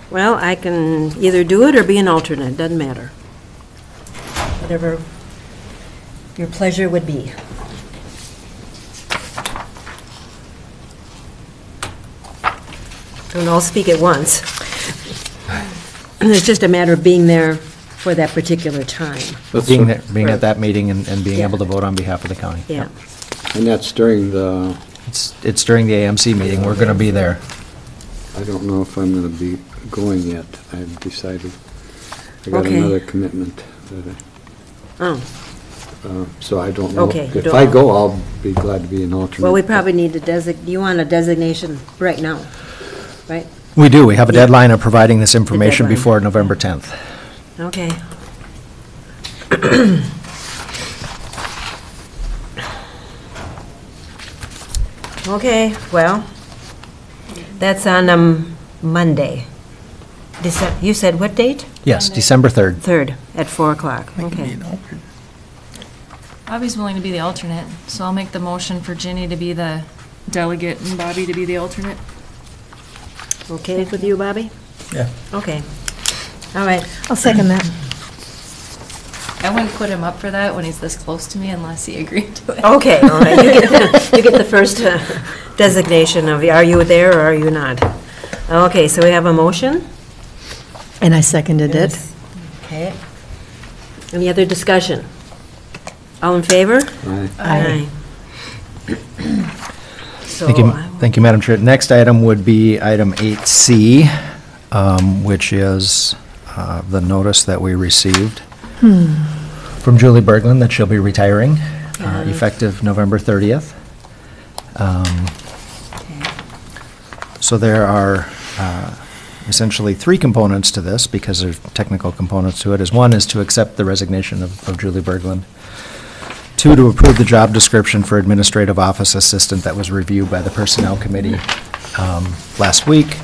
Well, I can either do it or be an alternate, doesn't matter. Whatever your pleasure would be. Don't all speak at once. It's just a matter of being there for that particular time. being at that meeting and being Yeah. able to vote on behalf of the county. Yeah. And that's during the, It's during the AMC meeting. We're going to be there. I don't know if I'm going to be going yet. I've decided. I got Okay. another commitment. That Oh, so I don't know. Okay, you If don't I know. go, I'll be glad to be an alternate. well, we probably need to you want a designation right now, right? We do. We have a deadline of providing this information deadline. before November 10th. Okay. Okay, well, that's on Monday. You said what date? Yes, December 3rd. 3rd, at 4 o'clock, okay. Bobby's willing to be the alternate, so I'll make the motion for Ginny to be the delegate and Bobby to be the alternate. Okay with you, Bobby? Yeah. Okay. All right. I'll second that. I wouldn't put him up for that when he's this close to me unless he agreed to it. Okay, all right, you get the first designation of, are you there or are you not? Okay, so we have a motion? And I seconded it. Okay. Any other discussion? All in favor? Aye. So, Thank you, Madam Chair. Next item would be item 8C, which is the notice that we received from Julie Berglund that she'll be retiring effective November 30th. So there are essentially three components to this, because there's technical components to it. One is to accept the resignation of Julie Berglund. 2, to approve the job description for administrative office assistant that was reviewed by the Personnel Committee last week.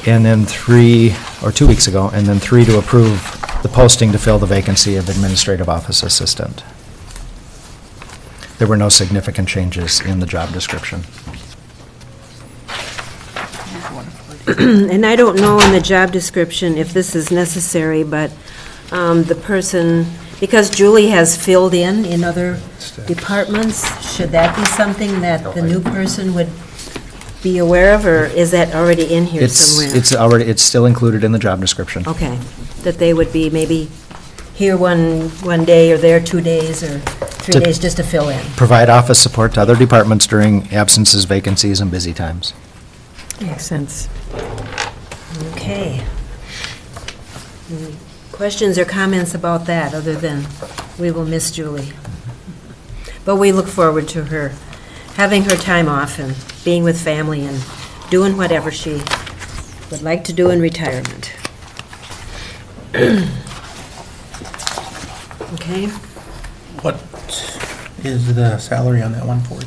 And then 3, or 2 weeks ago, and then 3, to approve the posting to fill the vacancy of administrative office assistant. There were no significant changes in the job description. and I don't know in the job description if this is necessary, but the person, because Julie has filled in other departments, should that be something that the new person would be aware of, or is that already in here somewhere? It's still included in the job description. Okay, that they would be maybe here one day, or there 2 days, or 3 days, just to fill in. Provide office support to other departments during absences, vacancies, and busy times. Makes sense. Okay. Any questions or comments about that, other than we will miss Julie? But we look forward to her having her time off and being with family and doing whatever she would like to do in retirement. Okay? What is the salary on that 140?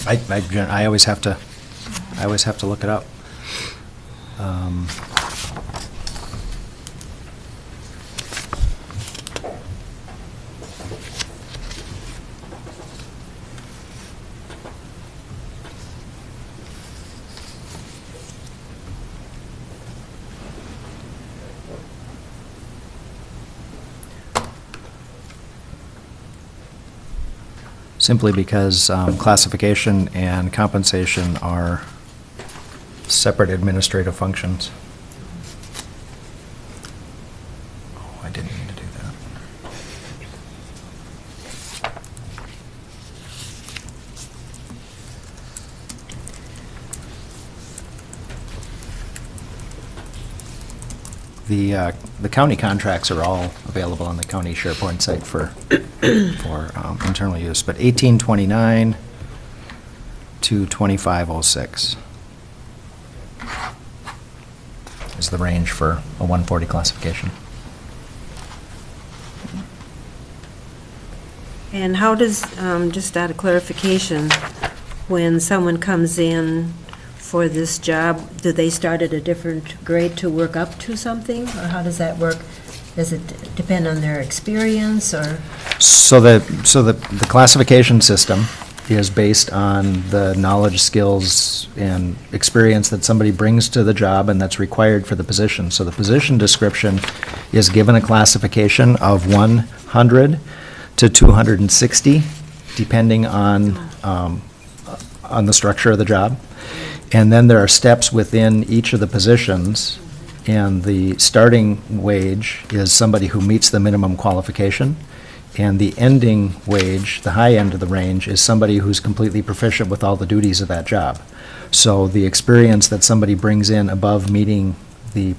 I always have to look it up. Simply because classification and compensation are separate administrative functions. Oh, I didn't mean to do that. the county contracts are all available on the county SharePoint site for internal use, but 1829 to 2506 is the range for a 140 classification. And how does, just out of clarification, when someone comes in for this job, do they start at a different grade to work up to something? Or how does that work? Does it depend on their experience, or? So the classification system is based on the knowledge, skills, and experience that somebody brings to the job and that's required for the position. So the position description is given a classification of 100 to 260, depending on the structure of the job. And then there are steps within each of the positions, and the starting wage is somebody who meets the minimum qualification, and the ending wage, the high end of the range, is somebody who's completely proficient with all the duties of that job. So the experience that somebody brings in above meeting the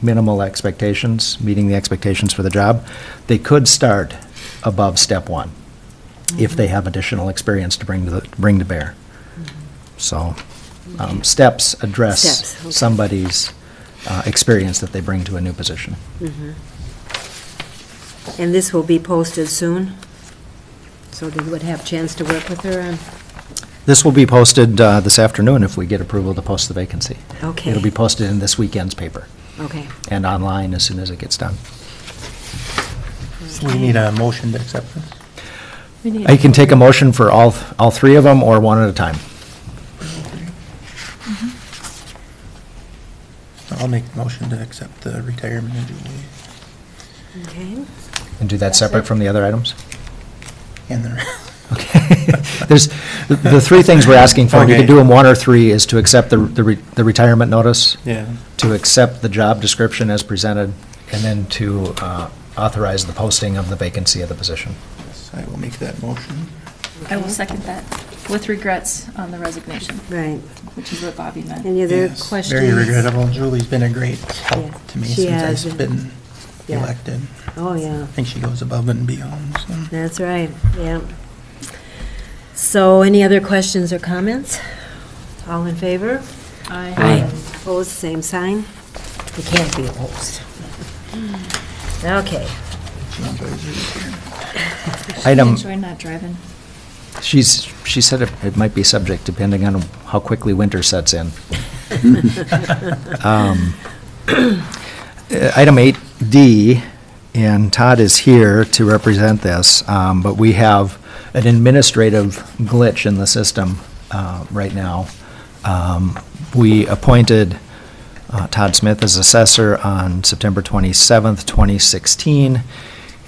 minimal expectations, meeting the expectations for the job, they could start above step one if they have additional experience to bring to bear. So steps address somebody's experience that they bring to a new position. And this will be posted soon? So they would have a chance to work with her on? This will be posted this afternoon if we get approval to post the vacancy. Okay. It'll be posted in this weekend's paper. Okay. And online as soon as it gets done. So we need a motion to accept this? I can take a motion for all three of them or one at a time. I'll make the motion to accept the retirement of Julie. Okay. And do that separate from the other items? And the, Okay. There's, the three things we're asking for, we Okay. can do them one or three, is to accept the retirement notice, yeah. to accept the job description as presented, and then to authorize the posting of the vacancy of the position. Yes, I will make that motion. I will second that, with regrets on the resignation. Right. Which is what Bobby meant. Any other Yes, questions? Very regrettable. Julie's been a great help Yeah, to me she since has I've been Yeah. elected. Oh, yeah. I think she goes above and beyond, so. That's right, yeah. So any other questions or comments? All in favor? Aye. Opposed, same sign? You can't be opposed. Okay. She enjoys her retirement. Item, Enjoy not driving. she said it might be subject depending on how quickly winter sets in. Item 8D, and Todd is here to represent this, but we have an administrative glitch in the system right now. We appointed Todd Smith as assessor on September 27th, 2016,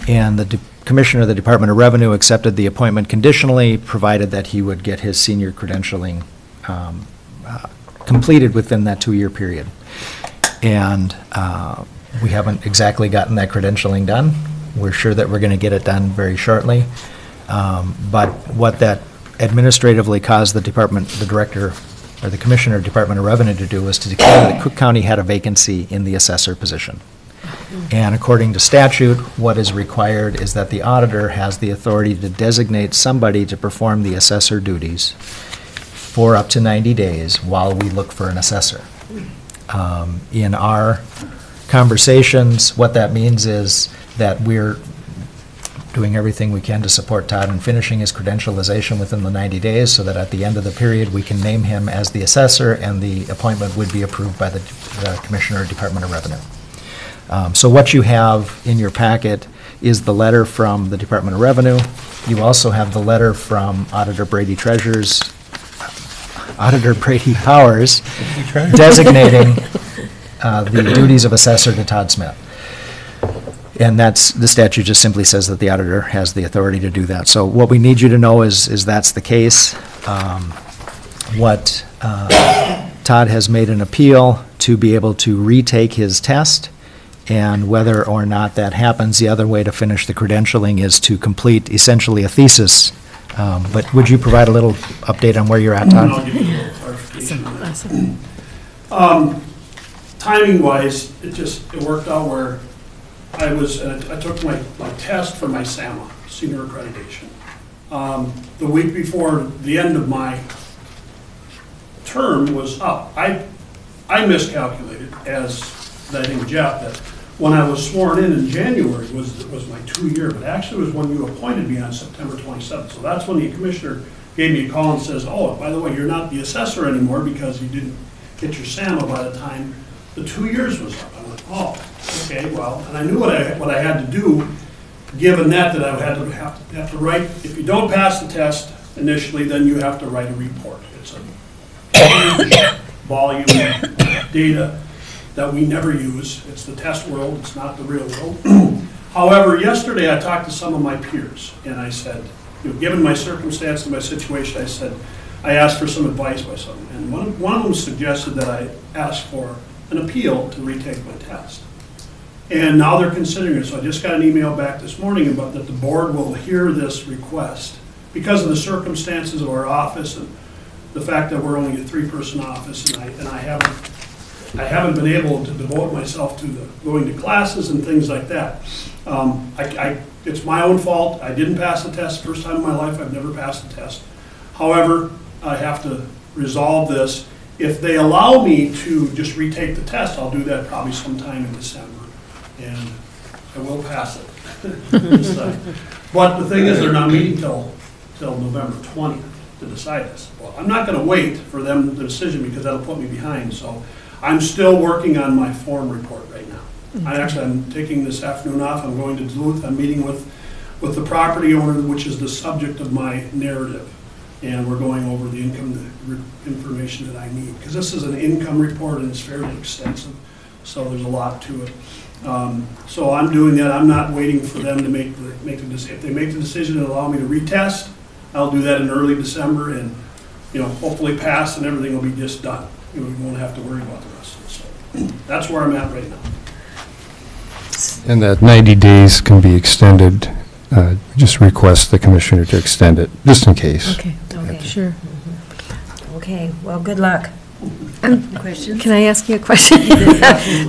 and the Commissioner of the Department of Revenue accepted the appointment conditionally, provided that he would get his senior credentialing completed within that 2-year period. And we haven't exactly gotten that credentialing done. We're sure that we're going to get it done very shortly. But what that administratively caused the director, or the Commissioner of Department of Revenue to do was to declare that Cook County had a vacancy in the assessor position. And according to statute, what is required is that the auditor has the authority to designate somebody to perform the assessor duties for up to 90 days while we look for an assessor. In our conversations, what that means is that we're doing everything we can to support Todd in finishing his credentialization within the 90 days, so that at the end of the period, we can name him as the assessor, and the appointment would be approved by the Commissioner of Department of Revenue. So what you have in your packet is the letter from the Department of Revenue. You also have the letter from Auditor Brady Powers designating the duties of assessor to Todd Smith. And that's, the statute just simply says that the auditor has the authority to do that. So what we need you to know is that's the case. Todd has made an appeal to be able to retake his test, and whether or not that happens, the other way to finish the credentialing is to complete essentially a thesis. But would you provide a little update on where you're at, Todd? I'll give you a little clarification. timing-wise, it worked out where I took my test for my SAMA, senior accreditation. The week before the end of my term was up. I miscalculated, as I think Jeff, that when I was sworn in January was my 2-year, but actually it was when you appointed me on September 27th. So that's when the commissioner gave me a call and says, oh, by the way, you're not the assessor anymore because you didn't get your SAMA by the time the 2 years was up. I went, oh, okay, well, and I knew what I had to do, given that I had to have to write, if you don't pass the test initially, then you have to write a report. It's a huge volume of data that we never use. It's the test world, it's not the real world. However, yesterday I talked to some of my peers, and I said, given my circumstance and my situation, I asked for some advice by someone, and one of them suggested that I ask for an appeal to retake my test. And now they're considering it, so I just got an email back this morning about that the board will hear this request because of the circumstances of our office and the fact that we're only a 3-person office, and I haven't been able to devote myself to going to classes and things like that. It's my own fault. I didn't pass the test. First time in my life I've never passed the test. However, I have to resolve this. If they allow me to just retake the test, I'll do that probably sometime in December, and I will pass it this time. But the thing is, they're not meeting till November 20th to decide this. Well, I'm not going to wait for them the decision because that'll put me behind. So I'm still working on my form report right now. I'm taking this afternoon off. I'm going to Duluth. I'm meeting with the property owner, which is the subject of my narrative. And we're going over the information that I need. Because this is an income report and it's fairly extensive. So there's a lot to it. So I'm doing that. I'm not waiting for them to make the decision. If they make the decision and allow me to retest, I'll do that in early December and hopefully pass and everything will be just done. We won't have to worry about the rest of it. So that's where I'm at right now. And that 90 days can be extended. Just request the commissioner to extend it, just in case. Okay, sure. Okay, well, good luck. Questions? Can I ask you a question?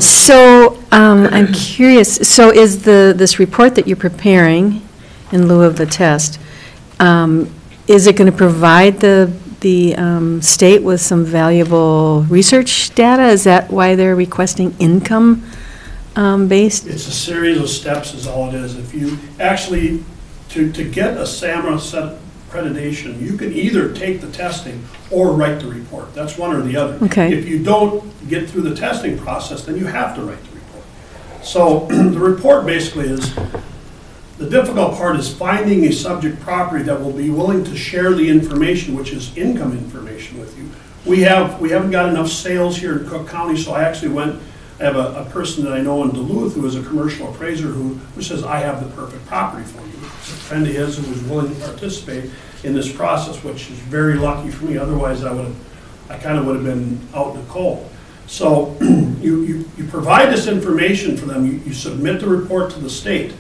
So I'm curious, so is this report that you're preparing in lieu of the test, is it going to provide the state with some valuable research data? Is that why they're requesting income based? It's a series of steps is all it is. If you actually, to get a SAMA set accreditation, you can either take the testing or write the report. That's one or the other. Okay. If you don't get through the testing process, then you have to write the report. So the report basically is, the difficult part is finding a subject property that will be willing to share the information, which is income information with you. We haven't got enough sales here in Cook County, so I actually I have a person that I know in Duluth who is a commercial appraiser who says, I have the perfect property for you. It's a friend of his who was willing to participate in this process, which is very lucky for me. Otherwise, I kind of would have been out in the cold. So you provide this information for them. You submit the report to the state.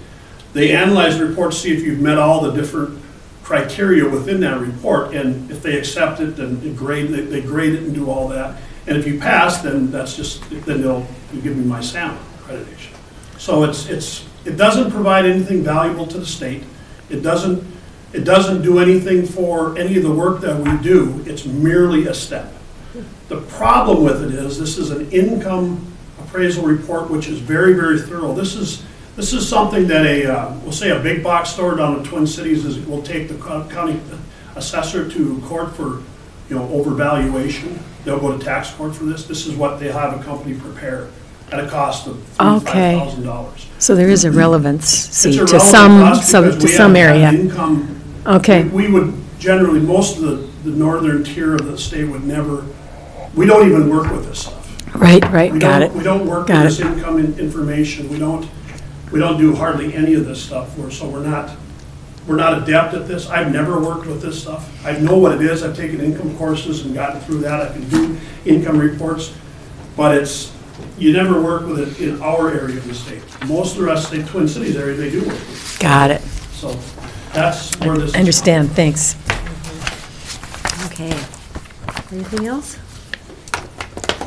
They analyze the report to see if you've met all the different criteria within that report, and if they accept it, then they grade it and do all that. And if you pass, then they'll give me my SAMA accreditation. So it doesn't provide anything valuable to the state. It doesn't do anything for any of the work that we do. It's merely a step. The problem with it is this is an income appraisal report, which is very, very thorough. This is something that we'll say a big box store down in Twin Cities will take the county assessor to court for overvaluation. They'll go to tax court for this. This is what they'll have a company prepare at a cost of $35,000. So there is a relevance It's a to relevant some cost because we some haven't area. had income. Okay. We would generally, most of the northern tier of the state would never, we don't even work with this stuff. Right, got it. We don't work with this income information. We don't do hardly any of this stuff. So we're not adept at this. I've never worked with this stuff. I know what it is. I've taken income courses and gotten through that. I can do income reports, but you never work with it in our area of the state. Most of the rest of the Twin Cities area, they do work with it. Got it. So that's where this I understand, thanks. Okay. Anything else?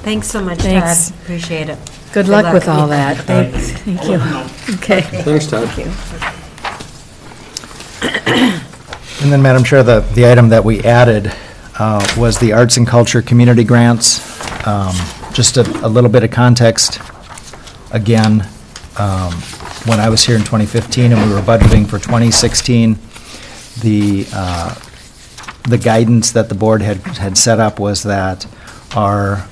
Thanks so much, Thanks. Todd. Appreciate it. Good luck with all that. Thank you. Okay. Thanks, Todd. Thank you. And then, Madam Chair, the item that we added was the Arts and Culture Community Grants. Just a little bit of context. Again, when I was here in 2015 and we were budgeting for 2016, the guidance that the board had set up was that our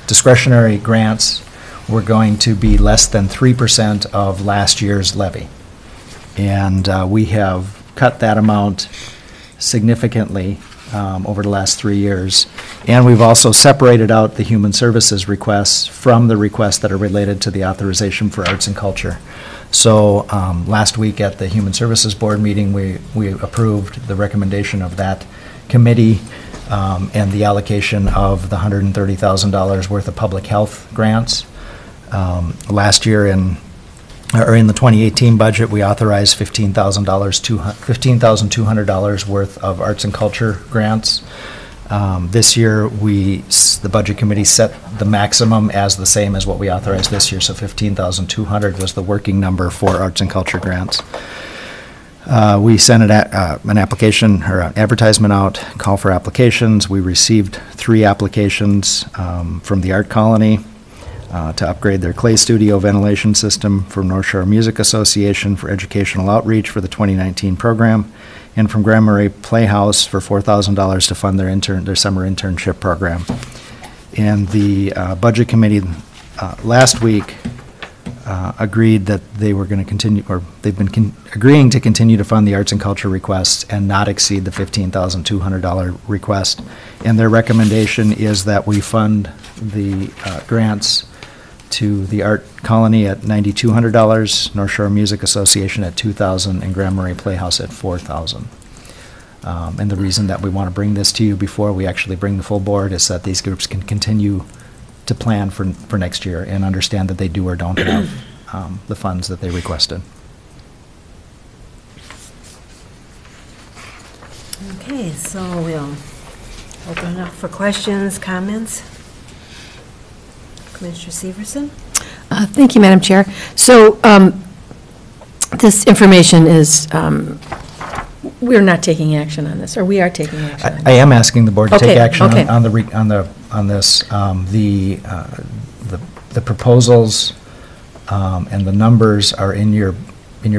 discretionary grants were going to be less than 3% of last year's levy. And we have cut that amount significantly over the last 3 years. And we've also separated out the human services requests from the requests that are related to the authorization for arts and culture. So last week at the Human Services Board meeting, we approved the recommendation of that committee and the allocation of the $130,000 worth of public health grants. Last year in the 2018 budget, we authorized $15,200 worth of arts and culture grants. This year, the budget committee set the maximum as the same as what we authorized this year, so $15,200 was the working number for arts and culture grants. We sent an application or an advertisement out, call for applications. We received 3 applications from the Art Colony to upgrade their clay studio ventilation system, from North Shore Music Association for educational outreach for the 2019 program, and from Grand Marais Playhouse for $4,000 to fund their summer internship program. And the budget committee last week agreed that they were going to continue, or they've been agreeing to continue to fund the arts and culture requests and not exceed the $15,200 request. And their recommendation is that we fund the grants to the Art Colony at $9,200, North Shore Music Association at $2,000, and Grand Marais Playhouse at $4,000. And the reason that we want to bring this to you before we actually bring the full board is that these groups can continue to plan for next year and understand that they do or don't have the funds that they requested. Okay, so we'll open it up for questions, comments. Commissioner Severson? Thank you, Madam Chair. So this information is, we're not taking action on this, or we are taking action on this? I am asking the board to take Okay, action okay. on this. The proposals and the numbers are in your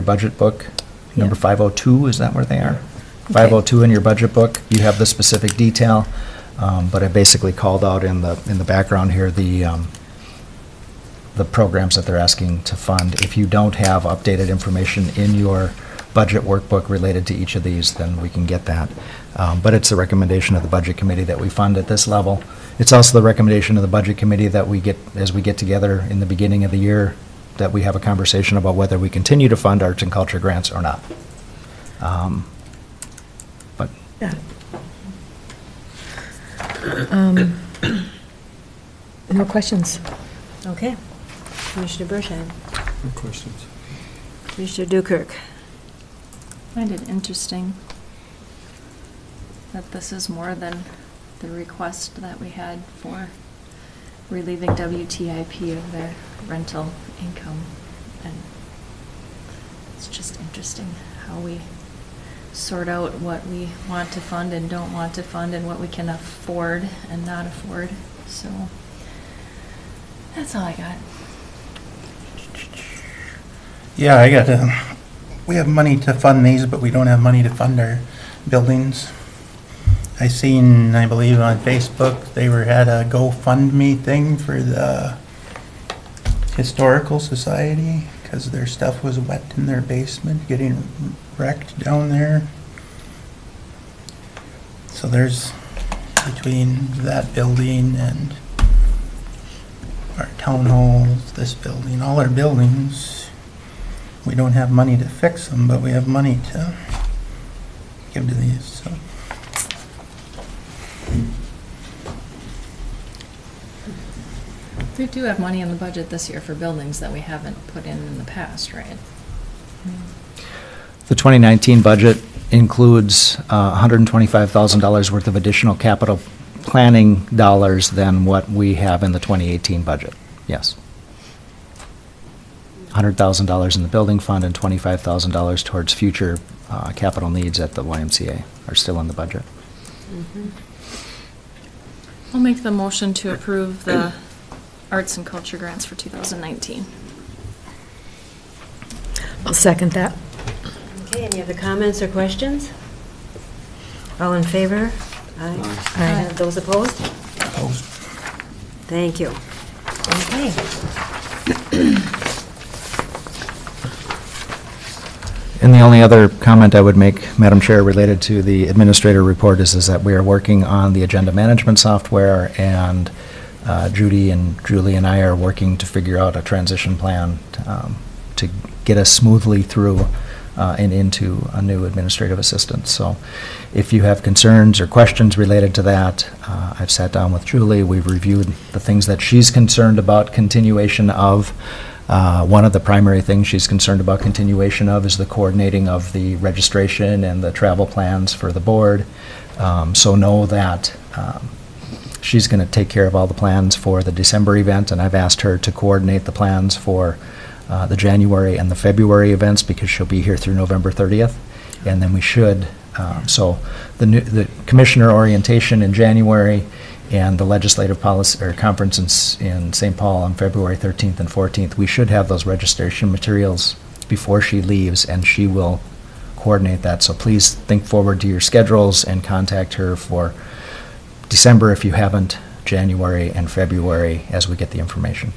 budget book. Number 502, is that where they are? 502 in your budget book. You have the specific detail, but I basically called out in the background here the programs that they're asking to fund. If you don't have updated information in your budget workbook related to each of these, then we can get that. But it's the recommendation of the Budget Committee that we fund at this level. It's also the recommendation of the Budget Committee that as we get together in the beginning of the year, that we have a conversation about whether we continue to fund arts and culture grants or not. But Yeah. No questions. Okay. Commissioner Bershine? No questions. Commissioner Dukirk? I find it interesting that this is more than the request that we had for relieving WTIP of their rental income. And it's just interesting how we sort out what we want to fund and don't want to fund and what we can afford and not afford. So that's all I got. Yeah, we have money to fund these, but we don't have money to fund our buildings. I seen, I believe on Facebook, they had a GoFundMe thing for the Historical Society, because their stuff was wet in their basement, getting wrecked down there. So there's, between that building and our town halls, this building, all our buildings, we don't have money to fix them, but we have money to give to these, so. We do have money in the budget this year for buildings that we haven't put in the past, right? the 2019 budget includes $125,000 worth of additional capital planning dollars than what we have in the 2018 budget, yes. $100,000 in the building fund and $25,000 towards future capital needs at the YMCA are still in the budget. I'll make the motion to approve the arts and culture grants for 2019. I'll second that. Okay, any other comments or questions? All in favor? Aye. Those opposed? Opposed. Thank you. Okay. And the only other comment I would make, Madam Chair, related to the administrator report is that we are working on the agenda management software, and Judy and Julie and I are working to figure out a transition plan to get us smoothly through and into a new administrative assistant. So if you have concerns or questions related to that, I've sat down with Julie, we've reviewed the things that she's concerned about continuation of. One of the primary things she's concerned about continuation of is the coordinating of the registration and the travel plans for the board. So know that she's going to take care of all the plans for the December event, and I've asked her to coordinate the plans for the January and the February events because she'll be here through November 30th. And then we should, so the commissioner orientation in January and the legislative policy or conference in St. Paul on February 13th and 14th, we should have those registration materials before she leaves, and she will coordinate that. So please think forward to your schedules and contact her for December if you haven't, January and February as we get the information.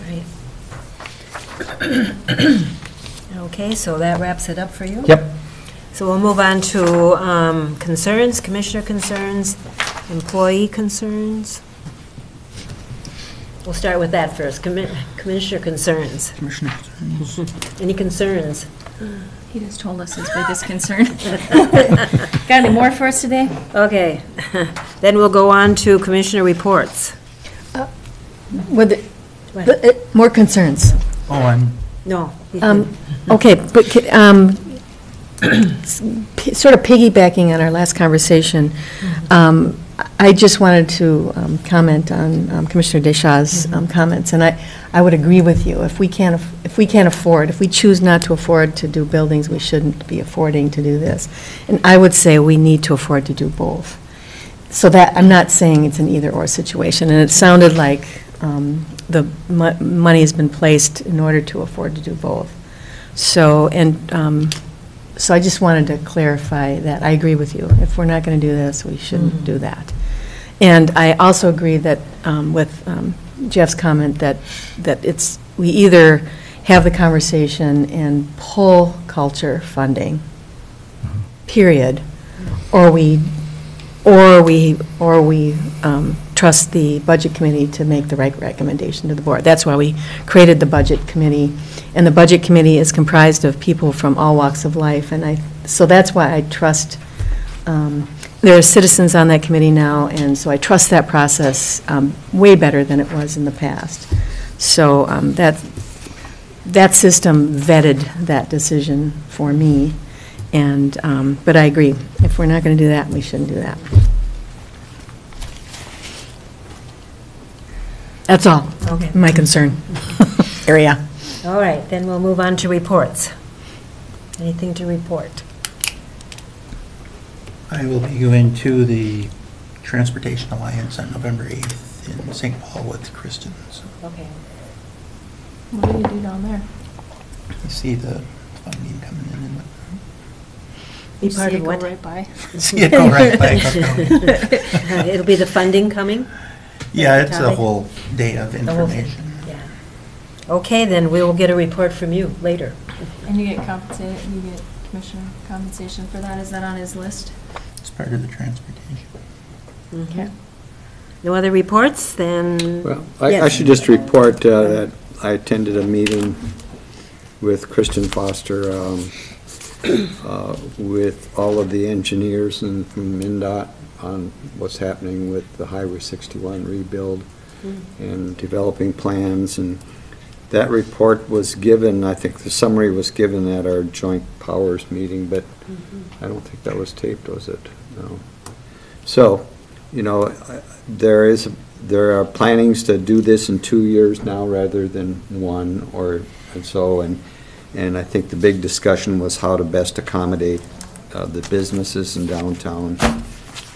Right. Okay, so that wraps it up for you? Yep. So we'll move on to concerns, commissioner concerns, employee concerns. We'll start with that first. Commissioner concerns. Commissioner concerns. Any concerns? He just told us his biggest concern. Got any more for us today? Okay. Then we'll go on to commissioner reports. More concerns. Oh, No. Okay, but sort of piggybacking on our last conversation, I just wanted to comment on Commissioner Deschamps' comments, and I would agree with you. If we can't afford, if we choose not to afford to do buildings, we shouldn't be affording to do this. And I would say we need to afford to do both. So that, I'm not saying it's an either-or situation, and it sounded like the money has been placed in order to afford to do both. So, so I just wanted to clarify that. I agree with you. If we're not going to do this, we shouldn't do that. And I also agree that with Jeff's comment that we either have the conversation and pull culture funding, period, or we trust the budget committee to make the right recommendation to the board. That's why we created the budget committee, and the budget committee is comprised of people from all walks of life, and so that's why I trust, there are citizens on that committee now, and so I trust that process way better than it was in the past. So that system vetted that decision for me, and but I agree, if we're not going to do that, we shouldn't do that. That's all. Okay. My concern area. All right, then we'll move on to reports. Anything to report? I will be going to the Transportation Alliance on November 8th in St. Paul with Kristen. So Okay. What do you do down there? you see the funding coming in. And Be part of what? Go right by. see it go right by. It'll be the funding coming? Yeah, it's a Topic? whole day of The whole thing, information. yeah. Okay, then we will get a report from you later. And you get compensated, you get commissioner compensation for that? Is that on his list? It's part of the transportation. Okay. No other reports, then? Well, I Yes. should just report that I attended a meeting with Kristen Foster, with all of the engineers and from MnDOT on what's happening with the Highway 61 rebuild and developing plans. And that report was given, I think the summary was given at our joint powers meeting, but I don't think that was taped, was it? No. So, you know, there are plannings to do this in 2 years now rather than one, and I think the big discussion was how to best accommodate the businesses in downtown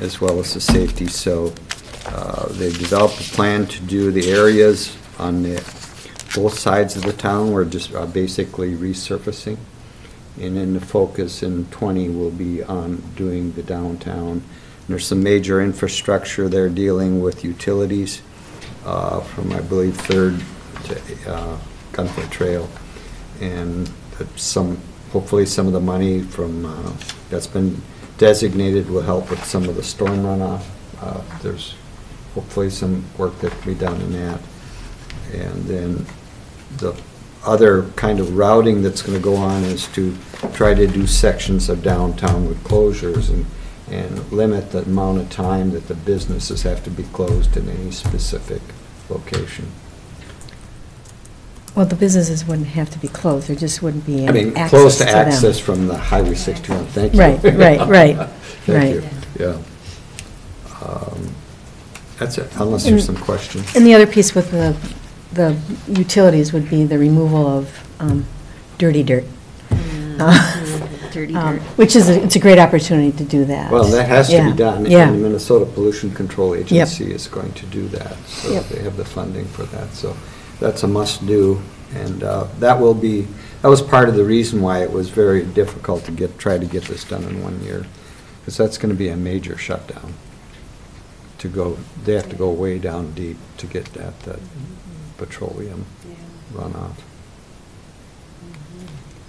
as well as the safety. So they developed a plan to do the areas on both sides of the town. We're just basically resurfacing. And then the focus in 20 will be on doing the downtown. There's some major infrastructure there dealing with utilities from, I believe, 3rd to Gunfoot Trail. And hopefully some of the money from that's been designated will help with some of the storm runoff. There's hopefully some work that can be done in that. And then the other kind of routing that's going to go on is to try to do sections of downtown with closures and limit the amount of time that the businesses have to be closed in any specific location. Well, the businesses wouldn't have to be closed, there just wouldn't be any access close to them. access from the Highway 61, thank you. Right. Thank you, yeah. That's it, unless there's some questions. And the other piece with the utilities would be the removal of dirty dirt. Dirty dirt. Which is, it's a great opportunity to do that. Well, that has to be done, Yeah. and the Minnesota Pollution Control Agency is going to do that. So they have the funding for that, so that's a must-do. And that was part of the reason why it was very difficult to try to get this done in 1 year, because that's going to be a major shutdown. They have to go way down deep to get that petroleum runoff.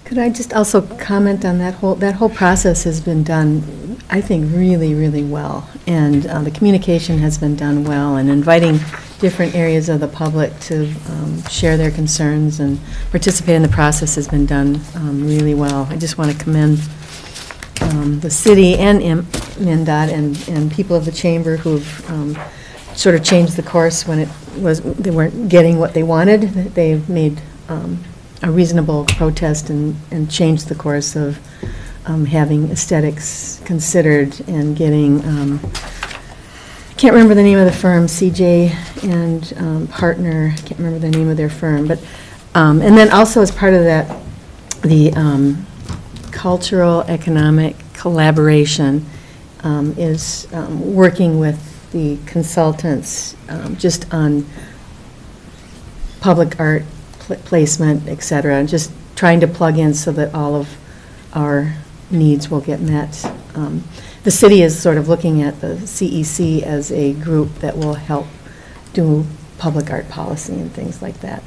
Could I just also comment on that whole process has been done, I think, really, really well. And the communication has been done well, and inviting different areas of the public to share their concerns and participate in the process has been done really well. I just want to commend the city and MnDOT and people of the chamber who've sort of changed the course when they weren't getting what they wanted. They've made a reasonable protest and changed the course of having aesthetics considered and getting, I can't remember the name of the firm, CJ and Partner, I can't remember the name of their firm, but, and then also as part of that, the cultural economic collaboration is working with the consultants just on public art placement, et cetera, and just trying to plug in so that all of our needs will get met. The city is sort of looking at the CEC as a group that will help do public art policy and things like that.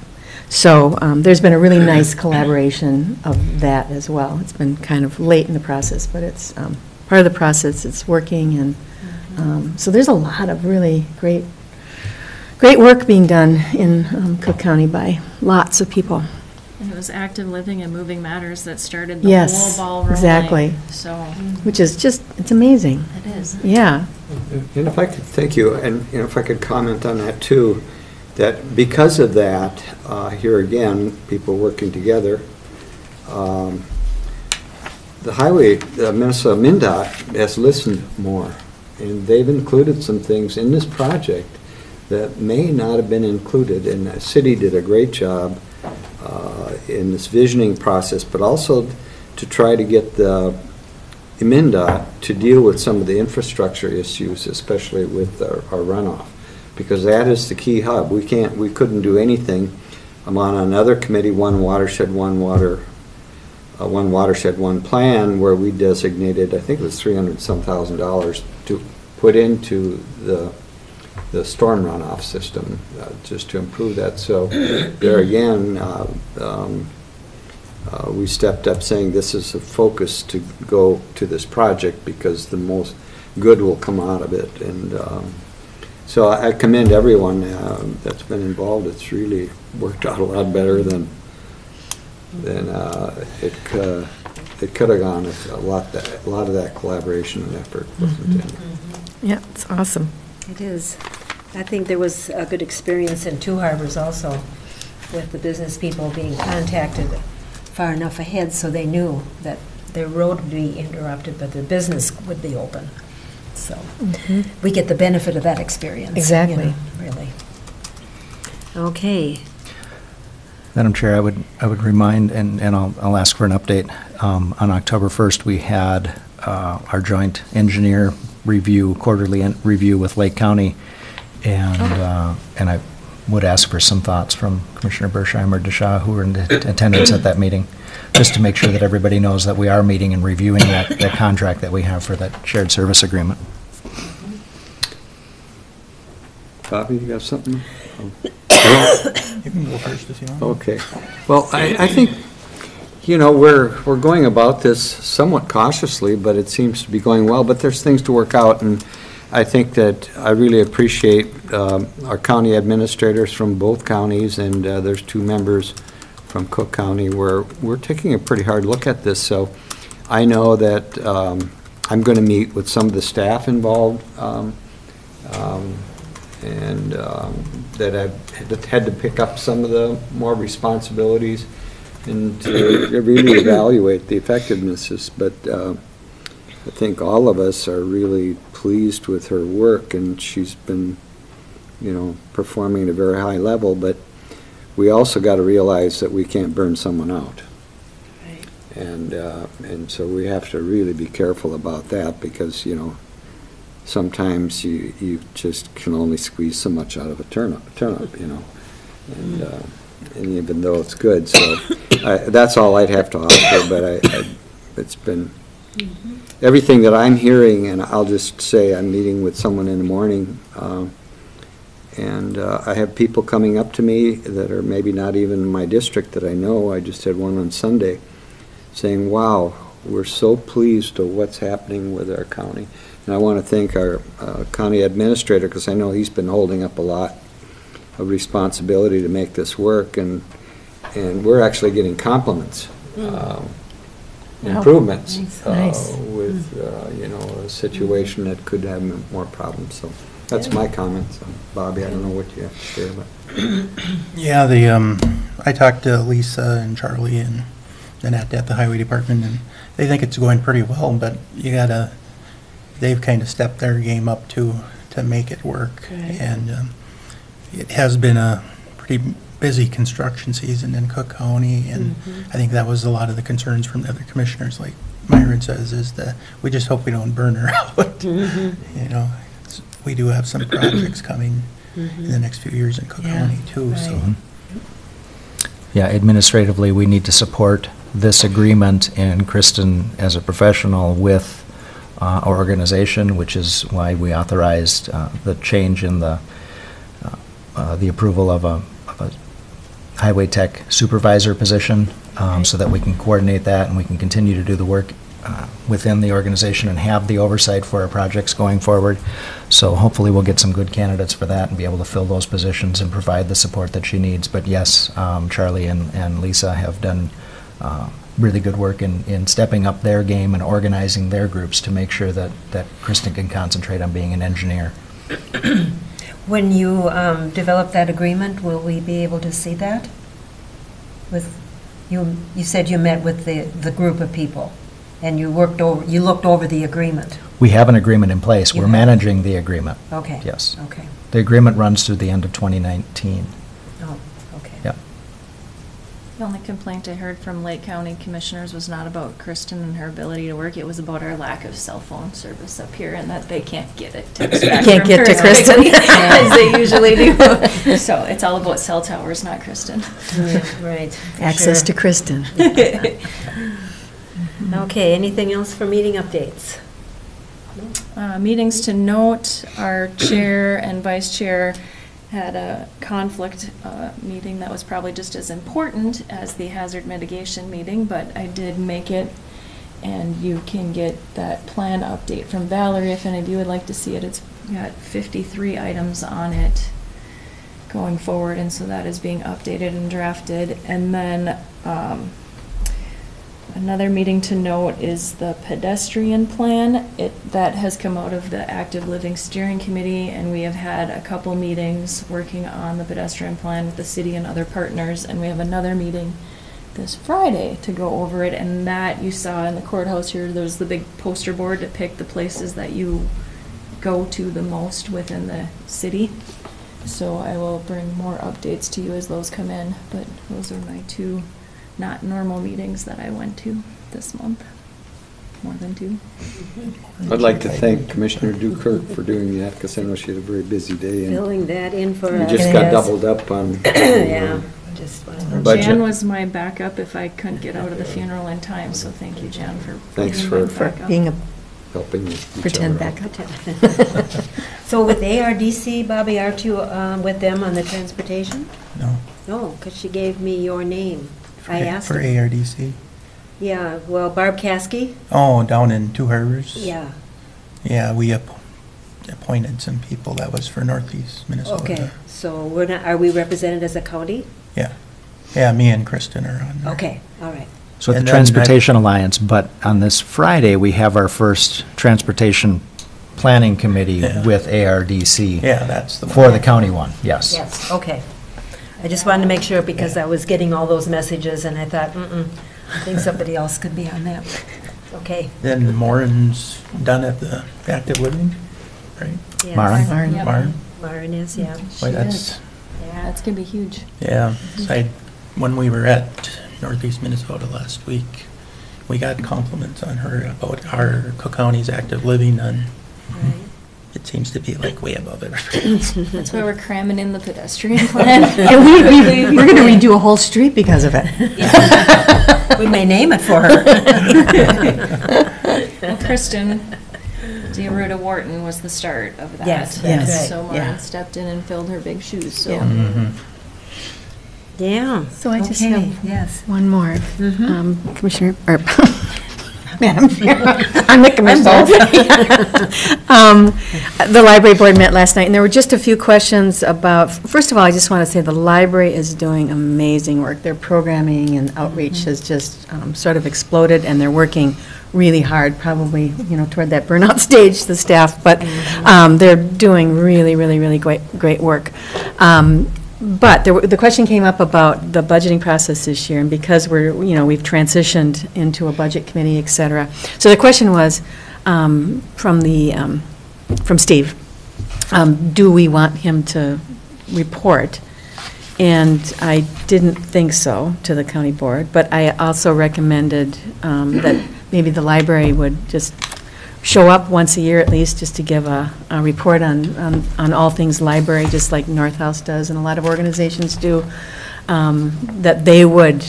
So there's been a really nice collaboration of that as well. It's been kind of late in the process, but it's part of the process. It's working, and so there's a lot of really great work being done in Cook County by lots of people. And it was Active Living and Moving Matters that started the Yes, whole ball rolling. exactly. So. Which is just, it's amazing. It is. Yeah. And if I could, thank you, and if I could comment on that too, that because of that, here again, people working together, the Minnesota MnDOT has listened more, and they've included some things in this project that may not have been included, and the city did a great job in this visioning process, but also to try to get the MnDOT to deal with some of the infrastructure issues, especially with our runoff, because that is the key hub. We couldn't do anything. I'm on another committee, One Watershed, One Plan, where we designated, I think it was $300,000 to put into the storm runoff system, just to improve that. So there again, we stepped up saying this is a focus to go to this project because the most good will come out of it. And so I commend everyone that's been involved. It's really worked out a lot better than it could have gone if a lot of that collaboration and effort wasn't in. Yeah, it's awesome. It is. I think there was a good experience in Two Harbors also, with the business people being contacted far enough ahead so they knew that their road would be interrupted, but their business would be open. So we get the benefit of that experience. Exactly. You know, really. Okay. Madam Chair, I would remind, and I'll ask for an update. On October 1st, we had our joint engineer review, quarterly review with Lake County, and I would ask for some thoughts from Commissioner Bersheimer or DeShaw, who were in attendance at that meeting, just to make sure that everybody knows that we are meeting and reviewing that contract that we have for that shared service agreement. Bobby, you got something? You can go first if you want. Okay. Well, I think, you know, we're going about this somewhat cautiously, but it seems to be going well, but there's things to work out, and I think that I really appreciate our county administrators from both counties, and there's 2 members from Cook County where we're taking a pretty hard look at this. So I know that I'm going to meet with some of the staff involved, and that I've had to pick up some of the more responsibilities and to really evaluate the effectiveness. But I think all of us are really pleased with her work, and she's been, you know, performing at a very high level, but we also got to realize that we can't burn someone out. And so we have to really be careful about that, because, you know, sometimes you just can only squeeze so much out of a turnip, you know, and even though it's good. So that's all I'd have to offer, but it's been everything that I'm hearing, and I'll just say I'm meeting with someone in the morning, and I have people coming up to me that are maybe not even in my district that I know. I just had one on Sunday saying, wow, we're so pleased with what's happening with our county. And I want to thank our county administrator, because I know he's been holding up a lot of responsibility to make this work, and we're actually getting compliments, improvements with you know, a situation that could have more problems. So that's my comments. Bobby, I don't know what you have to share, but Yeah, I talked to Lisa and Charlie and Annette at the highway department, and they think it's going pretty well, but they've kind of stepped their game up to make it work. Right. And it has been a pretty busy construction season in Cook County, and I think that was a lot of the concerns from the other commissioners, like Myron says, is that we just hope we don't burn her out. You know, we do have some projects coming in the next few years in Cook County too, so. Yeah, administratively, we need to support this agreement, and Kristen, as a professional with our organization, which is why we authorized the change in the approval of a highway tech supervisor position, so that we can coordinate that and we can continue to do the work within the organization and have the oversight for our projects going forward. So hopefully we'll get some good candidates for that and be able to fill those positions and provide the support that she needs. But yes, Charlie and Lisa have done really good work in stepping up their game and organizing their groups to make sure that Kristen can concentrate on being an engineer. When you develop that agreement, will we be able to see that? With you said you met with the group of people, and you looked over the agreement. We have an agreement in place. We're managing the agreement. Okay. Yes. Okay. The agreement runs through the end of 2019. Oh, okay. Yep. The only complaint I heard from Lake County commissioners was not about Kristen and her ability to work. It was about our lack of cell phone service up here, and that they can't get a text back Can't from get to her Kristen. as they usually do. So it's all about cell towers, not Kristen. Right. Access to Kristen. Okay, anything else for meeting updates? Meetings to note, our chair and vice chair had a conflict meeting that was probably just as important as the hazard mitigation meeting, but I did make it, and you can get that plan update from Valerie if any of you would like to see it. It's got 53 items on it going forward, and so that is being updated and drafted. And then another meeting to note is the pedestrian plan. That has come out of the Active Living Steering Committee, and we have had a couple meetings working on the pedestrian plan with the city and other partners, and we have another meeting this Friday to go over it. And that you saw in the courthouse here, there's the big poster board to pick the places that you go to the most within the city. So I will bring more updates to you as those come in, but those are my 2 not normal meetings that I went to this month. More than 2. I'd like to thank Commissioner Dukirk for doing that, because I know she had a very busy day. And Filling that in for we us. just got doubled up on Yeah, just budget. Jan was my backup if I couldn't get out of the funeral in time, so thank you, Jan, for Thanks being for my backup. Being a helping each pretend other out. backup. So with ARDC, Bobby, aren't you with them on the transportation? No. No, because she gave me your name. I asked For her. ARDC? Yeah, well, Barb Caskey? Oh, down in Two Harbors? Yeah. Yeah, we appointed some people. That was for Northeast Minnesota. Okay, so we're not, are we represented as a county? Yeah. Yeah, me and Kristen are on there. Okay, all right. So at And the then Transportation Alliance, but on this Friday, we have our first Transportation Planning Committee Yeah. with ARDC. Yeah, that's the one. For the county one, yes. Yes, okay. I just wanted to make sure because I was getting all those messages and I thought, I think somebody else could be on that. Okay. Then Moran's done at the Active Living, right? Yes. Maren? Yep. Maren? Maren is, yeah. Boy, that's, Yeah, that's gonna be huge. yeah. So when we were at Northeast Minnesota last week, we got compliments on her about our Cook County's Active Living, and it seems to be like way above everything. That's why we're cramming in the pedestrian plan. And we're going to redo a whole street because of it. We may name it for her. Well, Kristen DeRuta Wharton was the start of that. Yes, that's right. So Yeah. Lauren stepped in and filled her big shoes, so. Yeah. Mhm. Yeah. So I just Okay, have yes. one more. Mhm. Commissioner, or Madam Chair, I'm the commissioner. The library board met last night, and there were just a few questions about, first of all, I just want to say the library is doing amazing work. Their programming and outreach has just sort of exploded, and they're working really hard, probably, toward that burnout stage, the staff, but they're doing really, really, really great work. But the question came up about the budgeting process this year, and because we've transitioned into a budget committee, et cetera. So the question was, from Steve, do we want him to report? And I didn't think so to the county board, but I also recommended that maybe the library would just show up once a year at least, just to give a report on all things library, just like North House does and a lot of organizations do, that they would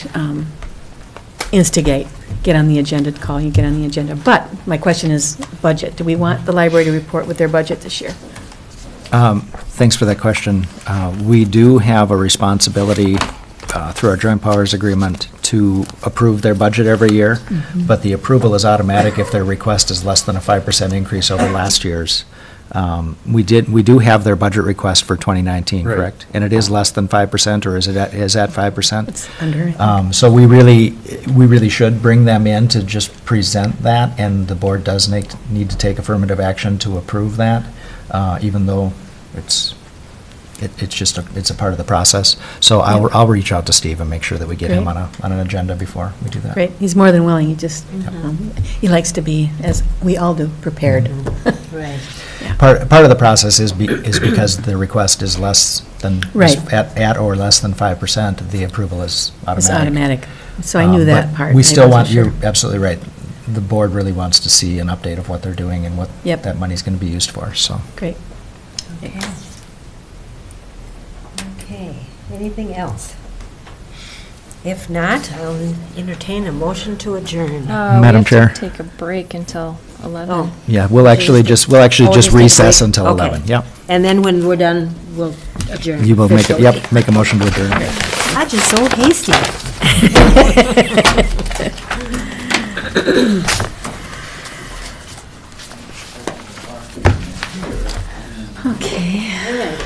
instigate, get on the agenda, call you, get on the agenda. But my question is budget. Do we want the library to report with their budget this year? Thanks for that question. We do have a responsibility through our joint powers agreement to approve their budget every year, but the approval is automatic if their request is less than a 5% increase over last year's. We do have their budget request for 2019, Right. correct? And it is less than 5%, or is at 5%? It's under. So we really should bring them in to just present that, and the board does need to take affirmative action to approve that, even though it's a part of the process. So I'll reach out to Steve and make sure that we get him Great. on an agenda before we do that. Great, he's more than willing, he just, he likes to be, as we all do, prepared. Right. Part of the process is because the request is less than, Right. at or less than 5%, the approval is automatic. It's automatic, so I knew that But part. we I still wasn't want, you're sure. absolutely right. The board really wants to see an update of what they're doing and what Yep. that money's going to be used for, so. Great. Okay. Okay, anything else? If not, I'll entertain a motion to adjourn. Madam Chair. We have to take a break until 11. Oh. Yeah, we'll actually just recess until Okay. 11, yep. And then when we're done, we'll adjourn. You will make officially. make a motion to adjourn. I'm just so hasty. Okay.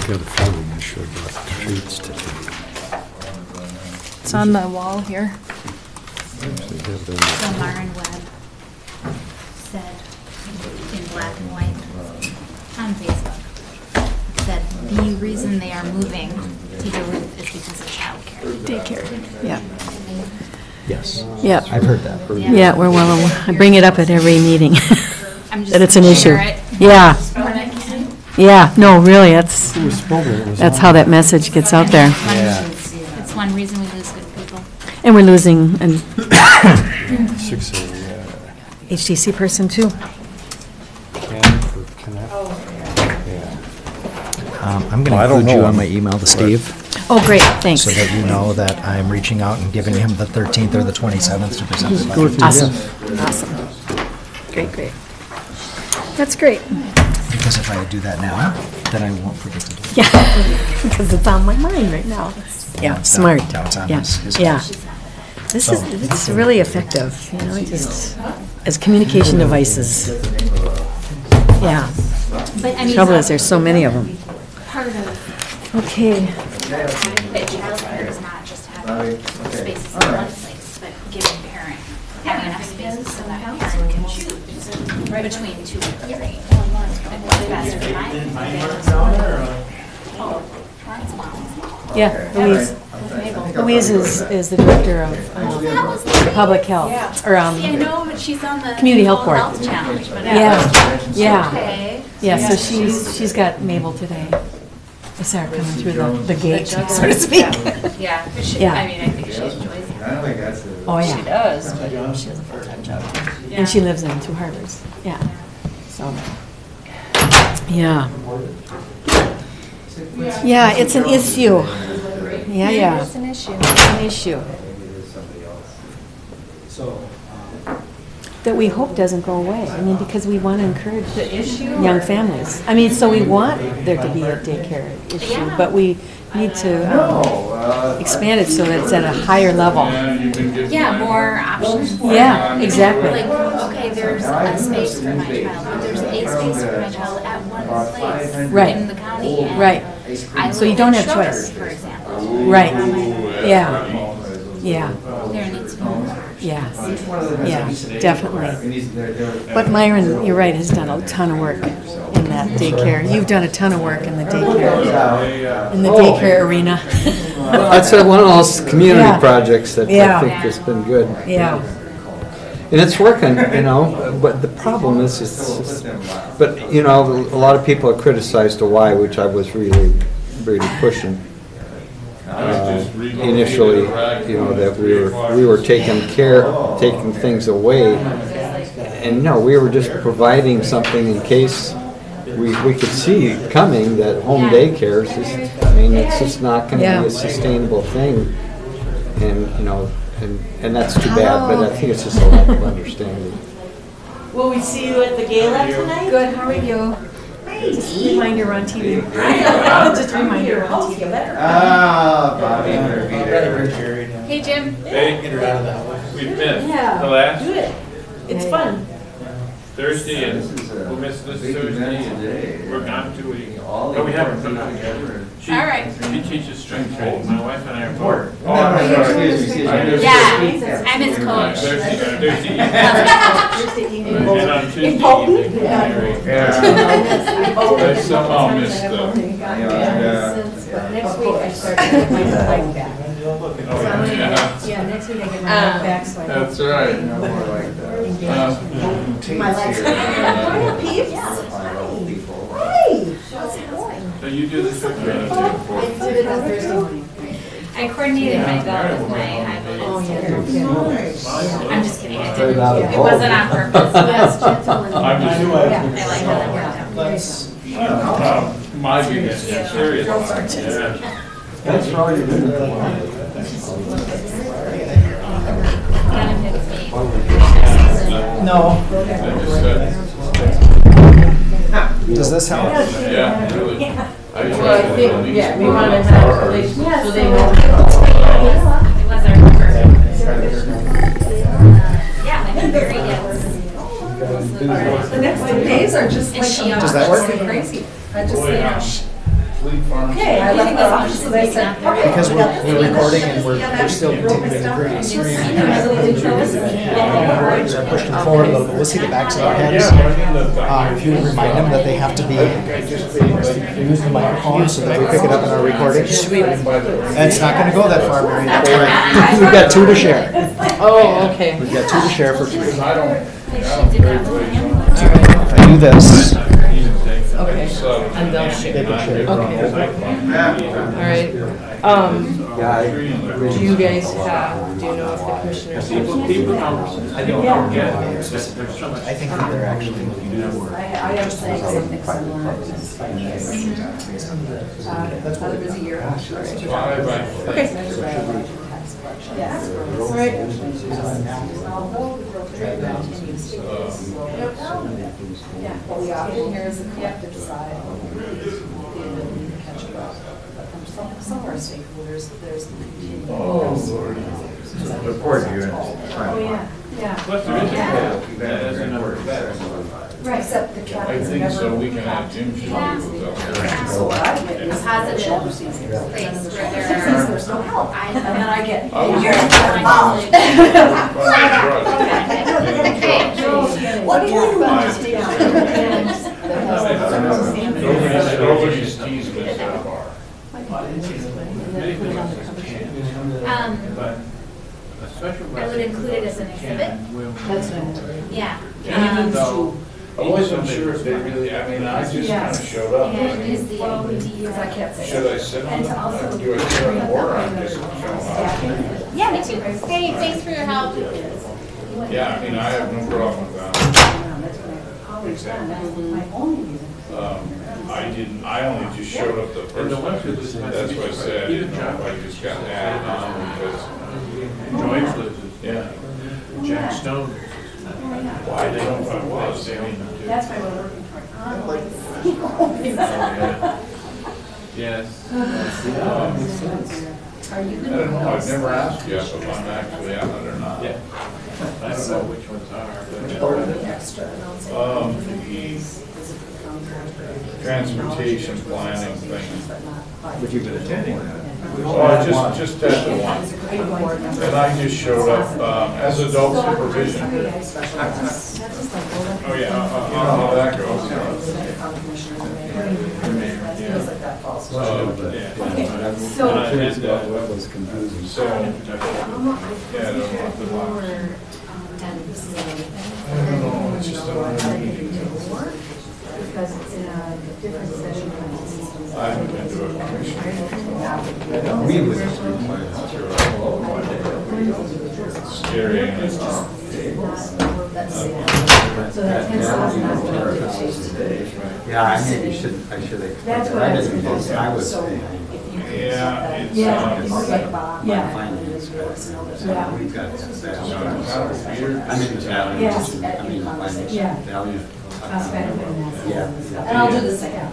Got a feeling I should have brought the treats today. It's on the wall here. So Myron Webb said in black and white on Facebook, that the reason they are moving to Duluth is because of childcare. Daycare, yeah. Yes. Yep. I've heard that. Yeah, we're well, I bring it up at every meeting, I'm just that it's an gonna issue. share it Yeah, when I can. yeah, no, really, that's how that message gets out there. It's one reason we lose good people. And we're losing an HTC person too. I'm going to include you on my email to Steve. Oh, great, thanks. So that you know that I'm reaching out and giving him the 13th or the 27th to present the budget. Awesome, awesome. Great, great. That's great. Because if I do that now, then I won't forget to do it. Yeah, because it's on my mind right now. Yeah, smart. Now it's on Yeah, his yeah. list. It's really effective, you know, just as communication devices. Yeah. But I mean, Trouble is, there's so many of them. part of Okay. that childcare is not just having spaces in one place, but giving parent having enough spaces so that parent can choose between two or three. Like what's best for my Yeah, Louise. Louise is the director of public health, or See, I know, but she's on the Community Health Board. Health Challenge, but Yeah, yeah. Okay. Yeah, so she's got Mabel today. I saw her coming through the gate, so to speak. Yeah, but she, Yeah. I mean, I think she enjoys it. Oh, yeah. She does, but she has a full-time job too. And she lives in Two Harbors, yeah. So, yeah. Yeah, it's an issue. Yeah, yeah. It's an issue. It's an issue. That we hope doesn't go away. I mean, because we want to encourage young families. I mean, so we want there to be a daycare issue, but we need to expand it so that it's at a higher level. Yeah, more options. Yeah, exactly. Like, okay, there's a space for my child, but there's a space for my child at one place Right. in the county. And Right. I So you live don't in have Schroeder, choice. for example. Right. Yeah. Yeah. There needs to be more. Yeah. Yeah, definitely. But Myron, you're right, has done a ton of work in that daycare. You've done a ton of work in the daycare arena. That's one of those community Yeah. projects that I Yeah. think has been good. Yeah. And it's working, you know, but the problem is, but, you know, a lot of people have criticized the why, which I was really pushing. Initially, you know, that we were taking things away. And no, we were just providing something in case we could see coming that home daycare is just, I mean, it's just not gonna be a sustainable thing. And, you know, and that's too bad, but I think it's just a lack of understanding. Will we see you at the gala tonight? Good, how are you? Just a reminder we're on TV. Just a reminder we're on TV. Bobby better be there. Hey, Jim. Hey, we've missed the last Do it. It's fun. Thursday, and we'll miss this Thursday, and we're gone 2 weeks. No, we haven't put it together. She- All right. She teaches strength training, my wife and I are bored. No, no, excuse me. Yeah, I miss Coach. Thursday evening. And on Tuesday evening, Mary. I somehow missed the. Next week I start getting my life back. Yeah, next week I get my life back, so I don't. That's right. My life's Peeps. So you do this with me? I did it on Thursday morning. I coordinated my belt with my high voltage. I'm just kidding. I didn't. It wasn't on purpose. Yes, gentle and. I'm just. I like how that worked out. My biggest serious. Yeah. That's probably the good No. Does this help? Yeah, really. Well, I think, yeah, we want to have, so they know. It was our first. Yeah, my Mary gets. The next 2 days are just And like, she does always- that work? Crazy. I just, you know, complete farm. Okay, I left our office, so they said, okay. Because we're recording and we're still continuing to agree. So I pushed them forward a little bit. We'll see the backs of their heads. If you remind them that they have to use the microphone so that we pick it up in our recording. Sweet. It's not gonna go that far, Mary. That's right. We've got 2 to share. Oh, okay. We've got 2 to share for 3. If I do this. Okay, and they'll share. They can share. All right. Do you guys have, do you know if the commissioners? I don't know. I think that they're actually looking for. I am saying something similar. It was a year after. Okay. Yes. All right. Yeah, what we often hear is the collective side. The ability to catch up. From some of our stakeholders, there's the continuing. The board view. Oh, yeah, yeah. But there is a that has a number of beds. Right, except the I captain's think never. so, we can have Jim show you what's up there. So what I get is Positive place where there's no help. And then I get. What do you Nobody's teased us that far. I would include it as an exhibit. That's nice. Yeah. Even though, I wasn't sure if they really, I mean, I just kind of showed up. And is the APD. I can't say. Should I sit on the, do I sit on the board or I'm just show up? Yeah, me too. Hey, thanks for your help. Yeah, I mean, I have no problem with that. I only just showed up the first time. That's why I said, I didn't know if I just got added on because. Yeah. Jack Stone. Well, I didn't know if I was. That's why we're working for online. Yes. Are you? I don't know, I've never asked you if I'm actually on it or not. Yeah. I don't know which ones are, The extra. and I'll say- The transportation planning thing. But you've been attending that. Oh, I just had the one. And I just showed up, as adult supervision. Oh, yeah, how that goes. So, was confusing. So, yeah, the box. I don't know, it's just Because it's in a different session. I haven't been to a commission. We would. It's scary and it's Yeah, I maybe should, I should have. That's what I was didn't confused. I was So, saying. Yeah, it's, My finance guy. We've got that. I'm in the value. Yes. I mean, finance Yeah. value. Yeah. Yeah. And I'll do the same.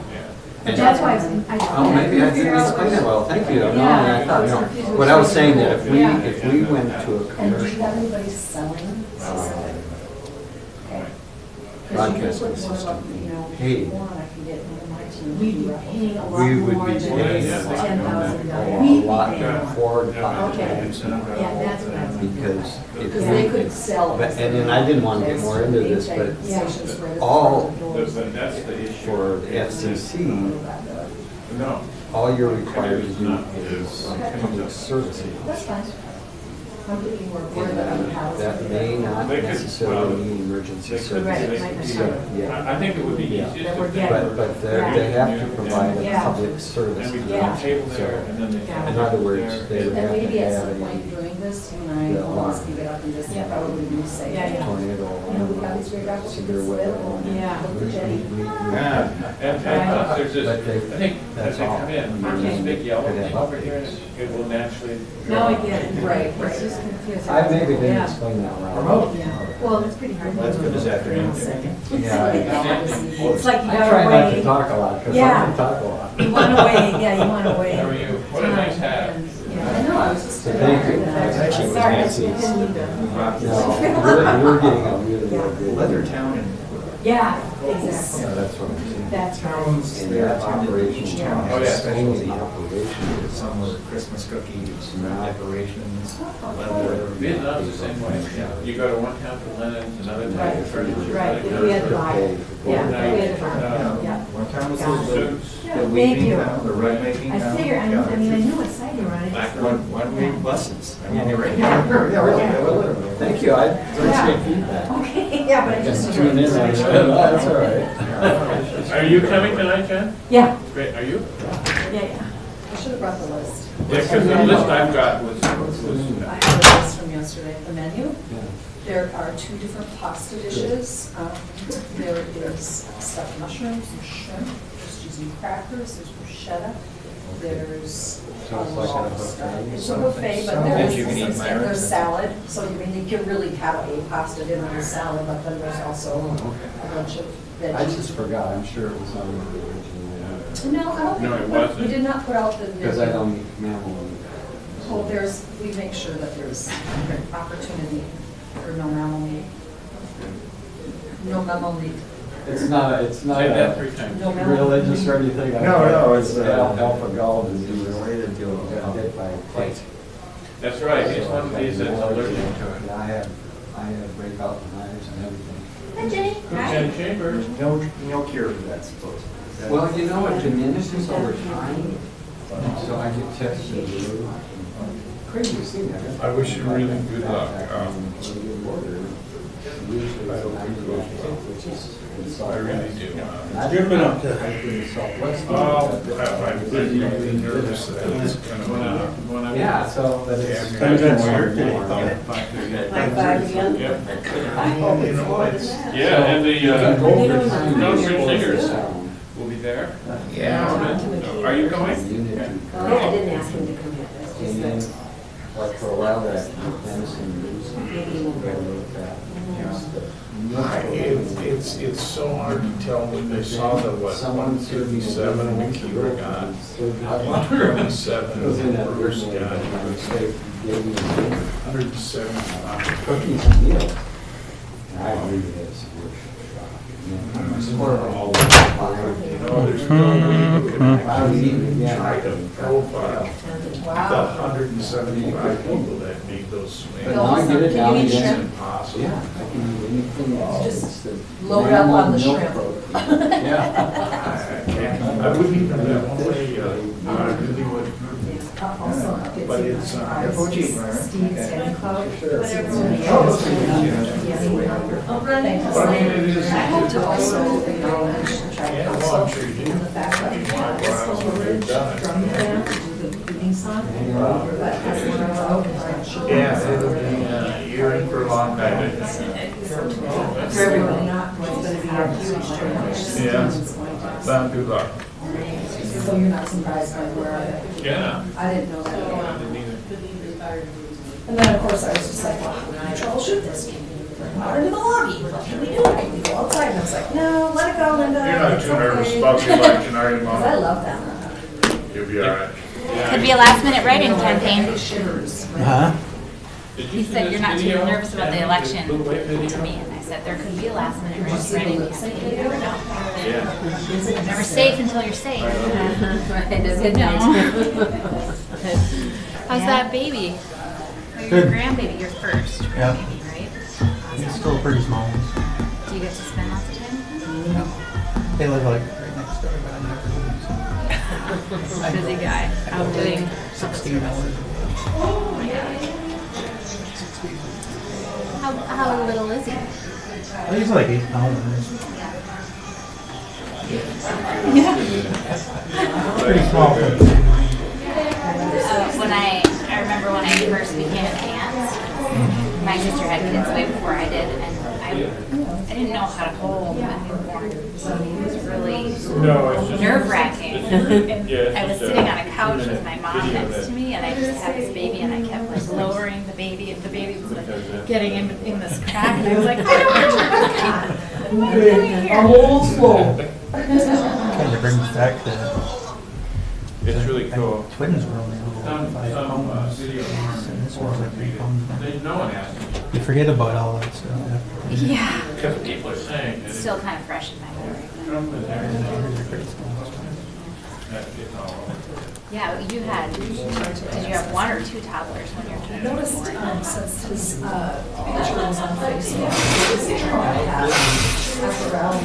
But that's why Oh, maybe I didn't explain it well, thank you. No, I thought, what I was saying that if we went to a And do commercial everybody selling? broadcasting system, paid, We'd be paying a lot we more would be than paying $10,000. a lot more to find. Okay. Yeah, that's what I mean. Because if Because they we, could sell. but- and then I didn't want to get more into this, but all that's the issue. for the FCC, No. all you're required to do is public service. That's fine. I'm thinking we're aware that other houses. That may not They could, necessarily mean emergency Right, services. might be. So, yeah. I think it would be Yeah. easier That we're if getting. But they have to provide a Yeah. public service. and we put Yeah. a table there and then they. Yeah. In other words, they would And have to maybe at have some point a during this, you and I, Yeah. all of us can get up and just probably do say. tornado. You know, we got these great apples. Severe weather. Yeah. Look at Jenny. Yeah, and there's this, But they- I think, as that's they all. come in, there's this big yellow thing over here, and it will naturally. Now I get it, right, it's just confusing. I maybe didn't Yeah. explain that well. Remote. Yeah, well, it's pretty hard. That's good this afternoon. Yeah. It's like you I gotta try not to wait. talk a lot, because I Yeah. can talk a lot. You wanna wait, yeah, you wanna wait. How are you? What a nice hat. Yeah, I know, I was just. Thank you. Actually, It was sorry, I Nancy's. didn't mean to. No, we're getting a really, really good. Leathertown and Yeah, Yeah, exactly. that's what I'm saying. That's right. Towns, they have operational towns, Oh, yeah. especially the operation. Some were Christmas cookies, Not- decorations. Vietnam's the same way, yeah. You go to one town for linens, another town Right, for furniture. right, another we had to town buy it. for Yeah, we overnight, had to buy it, yeah. One town was Got it. the Yeah, the thank weaving you. town, the rug making I town. figure, I mean, I knew what side you were on. I just- One week lessons. I mean, you're right. Yeah. Yeah, really. Thank you, I appreciate feedback. Okay, yeah, but I just. Tune in, that's all right. Are you coming tonight, Jen? Yeah. Great, are you? Yeah. I should have brought the list. Yeah, because the list I've got was. I have a list from yesterday, the menu. There are 2 different pasta dishes. There is stuffed mushrooms and shrimp, just using crackers, there's bruschetta, there's. It's a buffet, but there's salad, so you mean, you can really have a pasta dinner and salad, but then there's also a bunch of veggies. I just forgot, I'm sure it was on the original. No, I don't think. No, it we wasn't. did not put out the. Because I don't eat mammal. Well, we make sure that there's opportunity for no mammal meat. No mammal meat. It's not Say that 3 times. No mammal religious meat. or anything. No, it's, alpha-gal disease related to it, got hit by a plate. That's right, he's one of these that's allergic to it. I had breakout knives and everything. Hi, Jenny. Jen Chambers. No cure for that, suppose. Well, you know, it diminishes over time, so I get tested. Crazy thing. I wish you really good luck. I really do. You've been up to. I've been really nervous that it's kind of. Yeah, so that is. Times that's weird. High five again. Yep. I hope it's more than that. Yeah, and the, Northridge Singers Yeah. will be there. Yeah. Are you going? Oh, I didn't ask him to come yet, that's just And that. like for a while, that Denison It's so hard to tell when they saw the, what, 157 when Keeler got. 137 when Bruce got. 175. Cookies and meal. I agree with this. You know, there's no way you can try to profile the 175 people that make those swings. But now I get it down Can you eat again. shrimp? Impossible. Yeah, I can eat anything else. Just It's the load up on the milk shrimp. protein. Yeah. I wouldn't even that one way, I really would. Also, But it's, Steve's Santa Claus. But I mean, it is. I hope to also acknowledge, try to Yeah, well, counsel I'm sure you do. in the fact that we have this whole village drum band to do the evening song. But as we're out, it's not Yeah, you're in for a long time. For everyone, not what's going to be a huge church. Yeah. Well, good luck. So you're not surprised by where I am. Yeah. I didn't know I that. didn't either. And then, of course, I was just like, well, how can I troubleshoot this? Can we bring water to the lobby? What can we do? Can we go outside? And I was like, no, let it go, Linda. You're not It's too nervous okay." about the election, are you, Mom? 'Cause I love them. You'll be all right. Could be a last-minute write-in campaign. Shivers. Huh? He said you're not too nervous about the election to me, and I said there could be a last-minute write-in campaign. You never know. Yeah. You're never safe until you're safe. Right, that's Good good night. How's that baby? Or your Good. grandbaby, your first Yeah. grandbaby, right? It's still pretty small. Do you get to spend lots of time with them? They live like right next door, but I never Busy guy, out doing. 16 hours. Oh my God. How little is he? He's like 8 pounds. Pretty small. When I remember when I first became an aunt, my sister had kids way before I did, and I didn't know how to hold a newborn. So it was really nerve-wracking. And I was sitting on a couch with my mom next to me, and I just had this baby, and I kept like lowering the baby, and the baby was like getting in this crack, and I was like, I don't want to turn this on. I'm old school. Kind of brings back the. It's really cool. Twins were only Some 5 pounds. video And this one's like 3 pounds now. No one asked me. You forget about all that stuff after. Yeah. Because people are saying that It's still kind of fresh in my memory. Yeah, you had, did you have 1 or 2 toddlers when your kid was Noticed born? since his picture was on Facebook, his child had around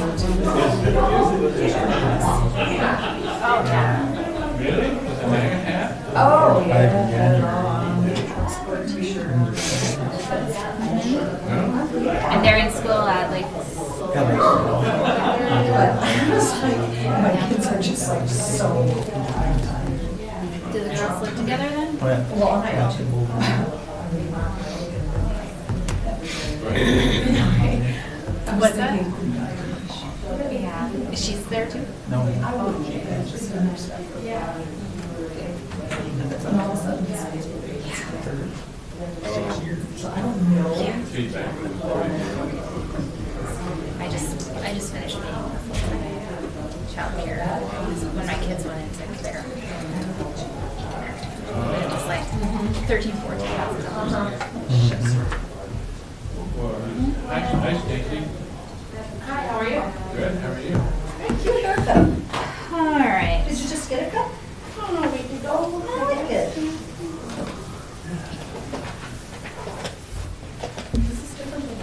Really? With a MAGA hat? Oh, yeah. Transport t-shirt. And they're in school at like. But I was like, my kids are just like so. Do the girls live together then? Well, I know too. What's that? Yeah. Is she there too? No. Yeah. So I don't know. I just finished paying for childcare when my kids went into care. It was like $13,000-14,000. Hi, Stacy. Hi, how are you? Good, how are you? Cute haircut. All right. Did you just get a cut? Oh, no, we can go. I like it. This is different than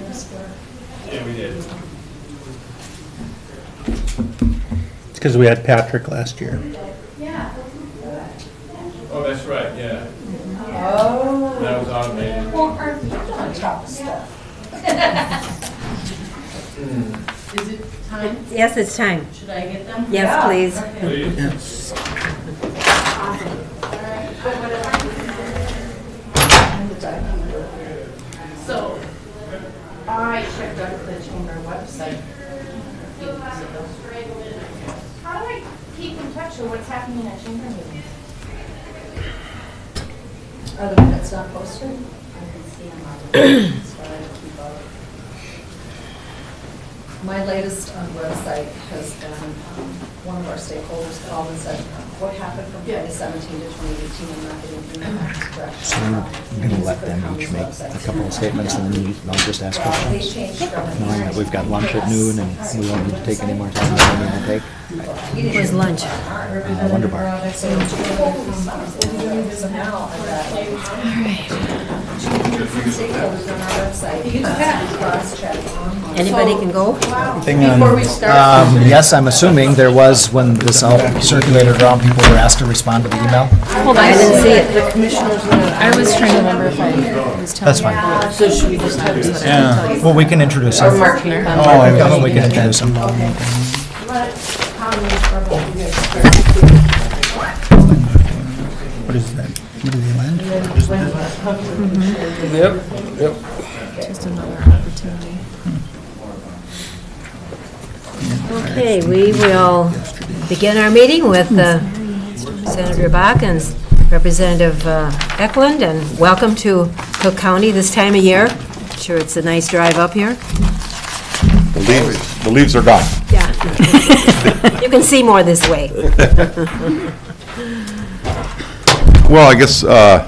last time. Yeah, we did. It's because we had Patrick last year. Yeah. Oh, that's right, yeah. Oh. That was automated. Well, aren't you on top of stuff? Is it time? Yes, it's time. Should I get them? Yes, Yeah. please. Please. So, I checked out the chamber website. How do I keep in touch with what's happening at chamber meetings? Are the minutes not posted? I can see them on the keep up. My latest website has been, one of our stakeholders called and said, what happened from 2017 to 2018? I'm not getting emails correct. So we're going to let them each make a couple of statements, and then I'll just ask They questions. changed from. Knowing that we've got lunch at noon, and we won't need to take any more time than we need to take. Where's lunch? Wonder Bar. Anybody can go? Before we start. Yes, I'm assuming there was, when this all circulated around, people were asked to respond to the email. Hold on, I didn't see it. The commissioners, I was trying to remember if I was telling That's fine. So should we just have this? Yeah. Well, we can introduce them. Or Mark can come. Oh, we can introduce them. What is that? What is the land? Yep. Just another opportunity. Okay, we will begin our meeting with Senator Bach and Representative Eklund, and welcome to Cook County this time of year. Sure, it's a nice drive up here. The leaves are gone. Yeah. You can see more this way. Well, I guess let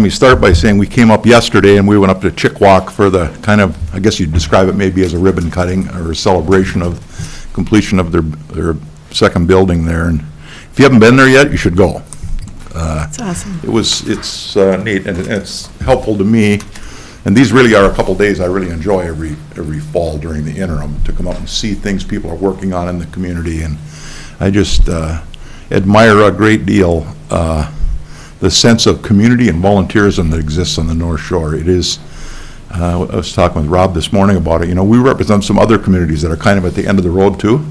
me start by saying we came up yesterday and we went up to Chickwalk for the kind of, I guess you'd describe it maybe as a ribbon cutting or a celebration of completion of their second building there. And if you haven't been there yet, you should go. That's awesome. It's neat, and it's helpful to me. And these really are a couple days I really enjoy every fall during the interim, to come up and see things people are working on in the community. And I just admire a great deal the sense of community and volunteerism that exists on the North Shore. It is, I was talking with Rob this morning about it. You know, we represent some other communities that are kind of at the end of the road too.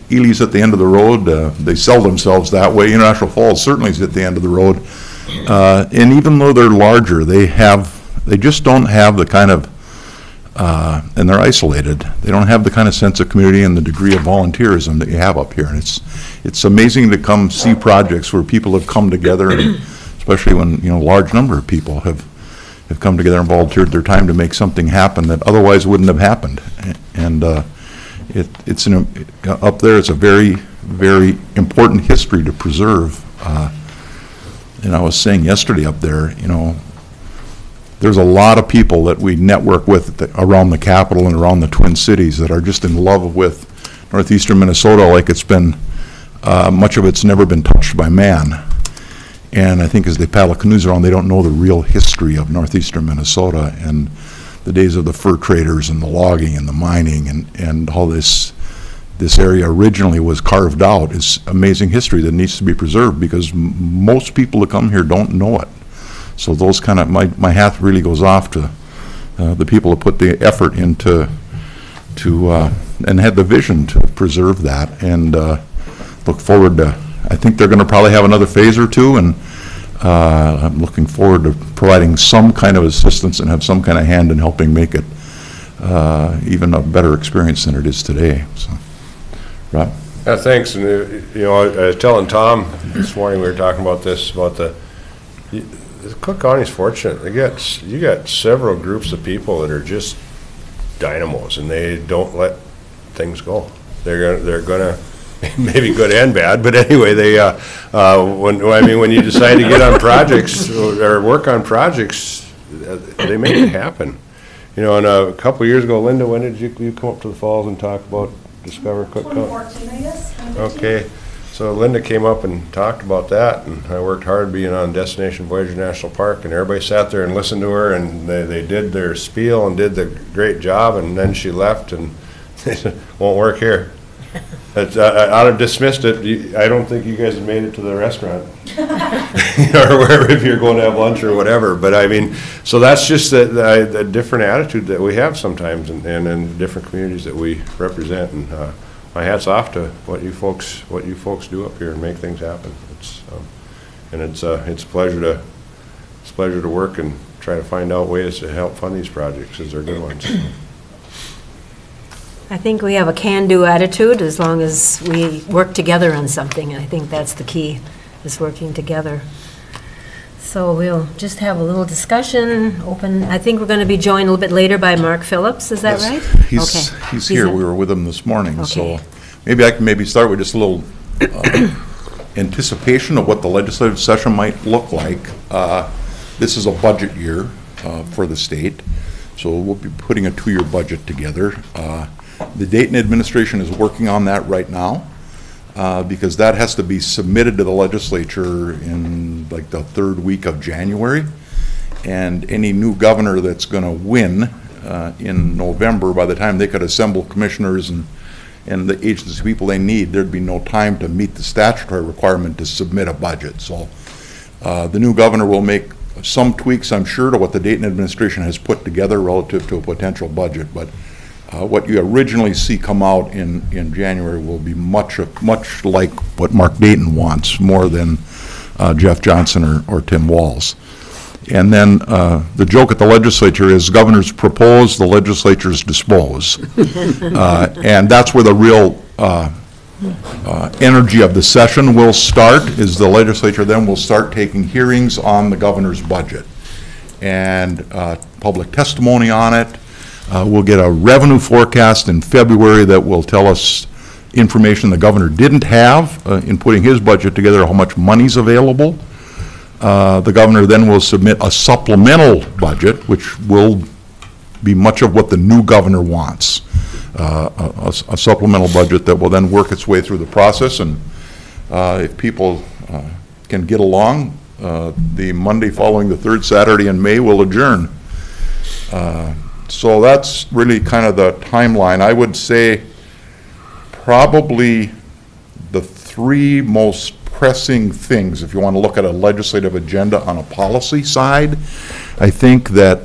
Ely's at the end of the road. They sell themselves that way. International Falls certainly is at the end of the road. And even though they're larger, they just don't have the kind of, and they're isolated. They don't have the kind of sense of community and the degree of volunteerism that you have up here. And it's amazing to come see projects where people have come together, and especially when, you know, a large number of people have come together and volunteered their time to make something happen that otherwise wouldn't have happened. And it's up there. It's a very, very important history to preserve. And I was saying yesterday up there, you know, there's a lot of people that we network with around the capital and around the Twin Cities that are just in love with northeastern Minnesota like it's been, much of it's never been touched by man. And I think as they paddle canoes around, they don't know the real history of northeastern Minnesota and the days of the fur traders and the logging and the mining and how this area originally was carved out. Is amazing history that needs to be preserved because most people that come here don't know it. So those kind of, my hat really goes off to the people that put the effort into and had the vision to preserve that, and look forward to, I think they're going to probably have another phase or two, and I'm looking forward to providing some kind of assistance and have some kind of hand in helping make it even a better experience than it is today. So, Rob? Yeah, thanks. And you know, I was telling Tom this morning, we were talking about this, about the Cook County's fortunate. You got several groups of people that are just dynamos, and they don't let things go. They're gonna maybe good and bad, but anyway, they when you decide to get on projects or work on projects, they make it happen. You know, and a couple of years ago, Linda, when did you come up to the Falls and talk about Discover Cook County? 2014, I guess. Okay. So Linda came up and talked about that, and I worked hard being on Destination Voyager National Park, and everybody sat there and listened to her, and they did their spiel and did the great job, and then she left, and they said, won't work here. I'd have dismissed it. I don't think you guys have made it to the restaurant or wherever, if you're going to have lunch or whatever. But I mean, so that's just the different attitude that we have sometimes, and in different communities that we represent. And my hat's off to what you folks do up here and make things happen. It's a pleasure to work and try to find out ways to help fund these projects, because they're good ones. I think we have a can-do attitude as long as we work together on something. And I think that's the key, is working together. So we'll just have a little discussion, open. I think we're going to be joined a little bit later by Mark Phillips. Is that right? He's here. We were with him this morning. Okay. So maybe I can start with just a little anticipation of what the legislative session might look like. This is a budget year for the state, so we'll be putting a 2-year budget together. The Dayton administration is working on that right now because that has to be submitted to the legislature in like the 3rd week of January. And any new governor that's going to win in November, by the time they could assemble commissioners and the agency people they need, there'd be no time to meet the statutory requirement to submit a budget. So the new governor will make some tweaks, I'm sure, to what the Dayton administration has put together relative to a potential budget. But what you originally see come out in January will be much like what Mark Dayton wants, more than Jeff Johnson or Tim Walz. And then the joke at the legislature is governors propose, the legislatures dispose. And that's where the real energy of the session will start, is the legislature then will start taking hearings on the governor's budget and public testimony on it. We'll get a revenue forecast in February that will tell us information the governor didn't have in putting his budget together, how much money's available. The governor then will submit a supplemental budget, which will be much of what the new governor wants. A supplemental budget that will then work its way through the process, and if people can get along, the Monday following the 3rd Saturday in May will adjourn. So that's really kind of the timeline. I would say probably the 3 most pressing things, if you want to look at a legislative agenda on a policy side, I think that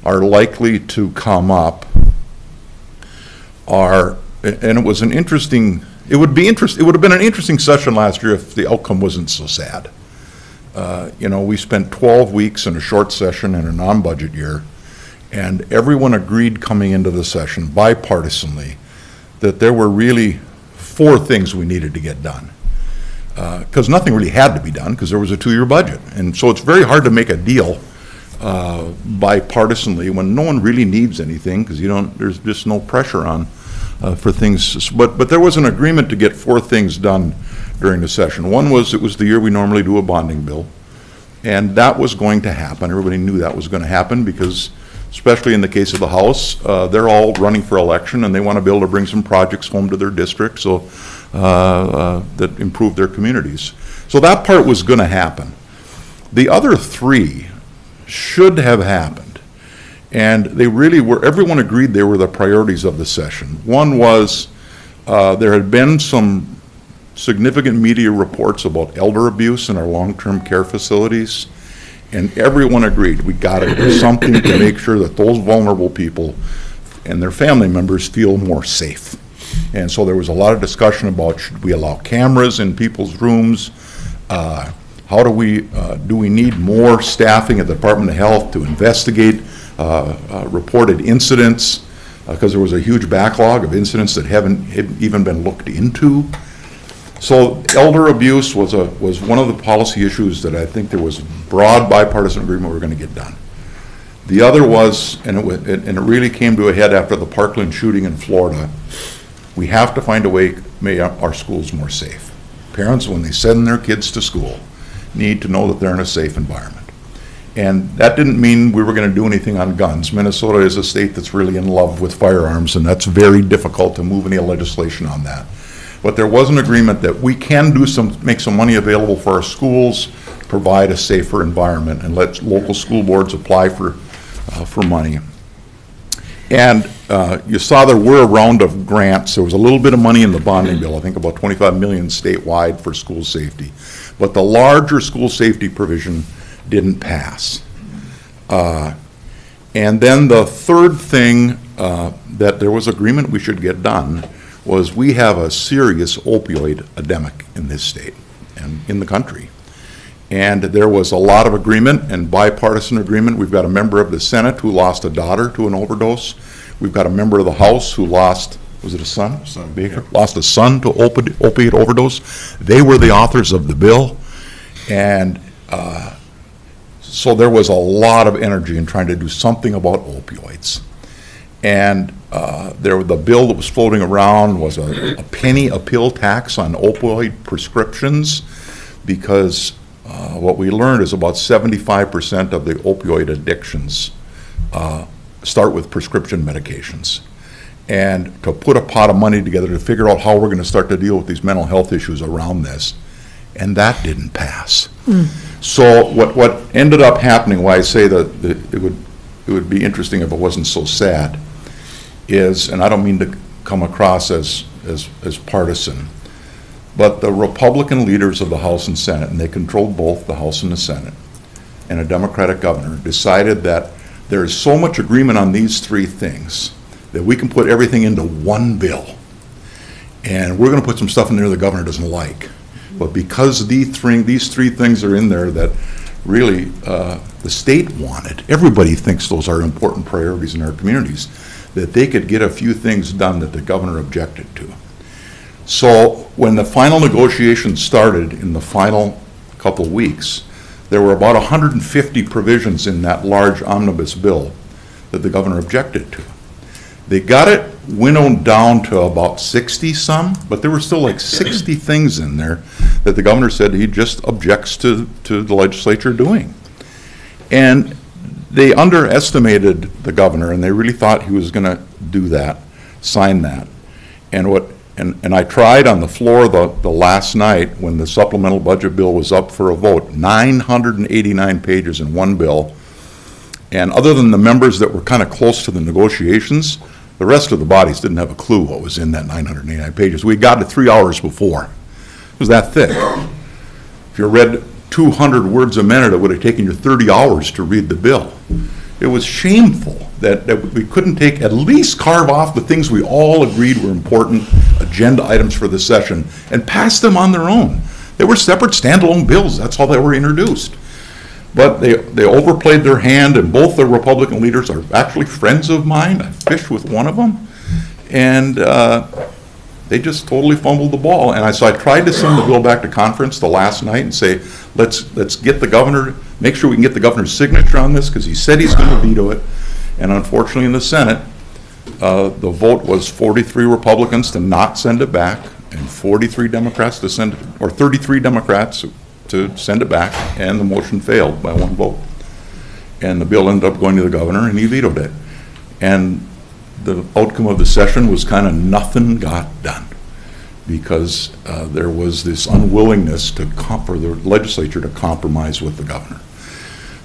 are likely to come up are, and it was an interesting, it would have been an interesting session last year if the outcome wasn't so sad. You know, we spent 12 weeks in a short session in a non-budget year, and everyone agreed coming into the session bipartisanly that there were really 4 things we needed to get done. Because nothing really had to be done because there was a 2-year budget. And so it's very hard to make a deal bipartisanly when no one really needs anything, because there's just no pressure on for things. But there was an agreement to get 4 things done during the session. One was, it was the year we normally do a bonding bill. And that was going to happen. Everybody knew that was going to happen because, especially in the case of the House, they're all running for election and they want to be able to bring some projects home to their district so that improve their communities. So that part was going to happen. The other three should have happened. And they really were, everyone agreed they were the priorities of the session. One was there had been some significant media reports about elder abuse in our long-term care facilities, and everyone agreed we got to do something to make sure that those vulnerable people and their family members feel more safe. And so there was a lot of discussion about, should we allow cameras in people's rooms? How do we need more staffing at the Department of Health to investigate reported incidents? Because there was a huge backlog of incidents that haven't even been looked into. So elder abuse was one of the policy issues that I think there was broad bipartisan agreement we were going to get done. The other was, and it really came to a head after the Parkland shooting in Florida, we have to find a way to make our schools more safe. Parents, when they send their kids to school, need to know that they're in a safe environment. And that didn't mean we were going to do anything on guns. Minnesota is a state that's really in love with firearms, and that's very difficult to move any legislation on that. But there was an agreement that we can make some money available for our schools, provide a safer environment, and let local school boards apply for money. And you saw there were a round of grants. There was a little bit of money in the bonding bill, I think about $25 million statewide for school safety. But the larger school safety provision didn't pass. And then the third thing that there was agreement we should get done was we have a serious opioid epidemic in this state and in the country. And there was a lot of agreement and bipartisan agreement. We've got a member of the Senate who lost a daughter to an overdose. We've got a member of the House who lost, was it a son? Son. Baker? Lost a son to opiate overdose. They were the authors of the bill. And so there was a lot of energy in trying to do something about opioids. And the bill that was floating around was a penny a pill tax on opioid prescriptions, because what we learned is about 75% of the opioid addictions start with prescription medications. And to put a pot of money together to figure out how we're going to start to deal with these mental health issues around this, and that didn't pass. So what ended up happening, why I say that it would be interesting if it wasn't so sad, is, and I don't mean to come across as partisan, but the Republican leaders of the House and Senate, and they controlled both the House and the Senate, and a Democratic governor, decided that there is so much agreement on these three things that we can put everything into one bill. And we're going to put some stuff in there the governor doesn't like. But because these three things are in there that really the state wanted, everybody thinks those are important priorities in our communities, that they could get a few things done that the governor objected to. So when the final negotiations started in the final couple of weeks, there were about 150 provisions in that large omnibus bill that the governor objected to. They got it winnowed down to about 60 some, but there were still like 60 things in there that the governor said he just objects to the legislature doing. And they underestimated the governor, and they really thought he was going to do that, sign that. And I tried on the floor the last night when the supplemental budget bill was up for a vote, 989 pages in one bill. And other than the members that were kind of close to the negotiations, the rest of the bodies didn't have a clue what was in that 989 pages. We got it 3 hours before. It was that thick. If you read 200 words a minute, it would have taken you 30 hours to read the bill. It was shameful that we couldn't at least carve off the things we all agreed were important agenda items for the session and pass them on their own. They were separate standalone bills. That's how they were introduced. But they overplayed their hand, and both the Republican leaders are actually friends of mine. I fished with one of them, and they just totally fumbled the ball. And so I tried to send the bill back to conference the last night and say, let's get the governor, make sure we can get the governor's signature on this, because he said he's going to veto it. And unfortunately in the Senate, the vote was 43 Republicans to not send it back, and 43 Democrats to send it, or 33 Democrats, to send it back, and the motion failed by 1 vote. And the bill ended up going to the governor, and he vetoed it. And the outcome of the session was kind of nothing got done, because there was this unwillingness for the legislature to compromise with the governor.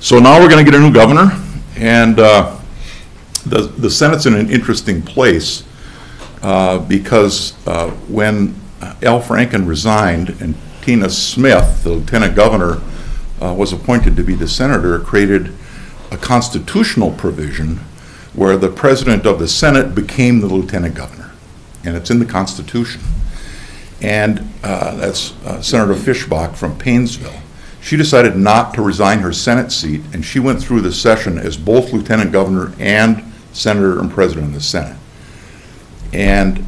So now we're going to get a new governor, and the Senate's in an interesting place because when Al Franken resigned and Tina Smith, the lieutenant governor, was appointed to be the senator, created a constitutional provision where the president of the Senate became the lieutenant governor, and it's in the Constitution. And that's Senator Fischbach from Paynesville. She decided not to resign her Senate seat, and she went through the session as both lieutenant governor and senator and president of the Senate. And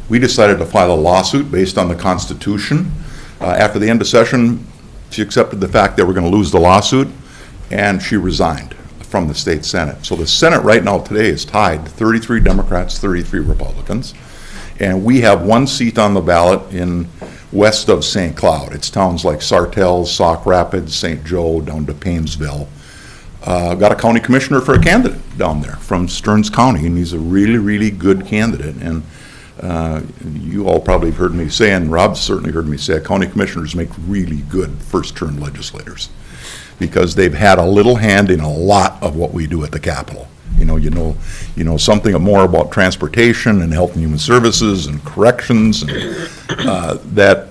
we decided to file a lawsuit based on the Constitution. After the end of session, she accepted the fact that we're going to lose the lawsuit, and she resigned from the state Senate. So the Senate right now today is tied, 33 Democrats, 33 Republicans. And we have 1 seat on the ballot in west of St. Cloud. It's towns like Sartell, Sauk Rapids, St. Joe, down to Paynesville. Got a county commissioner for a candidate down there from Stearns County, and he's a really, really good candidate. And you all probably have heard me say, and Rob's certainly heard me say, county commissioners make really good first-term legislators because they've had a little hand in a lot of what we do at the Capitol. You know something more about transportation and health and human services and corrections, and that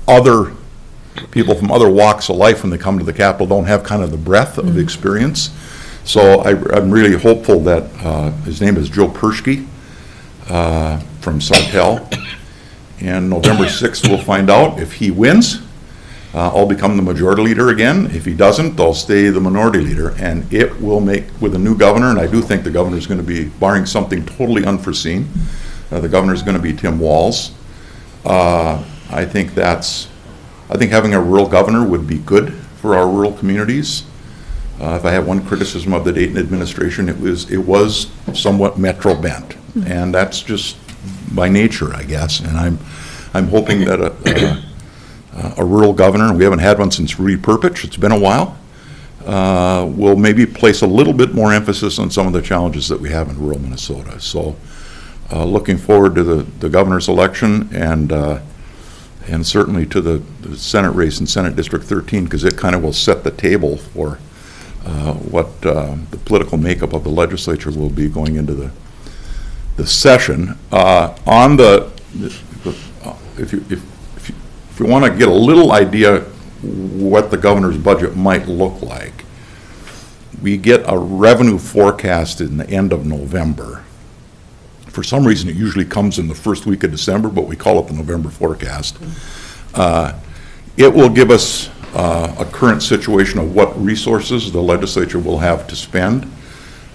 other people from other walks of life when they come to the Capitol don't have kind of the breadth of experience. So I'm really hopeful that his name is Joe Perschke from Sartell, and November 6th we'll find out if he wins. I'll become the majority leader again. If he doesn't, I'll stay the minority leader, and it will make, with a new governor, and I do think the governor is going to be, barring something totally unforeseen, the governor is going to be Tim Walz. I think having a rural governor would be good for our rural communities. If I have one criticism of the Dayton administration, it was somewhat metro bent, and that's just by nature, I guess. And I'm hoping that a rural governor, and we haven't had one since Rudy Perpich, it's been a while, will maybe place a little bit more emphasis on some of the challenges that we have in rural Minnesota. So looking forward to the governor's election, and certainly to the Senate race in Senate District 13, because it kind of will set the table for what the political makeup of the legislature will be going into the session. If you want to get a little idea what the governor's budget might look like, we get a revenue forecast in the end of November. For some reason, it usually comes in the first week of December, but we call it the November forecast. It will give us a current situation of what resources the legislature will have to spend.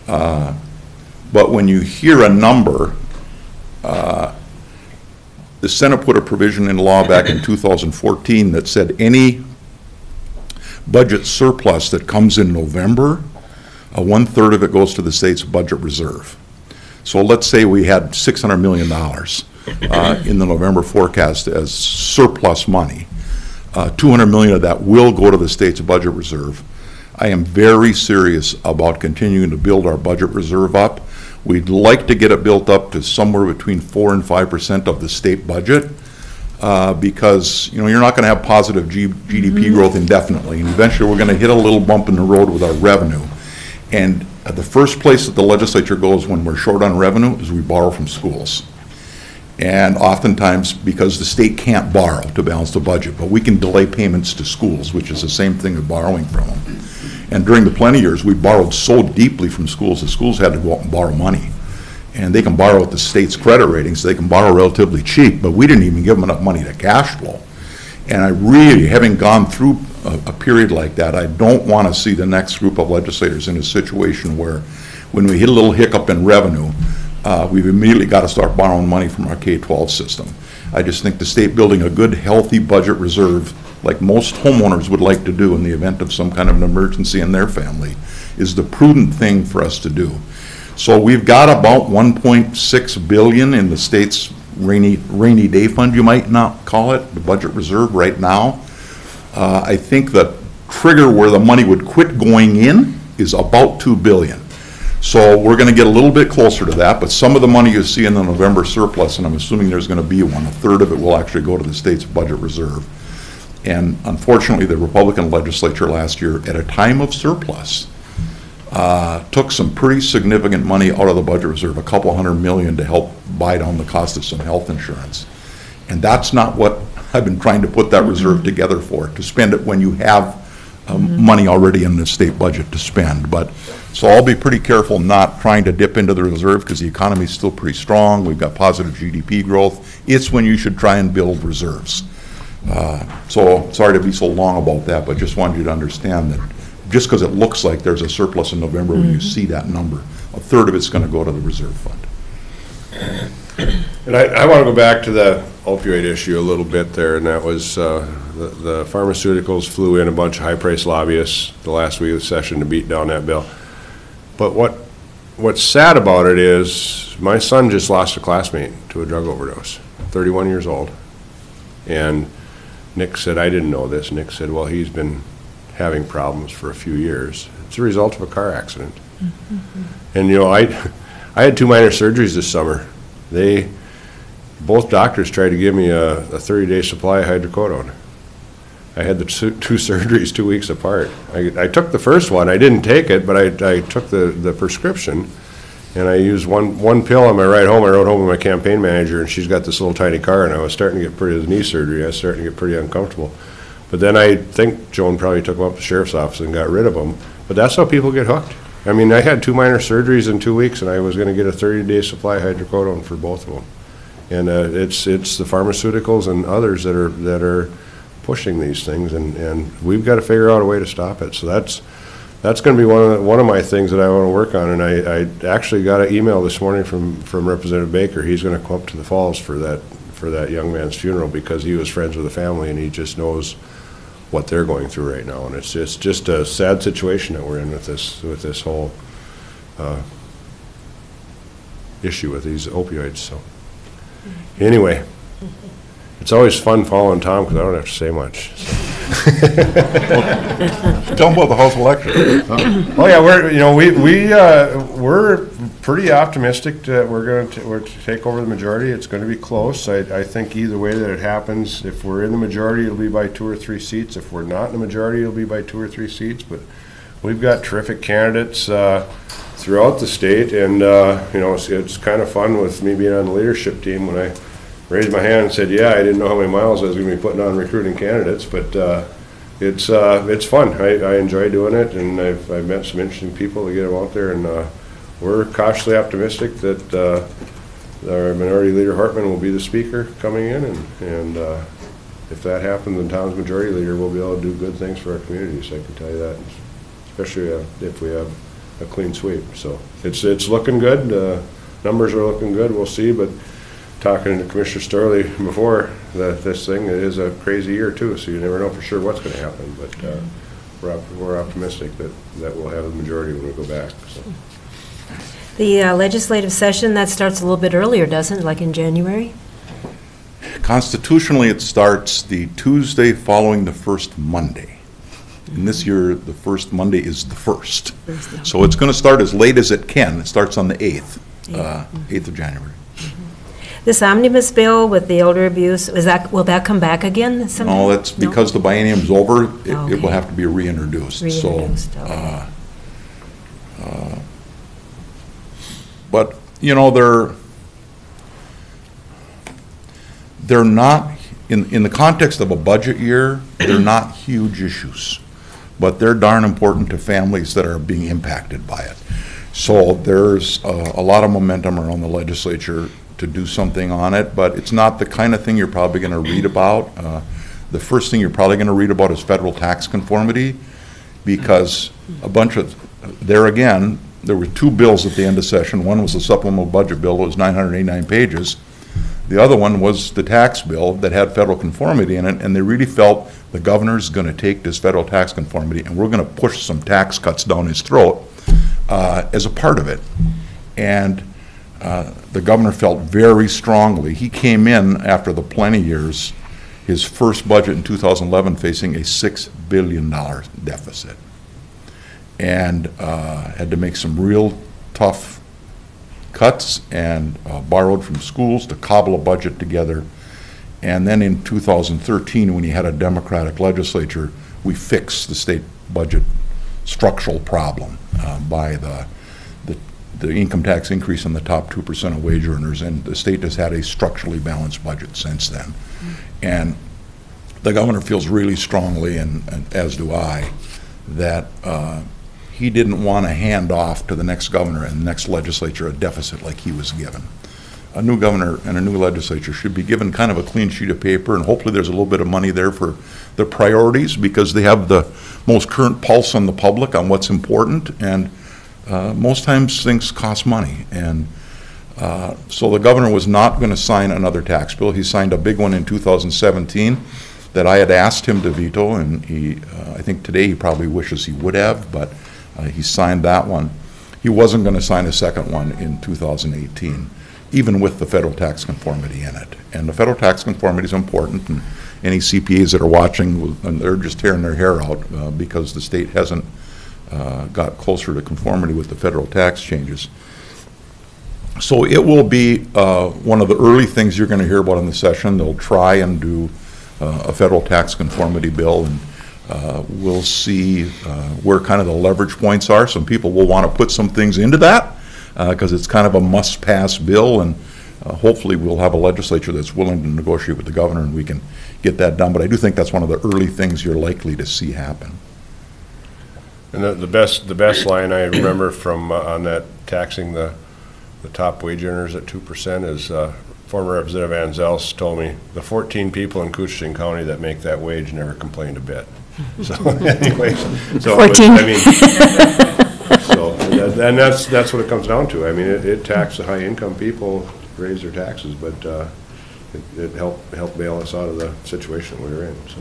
But when you hear a number, the Senate put a provision in law back in 2014 that said any budget surplus that comes in November, 1/3 of it goes to the state's budget reserve. So let's say we had $600 million in the November forecast as surplus money. 200 million of that will go to the state's budget reserve. I am very serious about continuing to build our budget reserve up. We'd like to get it built up to somewhere between 4% and 5% of the state budget, because you're not going to have positive GDP growth indefinitely, and eventually we're going to hit a little bump in the road with our revenue. And the first place that the legislature goes when we're short on revenue is we borrow from schools. And oftentimes, because the state can't borrow to balance the budget, but we can delay payments to schools, which is the same thing as borrowing from them. And during the plenty years, we borrowed so deeply from schools, the schools had to go out and borrow money. And they can borrow at the state's credit ratings, so they can borrow relatively cheap, but we didn't even give them enough money to cash flow. And I really, having gone through a period like that, I don't want to see the next group of legislators in a situation where when we hit a little hiccup in revenue, we've immediately got to start borrowing money from our K-12 system. I just think the state building a good, healthy budget reserve, like most homeowners would like to do in the event of some kind of an emergency in their family, is the prudent thing for us to do. So we've got about $1.6 billion in the state's rainy day fund, you might not call it, the budget reserve right now. I think the trigger where the money would quit going in is about 2 billion. So we're going to get a little bit closer to that, but some of the money you see in the November surplus, and I'm assuming there's going to be one, a third of it will actually go to the state's budget reserve. And unfortunately, the Republican legislature last year, at a time of surplus, took some pretty significant money out of the budget reserve, a couple $100 million, to help buy down the cost of some health insurance. And that's not what I've been trying to put that reserve together for, to spend it when you have money already in the state budget to spend. But so I'll be pretty careful not trying to dip into the reserve, because the economy is still pretty strong. We've got positive GDP growth. It's when you should try and build reserves. So sorry to be so long about that, but just wanted you to understand that just because it looks like there's a surplus in November, when you see that number, a third of it's going to go to the reserve fund. And I want to go back to the opioid issue a little bit there, and that was the pharmaceuticals flew in a bunch of high-priced lobbyists the last week of the session to beat down that bill. But what's sad about it is my son just lost a classmate to a drug overdose, 31 years old. And Nick said, I didn't know this. Nick said, well, he's been having problems for a few years. It's a result of a car accident. And, you know, I had 2 minor surgeries this summer. Both doctors tried to give me a 30-day supply of hydrocodone. I had the 2 surgeries 2 weeks apart. I took the first one. I didn't take it, but I took the prescription, and I used one pill on my ride home. I rode home with my campaign manager, and she's got this little tiny car, and I was starting to get pretty, knee surgery, I was starting to get pretty uncomfortable. But then I think Joan probably took them up to the sheriff's office and got rid of them. But that's how people get hooked. I mean, I had 2 minor surgeries in 2 weeks, and I was going to get a 30-day supply of hydrocodone for both of them. And it's the pharmaceuticals and others that are pushing these things, and we've got to figure out a way to stop it. So that's going to be one of my things that I want to work on. And I actually got an email this morning from Representative Baker. He's going to come up to the Falls for that young man's funeral, because he was friends with the family, and he just knows what they're going through right now. And it's just a sad situation that we're in with this whole issue with these opioids. So anyway, it's always fun following Tom, because I don't have to say much. Tell them about the House election. Oh yeah, we're pretty optimistic that we're going to take over the majority. It's going to be close. I think either way that it happens, if we're in the majority, it'll be by 2 or 3 seats. If we're not in the majority, it'll be by 2 or 3 seats. But we've got terrific candidates throughout the state, and it's kind of fun with me being on the leadership team. When I raised my hand and said, yeah, I didn't know how many miles I was going to be putting on recruiting candidates, but it's fun. I enjoy doing it, and I've met some interesting people to get them out there, and we're cautiously optimistic that our Minority Leader Hartman will be the speaker coming in, and if that happens, then Tom's Majority Leader will be able to do good things for our communities. I can tell you that, especially if we have a clean sweep. So it's looking good. Numbers are looking good. We'll see, but talking to Commissioner Starley before this thing, it is a crazy year too, so you never know for sure what's going to happen, but we're optimistic that we'll have the majority when we go back. So. The legislative session, that starts a little bit earlier, doesn't it, like in January? Constitutionally, it starts the Tuesday following the first Monday. And this year, the first Monday is the 1st. So it's going to start as late as it can. It starts on the 8th, 8th of January. This omnibus bill with the elder abuse, will that come back again sometime? No, that's because the biennium's over, it will have to be reintroduced. But, you know, they're not, in the context of a budget year, they're not huge issues, but they're darn important to families that are being impacted by it. So there's a lot of momentum around the legislature to do something on it, but it's not the kind of thing you're probably going to read about. The first thing you're probably going to read about is federal tax conformity, because there were 2 bills at the end of session. One was the supplemental budget bill. It was 989 pages. The other one was the tax bill that had federal conformity in it, and they really felt the governor's going to take this federal tax conformity and we're going to push some tax cuts down his throat as a part of it. And the governor felt very strongly. He came in after the plenty years, his first budget in 2011 facing a $6 billion deficit, and had to make some real tough cuts and borrowed from schools to cobble a budget together. And then in 2013, when he had a Democratic legislature, we fixed the state budget structural problem by the income tax increase on the top 2% of wage earners, and the state has had a structurally balanced budget since then. And the governor feels really strongly, and as do I, that he didn't want to hand off to the next governor and the next legislature a deficit like he was given. A new governor and a new legislature should be given kind of a clean sheet of paper, and hopefully there's a little bit of money there for the priorities, because they have the most current pulse on the public on what's important, and most times things cost money. And so the governor was not going to sign another tax bill. He signed a big one in 2017 that I had asked him to veto, and I think today he probably wishes he would have, but he signed that one. He wasn't going to sign a second one in 2018, even with the federal tax conformity in it. And the federal tax conformity is important, and any CPAs that are watching, and they're just tearing their hair out because the state hasn't got closer to conformity with the federal tax changes. So it will be one of the early things you're going to hear about in the session. They'll try and do a federal tax conformity bill, and we'll see where kind of the leverage points are. Some people will want to put some things into that because it's kind of a must-pass bill, and hopefully we'll have a legislature that's willing to negotiate with the governor and we can get that done. But I do think that's one of the early things you're likely to see happen. And the best line I remember from on that taxing the top wage earners at 2% is former Representative Anzels told me the 14 people in Couchiching County that make that wage never complained a bit. So anyway, so 14. I mean, so and that's what it comes down to. I mean, it taxed the high income people, raise their taxes, but it helped bail us out of the situation we were in. So.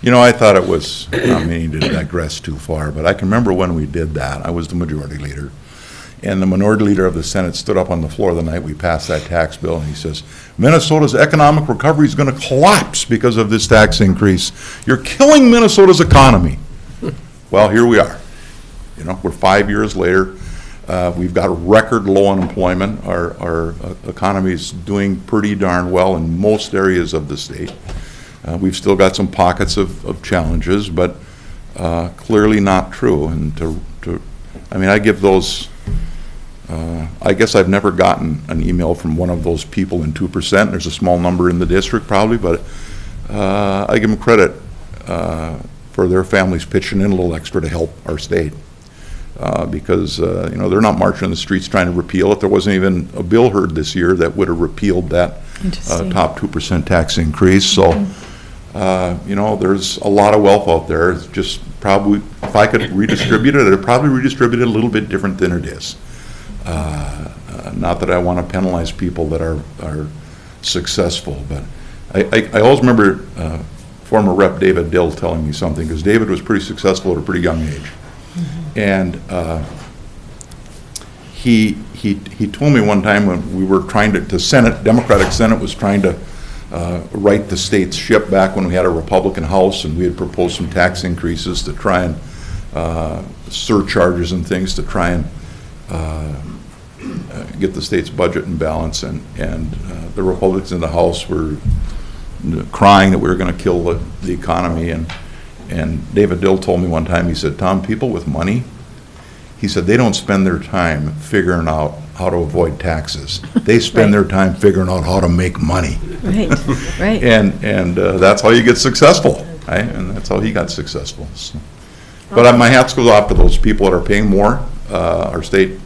You know, I thought it was, not meaning to digress too far, but I can remember when we did that. I was the majority leader, and the minority leader of the Senate stood up on the floor the night we passed that tax bill, and he says, Minnesota's economic recovery is going to collapse because of this tax increase. You're killing Minnesota's economy. Well, here we are. You know, we're 5 years later. We've got record low unemployment. Our economy is doing pretty darn well in most areas of the state. We've still got some pockets of challenges, but clearly not true. And I mean, I give those, I guess I've never gotten an email from one of those people in 2%. There's a small number in the district probably, but I give them credit for their families pitching in a little extra to help our state. Because, you know, they're not marching in the streets trying to repeal it. There wasn't even a bill heard this year that would have repealed that top 2% tax increase. So, you know, there's a lot of wealth out there. It's just probably, if I could redistribute it, I'd probably redistribute it a little bit different than it is. Not that I want to penalize people that are successful, but I always remember former Rep. David Dill telling me something, because David was pretty successful at a pretty young age. And he told me one time when we were trying to Senate, Democratic Senate was trying to right the state's ship back when we had a Republican House, and we had proposed some tax increases to try and surcharges and things to try and get the state's budget in balance. And the Republicans in the House were crying that we were going to kill the economy. And David Dill told me one time, he said, Tom, people with money, he said, they don't spend their time figuring out how to avoid taxes. They spend their time figuring out how to make money. Right, right. And that's how you get successful, right? And that's how he got successful. So. But my hats go off to those people that are paying more. Our state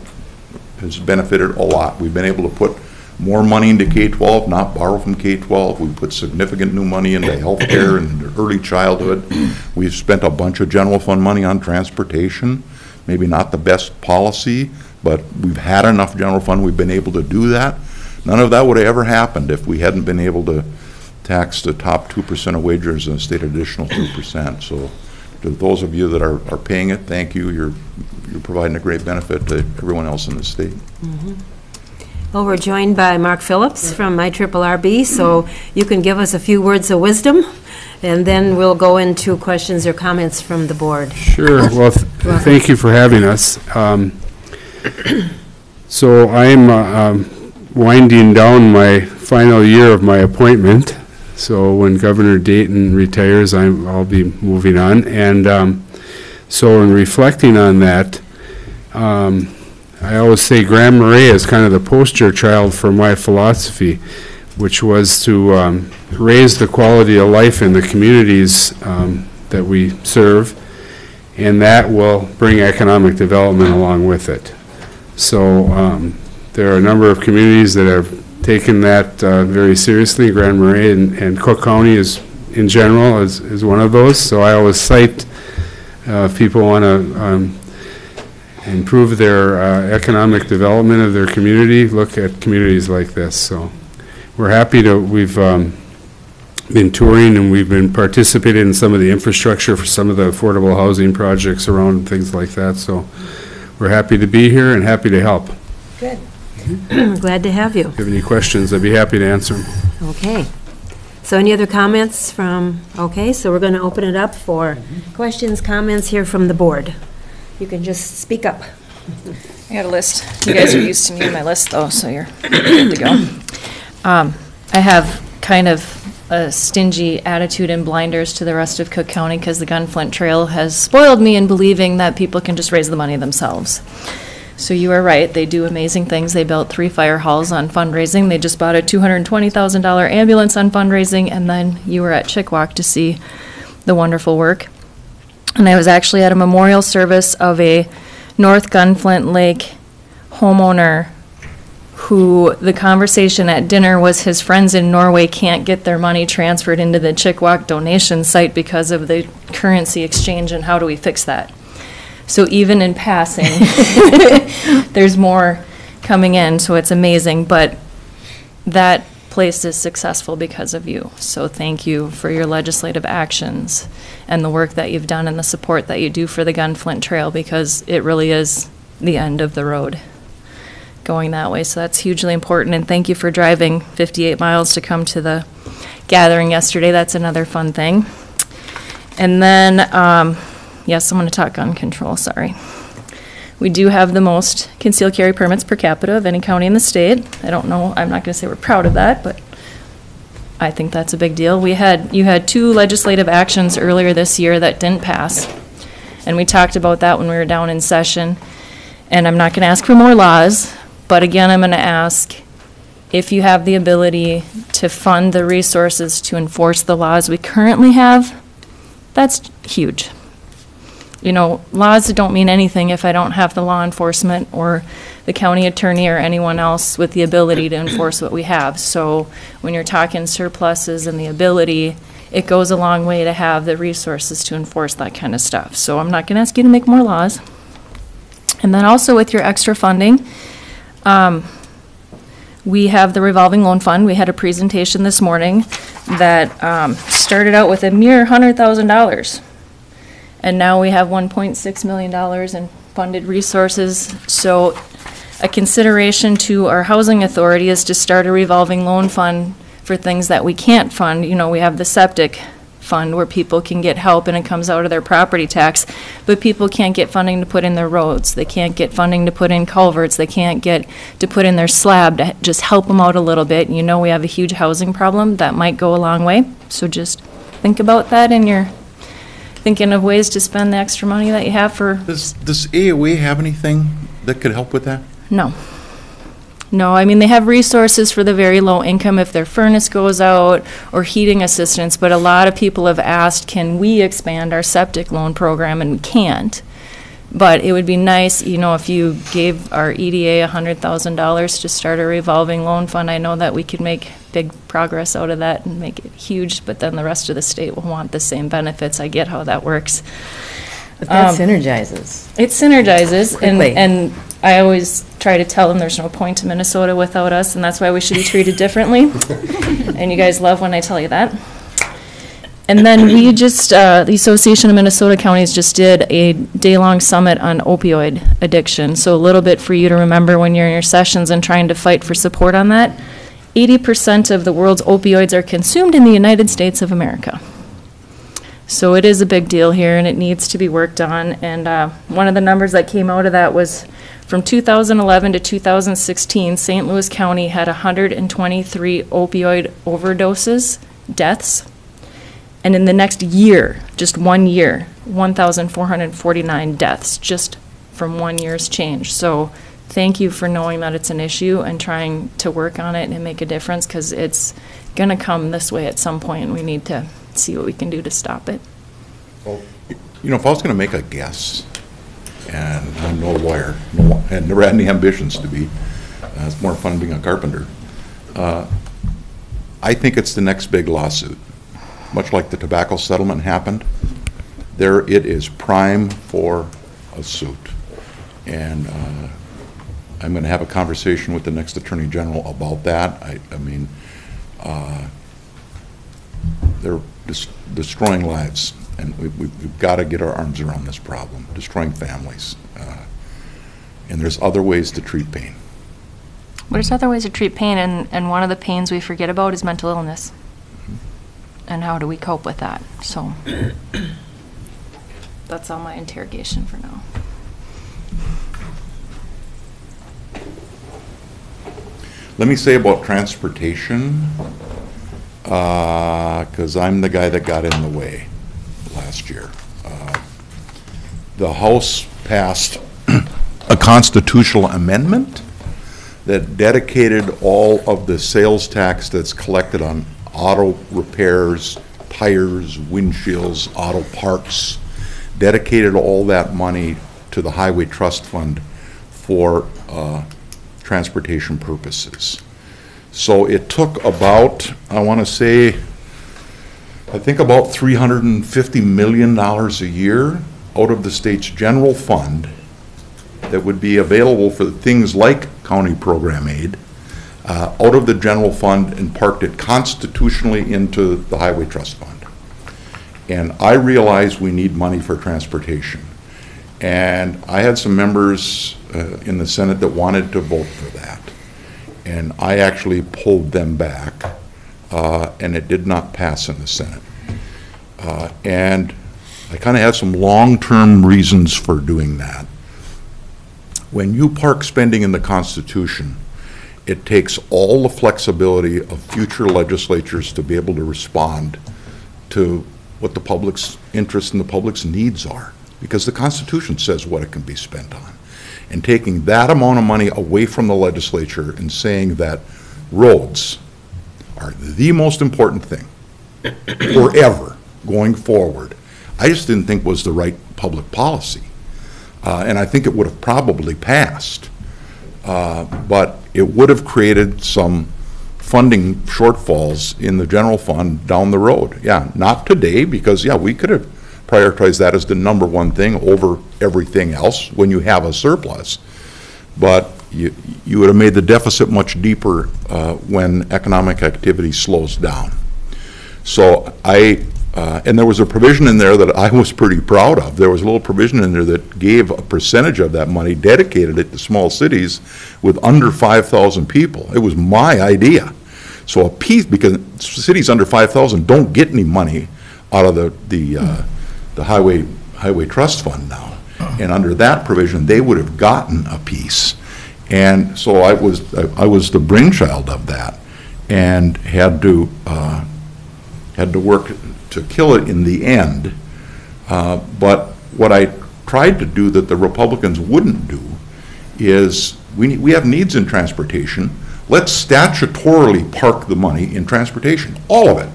has benefited a lot. We've been able to put more money into K-12, not borrow from K-12. We put significant new money into health care and early childhood. We've spent a bunch of general fund money on transportation. Maybe not the best policy, but we've had enough general fund. We've been able to do that. None of that would have ever happened if we hadn't been able to tax the top 2% of wage earners in the state additional 2%. So to those of you that are paying it, thank you. You're providing a great benefit to everyone else in the state. Mm-hmm. Well, we're joined by Mark Phillips from IRRB, so you can give us a few words of wisdom, and then we'll go into questions or comments from the board. Sure. Well, thank you for having us. So I'm winding down my final year of my appointment. So when Governor Dayton retires, I'll be moving on. And so in reflecting on that, I always say Grand Marais is kind of the poster child for my philosophy, which was to raise the quality of life in the communities that we serve, and that will bring economic development along with it. So there are a number of communities that have taken that very seriously. Grand Marais and Cook County in general is one of those. So I always cite if people want to improve their economic development of their community, look at communities like this. So we're happy we've been touring and we've been participating in some of the infrastructure for some of the affordable housing projects around, things like that. So we're happy to be here and happy to help. Good. Glad to have you. If you have any questions, I'd be happy to answer them. Okay. So any other comments from, okay, so we're going to open it up for questions, comments here from the board. You can just speak up. I got a list. You guys are used to me and my list, though, so you're good to go. I have kind of a stingy attitude and blinders to the rest of Cook County because the Gunflint Trail has spoiled me in believing that people can just raise the money themselves. So you are right. They do amazing things. They built 3 fire halls on fundraising. They just bought a $220,000 ambulance on fundraising, and then you were at Chickawauk to see the wonderful work. And I was actually at a memorial service of a North Gunflint Lake homeowner who the conversation at dinner was his friends in Norway can't get their money transferred into the Chickawauk donation site because of the currency exchange, and how do we fix that? So even in passing, there's more coming in, so it's amazing. But that place is successful because of you. So thank you for your legislative actions and the work that you've done and the support that you do for the Gunflint Trail, because it really is the end of the road going that way. So that's hugely important. And thank you for driving 58 miles to come to the gathering yesterday. That's another fun thing. And then, yes, I'm going to talk gun control, sorry. We do have the most concealed carry permits per capita of any county in the state. I don't know, I'm not going to say we're proud of that, but I think that's a big deal. You had 2 legislative actions earlier this year that didn't pass, and we talked about that when we were down in session. And I'm not going to ask for more laws, but again, I'm going to ask if you have the ability to fund the resources to enforce the laws we currently have. That's huge. You know, laws don't mean anything if I don't have the law enforcement or the county attorney or anyone else with the ability to enforce what we have. So when you're talking surpluses and the ability, it goes a long way to have the resources to enforce that kind of stuff. So I'm not going to ask you to make more laws. And then also with your extra funding, we have the revolving loan fund. We had a presentation this morning that started out with a mere $100,000. And now we have $1.6 million in funded resources. So a consideration to our housing authority is to start a revolving loan fund for things that we can't fund. You know, we have the septic fund where people can get help and it comes out of their property tax, but people can't get funding to put in their roads. They can't get funding to put in culverts. They can't get to put in their slab to just help them out a little bit. You know, we have a huge housing problem. That might go a long way. So just think about that in your thinking of ways to spend the extra money that you have for... Does AOA have anything that could help with that? No. No, I mean, they have resources for the very low income if their furnace goes out or heating assistance, but a lot of people have asked, can we expand our septic loan program, and we can't. But it would be nice, you know, if you gave our EDA $100,000 to start a revolving loan fund. I know that we could make big progress out of that and make it huge, but then the rest of the state will want the same benefits. I get how that works. But that synergizes. It synergizes, Quickly. and I always try to tell them there's no point to Minnesota without us, and that's why we should be treated differently. And you guys love when I tell you that. And then we just, the Association of Minnesota Counties just did a day-long summit on opioid addiction. So a little bit for you to remember when you're in your sessions and trying to fight for support on that. 80% of the world's opioids are consumed in the United States of America. So it is a big deal here, and it needs to be worked on. And one of the numbers that came out of that was from 2011 to 2016, St. Louis County had 123 opioid overdoses, deaths. And in the next year, just 1 year, 1,449 deaths, just from 1 year's change. So thank you for knowing that it's an issue and trying to work on it and make a difference, because it's going to come this way at some point, and we need to see what we can do to stop it. Well, you know, if I was going to make a guess, and I'm no lawyer, and never had any ambitions to be, it's more fun being a carpenter, I think it's the next big lawsuit. Much like the tobacco settlement happened, there it is prime for a suit. And I'm going to have a conversation with the next Attorney General about that. I mean, they're destroying lives, and we've got to get our arms around this problem, destroying families. And there's other ways to treat pain. There's other ways to treat pain, and one of the pains we forget about is mental illness. And how do we cope with that? So that's all my interrogation for now. Let me say about transportation, because I'm the guy that got in the way last year. The House passed a constitutional amendment that dedicated all of the sales tax that's collected on auto repairs, tires, windshields, auto parts, dedicated all that money to the Highway Trust Fund for transportation purposes. So it took about, I want to say, I think about $350 million a year out of the state's general fund that would be available for things like county program aid, out of the general fund, and parked it constitutionally into the Highway Trust Fund. And I realize we need money for transportation. And I had some members in the Senate that wanted to vote for that. And I actually pulled them back, and it did not pass in the Senate. And I kind of had some long-term reasons for doing that. When you park spending in the Constitution, it takes all the flexibility of future legislatures to be able to respond to what the public's interest and the public's needs are, because the Constitution says what it can be spent on. And taking that amount of money away from the legislature and saying that roads are the most important thing forever going forward, I just didn't think was the right public policy. And I think it would have probably passed. But it would have created some funding shortfalls in the general fund down the road. Yeah, not today, because, yeah, we could have prioritized that as the number one thing over everything else when you have a surplus. But you would have made the deficit much deeper when economic activity slows down. So and there was a provision in there that I was pretty proud of. There was a little provision in there that gave a percentage of that money, dedicated it to small cities with under 5,000 people. It was my idea. So a piece, because cities under 5,000 don't get any money out of the highway trust fund now. And under that provision, they would have gotten a piece. And so I was the brainchild of that, and had to work to kill it in the end. But what I tried to do that the Republicans wouldn't do is, we have needs in transportation. Let's statutorily park the money in transportation, all of it.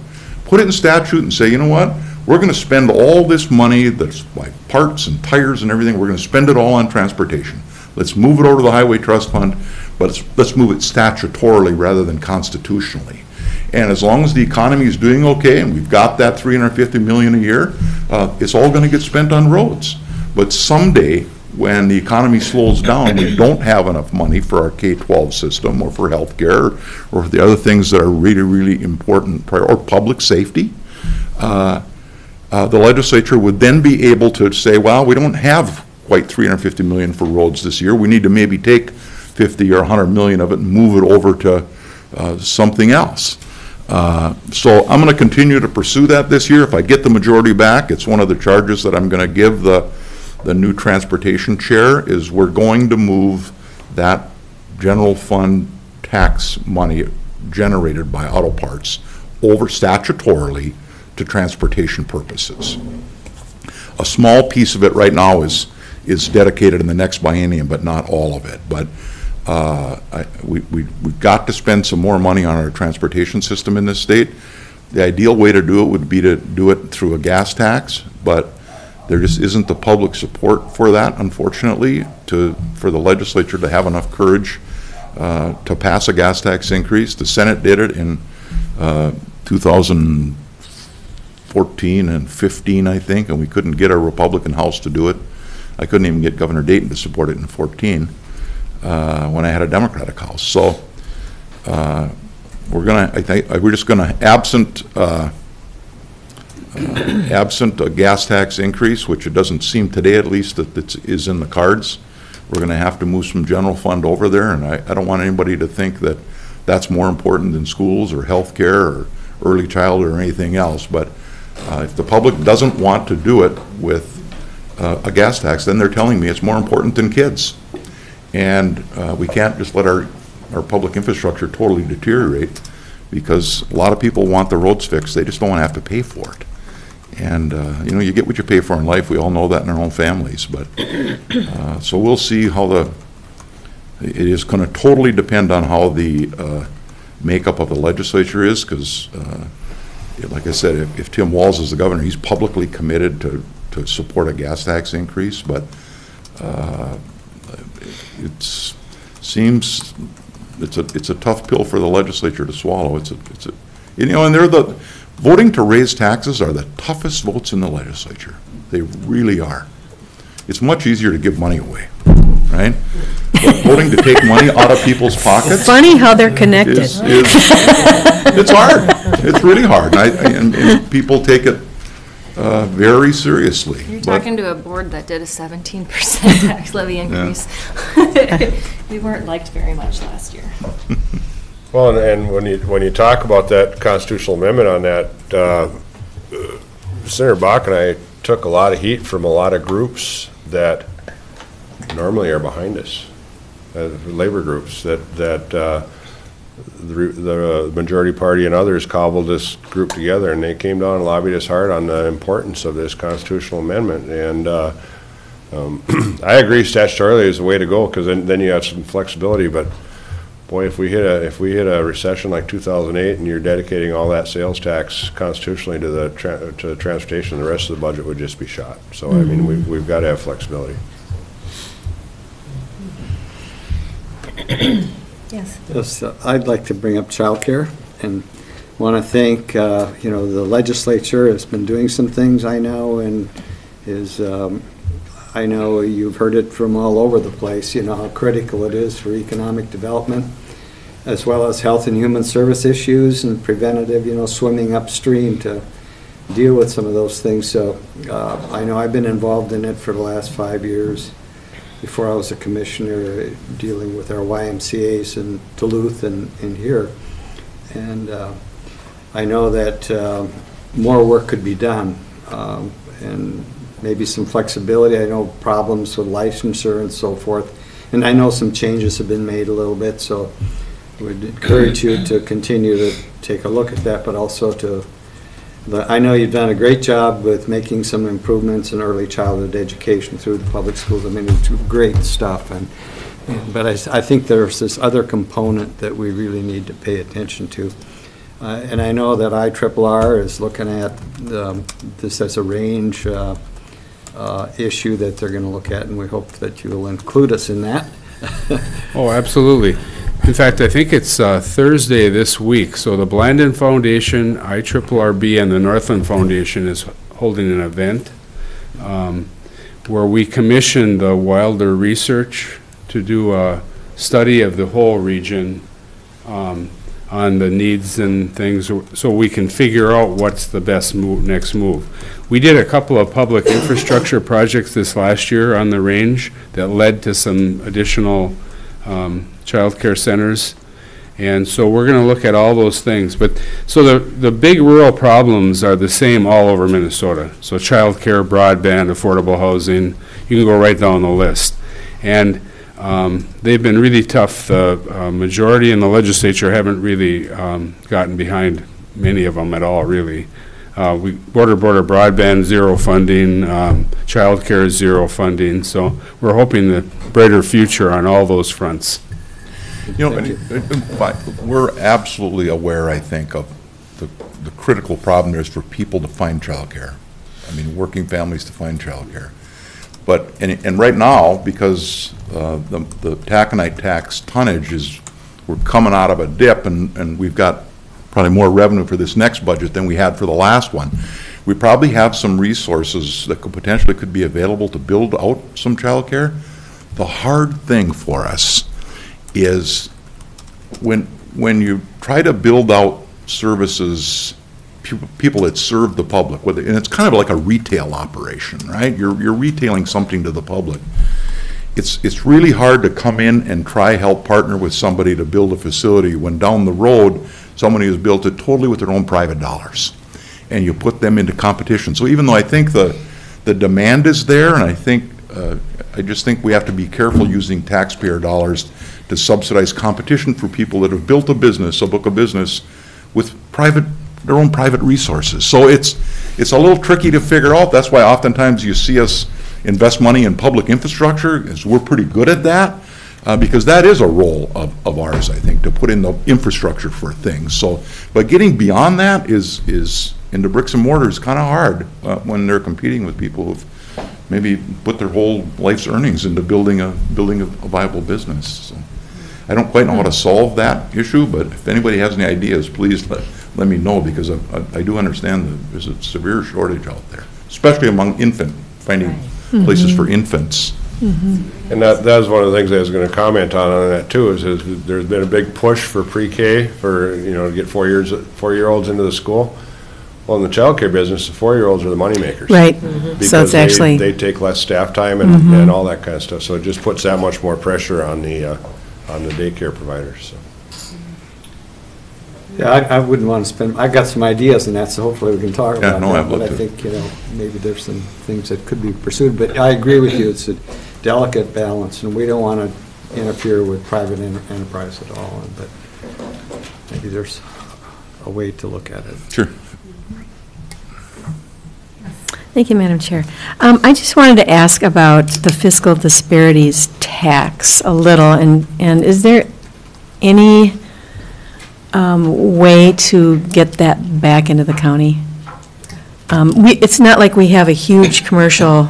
Put it in statute and say, you know what? We're going to spend all this money that's like parts and tires and everything, we're going to spend it all on transportation. Let's move it over to the Highway Trust Fund, but let's move it statutorily rather than constitutionally. And as long as the economy is doing okay, and we've got that $350 million a year, it's all going to get spent on roads. But someday, when the economy slows down, we don't have enough money for our K-12 system, or for health care, or for the other things that are really, really important, or public safety. the legislature would then be able to say, well, we don't have quite 350 million for roads this year. We need to maybe take 50 or 100 million of it and move it over to something else. So I'm going to continue to pursue that this year. If I get the majority back, it's one of the charges that I'm going to give the new transportation chair, is we're going to move that general fund tax money generated by auto parts over statutorily to transportation purposes. A small piece of it right now is dedicated in the next biennium, but not all of it. But we've got to spend some more money on our transportation system in this state. The ideal way to do it would be to do it through a gas tax, but there just isn't the public support for that, unfortunately, for the legislature to have enough courage to pass a gas tax increase. The Senate did it in 2014 and 15, I think, and we couldn't get a Republican House to do it. I couldn't even get Governor Dayton to support it in 14 when I had a Democratic House. So we're just gonna, absent a gas tax increase, which it doesn't seem today at least that it is in the cards, we're going to have to move some general fund over there, and I don't want anybody to think that that's more important than schools or health care or early childhood or anything else. But if the public doesn't want to do it with a gas tax, then they're telling me it's more important than kids. And we can't just let our public infrastructure totally deteriorate, because a lot of people want the roads fixed. They just don't want to have to pay for it. And, you know, you get what you pay for in life. We all know that in our own families. But so we'll see how it is going to totally depend on how the makeup of the legislature is, because, like I said, if Tim Walz is the governor, he's publicly committed to support a gas tax increase. But it seems it's a tough pill for the legislature to swallow. You know, and voting to raise taxes are the toughest votes in the legislature. They really are. It's much easier to give money away, right? But voting to take money out of people's pockets. Funny how they're connected. It's hard. It's really hard. And people take it very seriously. You're talking to a board that did a 17% tax levy increase. We weren't liked very much last year. Well, and when you talk about that constitutional amendment on that, Senator Bach and I took a lot of heat from a lot of groups that normally are behind us, labor groups, that the majority party and others cobbled this group together, and they came down and lobbied us hard on the importance of this constitutional amendment. And I agree statutorily is the way to go, because then you have some flexibility. But boy, if we hit a recession like 2008 and you're dedicating all that sales tax constitutionally to the transportation, the rest of the budget would just be shot. So I mean, we've got to have flexibility. Yes. Yes, I'd like to bring up childcare, and want to thank you know, the legislature has been doing some things, I know, and I know you've heard it from all over the place, you know, how critical it is for economic development, as well as health and human service issues and preventative, you know, swimming upstream to deal with some of those things. So I know I've been involved in it for the last 5 years. Before I was a commissioner, dealing with our YMCAs in Duluth and here. And I know that more work could be done, and maybe some flexibility. I know problems with licensure and so forth, and I know some changes have been made a little bit, so I would encourage you to continue to take a look at that, but also I know you've done a great job with making some improvements in early childhood education through the public schools. I mean, it's great stuff, but I think there's this other component that we really need to pay attention to. And I know that IRRR is looking at this as a range issue that they're going to look at, and we hope that you will include us in that. Oh, absolutely. In fact, I think it's Thursday this week. So the Blandin Foundation, IRRB, and the Northland Foundation is holding an event where we commissioned the Wilder Research to do a study of the whole region on the needs and things, so we can figure out what's the best next move. We did a couple of public infrastructure projects this last year on the range that led to some additional child care centers. And so we're going to look at all those things. But so the big rural problems are the same all over Minnesota. So child care, broadband, affordable housing, you can go right down the list. And they've been really tough. The majority in the legislature haven't really gotten behind many of them at all, really. Border broadband, zero funding, child care, zero funding. So we're hoping the brighter future on all those fronts. You know, we're absolutely aware, I think, of the critical problem there is for people to find childcare. I mean, working families to find childcare. But, and right now, because the taconite tax tonnage is, we're coming out of a dip, and we've got probably more revenue for this next budget than we had for the last one. We probably have some resources that potentially could be available to build out some childcare. The hard thing for us is when you try to build out services, people that serve the public, and it's kind of like a retail operation, right? You're retailing something to the public. It's really hard to come in and try help partner with somebody to build a facility when down the road somebody has built it totally with their own private dollars, and you put them into competition. So even though I think the demand is there, and I just think we have to be careful using taxpayer dollars to subsidize competition for people that have built a book of business with their own private resources. So it's a little tricky to figure out. That's why oftentimes you see us invest money in public infrastructure, as we're pretty good at that, because that is a role of ours, I think, to put in the infrastructure for things. So, but getting beyond that is into bricks and mortar is kind of hard when they're competing with people who've maybe put their whole life's earnings into building a viable business. So I don't quite know how to solve that issue, but if anybody has any ideas, please let me know, because I do understand that there's a severe shortage out there, especially among finding places for infants. Mm-hmm. And that was one of the things I was going to comment on that too, is there's been a big push for pre-K to get 4-year-olds into the school. Well, in the child care business, the 4-year-olds are the moneymakers. Right. Because So it's actually they take less staff time and all that kind of stuff. So it just puts that much more pressure on the daycare providers. So. Yeah, I wouldn't want to spend, I've got some ideas, and so hopefully we can talk about that. But I think, maybe there's some things that could be pursued. But I agree with you, it's a delicate balance, and we don't want to interfere with private enterprise at all. But maybe there's a way to look at it. Sure. Thank you, Madam Chair. I just wanted to ask about the fiscal disparities tax a little, and is there any way to get that back into the county? It's not like we have a huge commercial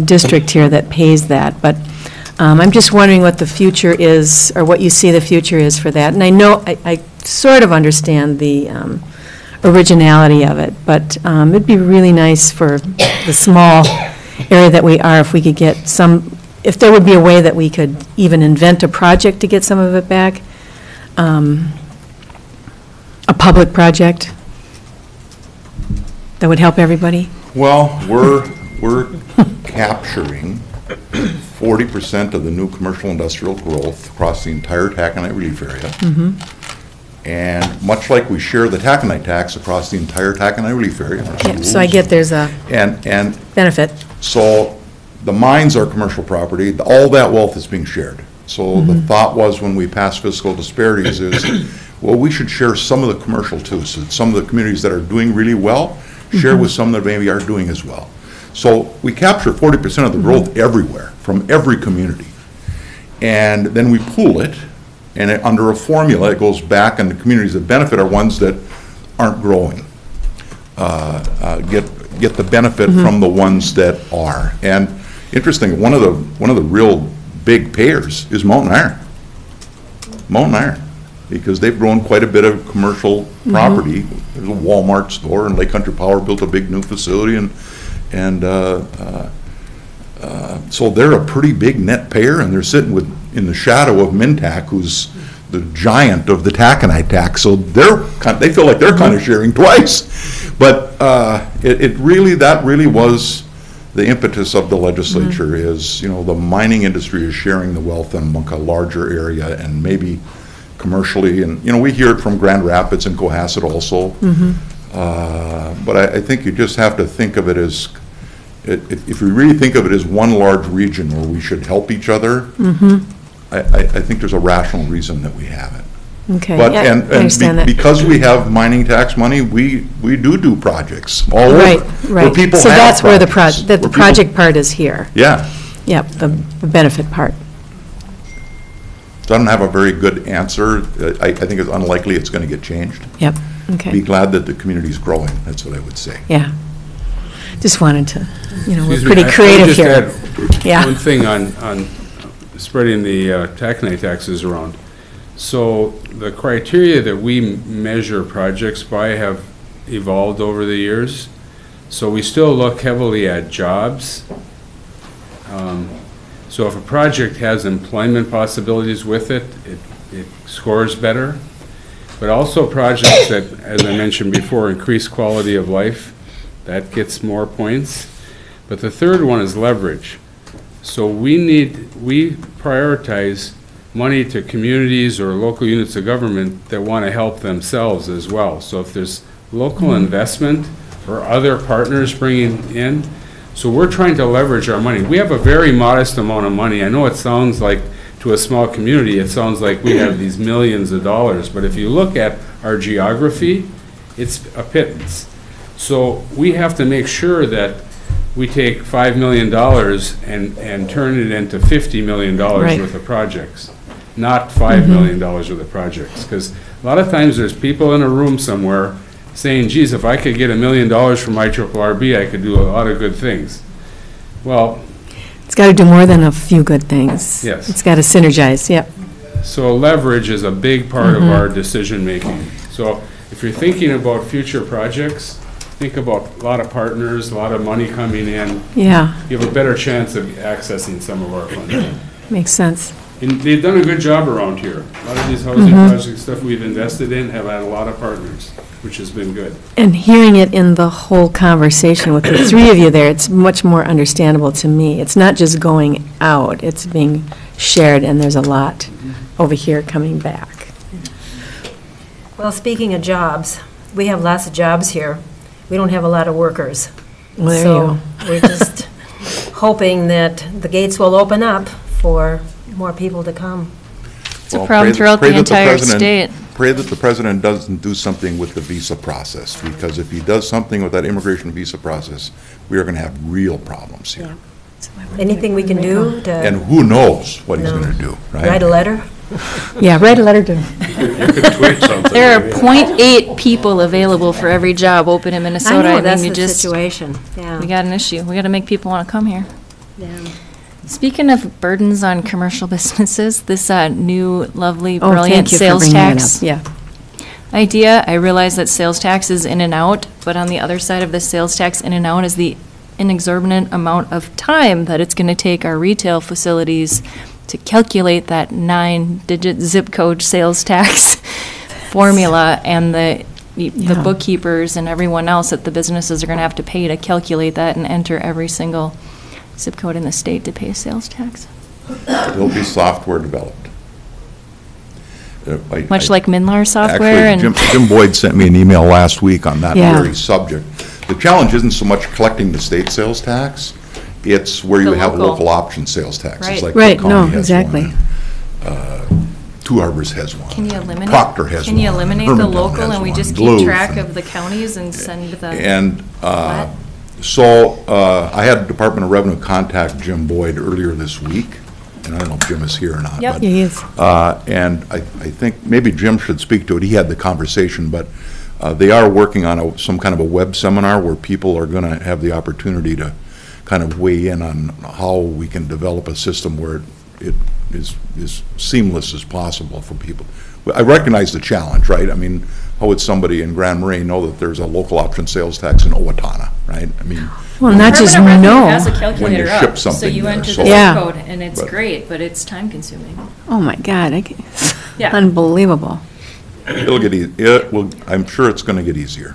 district here that pays that, but I'm just wondering what the future is, or what you see the future is for that. And I know, I sort of understand the originality of it, but it'd be really nice for the small area that we are if we could get if there would be a way that we could even invent a project to get some of it back. A public project that would help everybody? Well, we're capturing 40% of the new commercial industrial growth across the entire taconite relief area. Mm-hmm. And much like we share the taconite tax across the entire taconite relief area. Yeah, so I get there's a benefit. So the mines are commercial property. All that wealth is being shared. So the thought was, when we passed fiscal disparities, is, well, we should share some of the commercial too. So some of the communities that are doing really well, share with some that maybe aren't doing as well. So we capture 40% of the growth everywhere, from every community. And then we pool it, and under a formula, it goes back, and the communities that benefit are ones that aren't growing. Get the benefit from the ones that are. And interesting, one of the real big payers is Mountain Iron. Mountain Iron, because they've grown quite a bit of commercial property. There's a Walmart store, and Lake Country Power built a big new facility, and so they're a pretty big net payer, and they're sitting in the shadow of Mintac, who's the giant of the taconite tax, so they feel like they're kind of sharing twice. But it really, that really was the impetus of the legislature is, the mining industry is sharing the wealth among a larger area and maybe commercially. And, we hear it from Grand Rapids and Cohasset also. But I think you just have to think of it as, if you really think of it as one large region where we should help each other, I think there's a rational reason that we have it. Okay, But, yeah, and I understand that. because we have mining tax money, we do projects all over. Right, where right. people So have that's where the projects, the where people- project part is here. Yeah. Yep, the benefit part. So I don't have a very good answer. I think it's unlikely it's going to get changed. Yep, okay. Be glad that the community's growing, that's what I would say. Yeah. Just wanted to, we're Excuse me, pretty I creative just here. had Yeah. one thing on spreading the taconite taxes around. So the criteria that we measure projects by have evolved over the years. So we still look heavily at jobs. So if a project has employment possibilities with it, it scores better. But also projects that, as I mentioned before, increase quality of life, that gets more points. But the third one is leverage. So we prioritize money to communities or local units of government that want to help themselves as well. So if there's local investment or other partners bringing in, so we're trying to leverage our money. We have a very modest amount of money. I know it sounds like, to a small community, it sounds like we have these millions of dollars, but if you look at our geography, it's a pittance. So we have to make sure that we take $5 million and turn it into $50 million Right. worth of projects, not $5 million worth of projects. Because a lot of times there's people in a room somewhere saying, geez, if I could get $1 million from IRRB, I could do a lot of good things. Well, It's got to do more than a few good things. Yes. It's got to synergize, yep. so leverage is a big part of our decision-making. So if you're thinking about future projects, think about a lot of partners, a lot of money coming in. Yeah, You have a better chance of accessing some of our funding. makes sense. And they've done a good job around here. A lot of these housing project stuff we've invested in have had a lot of partners, which has been good. And hearing it in the whole conversation with the three of you there, it's much more understandable to me. It's not just going out, it's being shared, and there's a lot over here coming back. Well, speaking of jobs, we have lots of jobs here. We don't have a lot of workers. Well, there you So we're just hoping that the gates will open up for more people to come. It's a problem throughout the entire state. Pray that the president doesn't do something with the visa process, because if he does something with that immigration visa process, we are going to have real problems here. Anything we can do to And who knows what he's No. going to do, right? write a letter? Yeah, write a letter to You could tweet something. There are maybe. 0.8 people available for every job open in Minnesota. I know, mean, that's you the just- situation, yeah. We got an issue. We got to make people want to come here. Yeah. Speaking of burdens on commercial businesses, this new, lovely, Oh, brilliant thank you for sales bringing it tax up. Yeah. idea, I realize that sales tax is in and out, but on the other side of the sales tax in and out is the inexorbitant amount of time that it's going to take our retail facilities to calculate that 9-digit zip code sales tax formula, and the Yeah. bookkeepers and everyone else that the businesses are going to have to pay to calculate that and enter every single zip code in the state to pay sales tax. There'll be software developed. Much like Minlar software and. Actually, Jim Boyd sent me an email last week on that Yeah. very subject. The challenge isn't so much collecting the state sales tax, it's where you The have local. local option sales taxes. Right. Like Right, Cook no, County has exactly. one, Two Harbors has one. Can you eliminate? Proctor has Can you one, eliminate the Hermantown local has and we one, just Duluth, keep track and- of the counties and send the? And What? so I had Department of Revenue contact Jim Boyd earlier this week, and I don't know if Jim is here or not. Yep. but, Yeah, he is. And I think maybe Jim should speak to it. He had the conversation, but they are working on some kind of a web seminar where people are going to have the opportunity to kind of weigh in on how we can develop a system where it is seamless as possible for people. I recognize the challenge, right? I mean, how would somebody in Grand Marais know that there's a local option sales tax in Owatonna, right? I mean, Well, not just Department of Revenue know. has a When you calculator ship up, so something you there, enter so- the Yeah. zip code and it's But- great, but it's time consuming. Oh, my God. Yeah. Unbelievable. It'll get, I'm sure it's gonna get easier.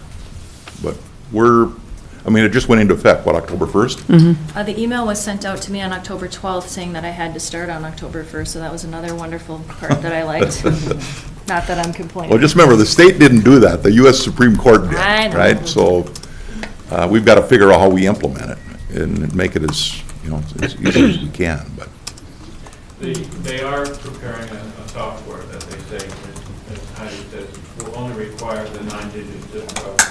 But it just went into effect, what, October 1st? The email was sent out to me on October 12th saying that I had to start on October 1st, so that was another wonderful part that I liked. Not that I'm complaining. Well, just remember, the state didn't do that, the US Supreme Court did, I know. right? So, we've got to figure out how we implement it and make it as easy as we can, but. They are preparing a software that they say, as Heidi says, will only require the 9-digit zip code.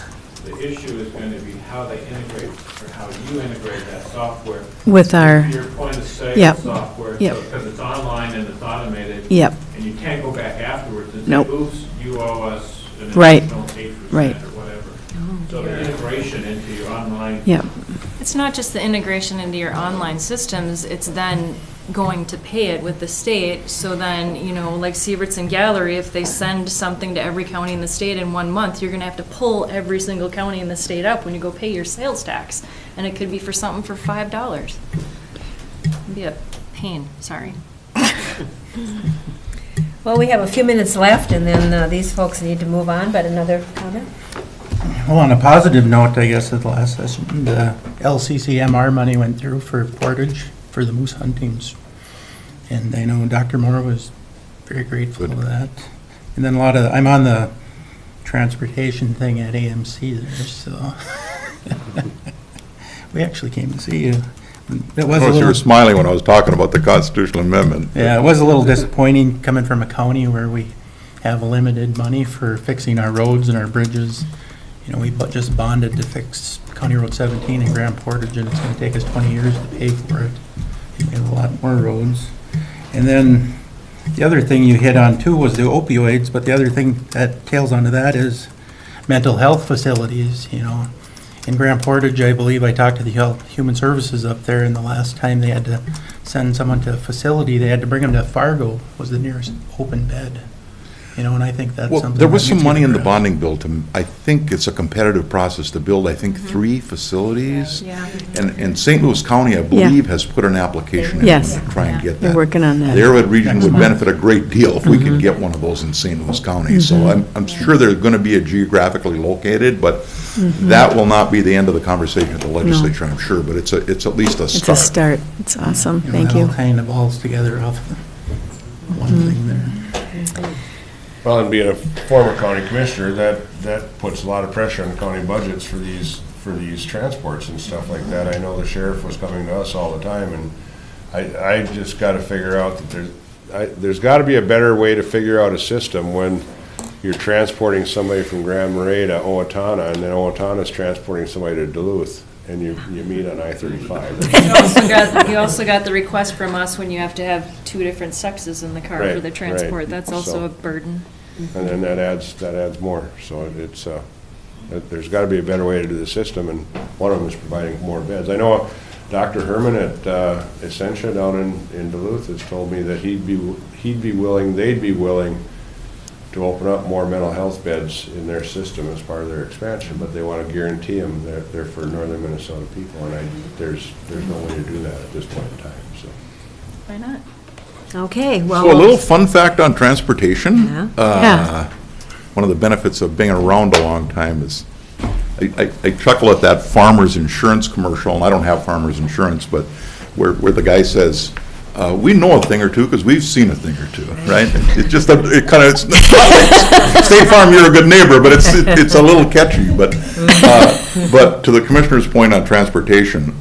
The issue is going to be how they integrate, or how you integrate that software. With our. Your point of sale Yep. software, Yep. because it's online and it's automated. Yep. And you can't go back afterwards and Nope. say, oops, you owe us an Right. additional 8% Right. or whatever. So the integration into your online. Yep. It's not just the integration into your online systems, it's then going to pay it with the state, so then, like Sievertson Gallery, if they send something to every county in the state in 1 month, you're gonna have to pull every single county in the state up when you go pay your sales tax, and it could be for something for $5. It'd be a pain, sorry. Well, we have a few minutes left, and then these folks need to move on, but another comment? Well, on a positive note, I guess at the last session, the LCCMR money went through for Portage for the moose huntings. And I know Dr. Moore was very grateful for that. And then I'm on the transportation thing at AMC there, so. We actually came to see you. It was You were smiling when I was talking about the constitutional amendment. Yeah, it was a little disappointing coming from a county where we have limited money for fixing our roads and our bridges. We just bonded to fix County Road 17 in Grand Portage, and it's going to take us 20 years to pay for it. We have a lot more roads. And then the other thing you hit on too was the opioids, but the other thing that tails onto that is mental health facilities. In Grand Portage, I believe I talked to the Human Services up there, and the last time they had to send someone to a facility, they had to bring them to Fargo, was the nearest open bed. And I think that's something. There was that some needs to money be in the addressed. bonding bill I think it's a competitive process to build, 3 facilities. Yeah. And St. Louis County, I believe, has put an application in Yes. to try and get that. They're working on that. Their region would benefit a great deal if we could get one of those in St. Louis County. So I'm sure they're going to be geographically located, but that will not be the end of the conversation at the legislature, I'm sure, but it's at least a start. It's a start. It's awesome. Thank It you. all kind of falls together off of one thing there. Well, and being a former county commissioner, that puts a lot of pressure on county budgets for these transports and stuff like that. I know the sheriff was coming to us all the time, and I just got to figure out that there's got to be a better way to figure out a system when you're transporting somebody from Grand Marais to Owatonna, and then Owatonna's transporting somebody to Duluth, and you meet on I-35. You also got the request from us when you have to have 2 different sexes in the car for Right, the transport. right. That's also So- a burden. And then that adds more, so there's got to be a better way to do the system, and one of them is providing more beds. I know Dr. Herman at Essentia down in Duluth has told me that they'd be willing to open up more mental health beds in their system as part of their expansion, but they want to guarantee them that they're for northern Minnesota people, and there's no way to do that at this point in time, so. Why not? Okay, well. So a little fun fact on transportation. Yeah. One of the benefits of being around a long time is, I chuckle at that farmer's insurance commercial, and I don't have farmer's insurance, but where the guy says, we know a thing or two because we've seen a thing or two, right? It's just, State Farm, you're a good neighbor, but it's a little catchy. But to the commissioner's point on transportation,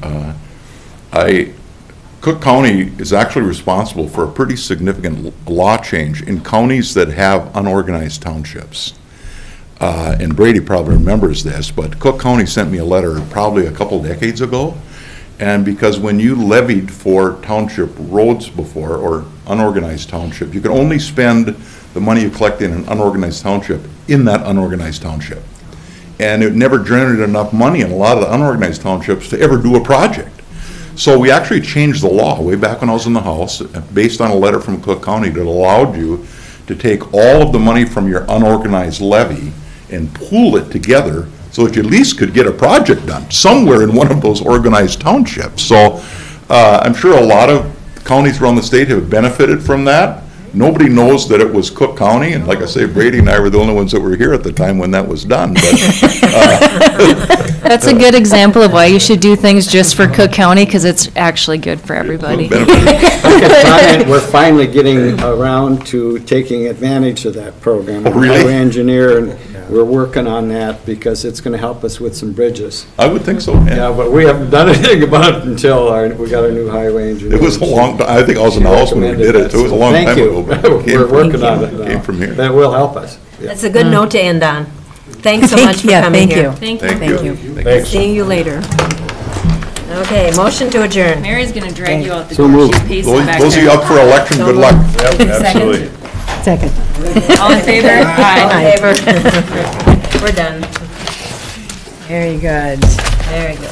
Cook County is actually responsible for a pretty significant law change in counties that have unorganized townships. And Brady probably remembers this, but Cook County sent me a letter probably a couple decades ago. And because when you levied for township roads before, or unorganized township, you could only spend the money you collect in an unorganized township in that unorganized township. And it never generated enough money in a lot of the unorganized townships to ever do a project. So we actually changed the law way back when I was in the House, based on a letter from Cook County that allowed you to take all of the money from your unorganized levy and pool it together so that you at least could get a project done somewhere in one of those organized townships. So I'm sure a lot of counties around the state have benefited from that, nobody knows that it was Cook County, and like I say, Brady and I were the only ones that were here at the time when that was done, but, That's a good example of why you should do things just for Cook County, because it's actually good for everybody. We're finally getting around to taking advantage of that program. Oh, really? Highway engineer, and we're working on that because it's going to help us with some bridges. I would think so, Yeah, but we haven't done anything about it until we got our new highway engineer. It was a long, I think I was in the house when we did it, it was a long time ago. but it came We're from- working on it now. Came from here. That will help us. Yeah. That's a good note to end on. Thanks so much for Yeah, coming thank here. you. Thank Thank you. you. Thank you. Thanks. Seeing you later. Okay, motion to adjourn. Mary's gonna drag you out the So door. moved. She's pacing back Those of you there. up for election, good luck. Yep, absolutely. Second. All in favor? All Aye. in favor? We're done. Very good. Very good.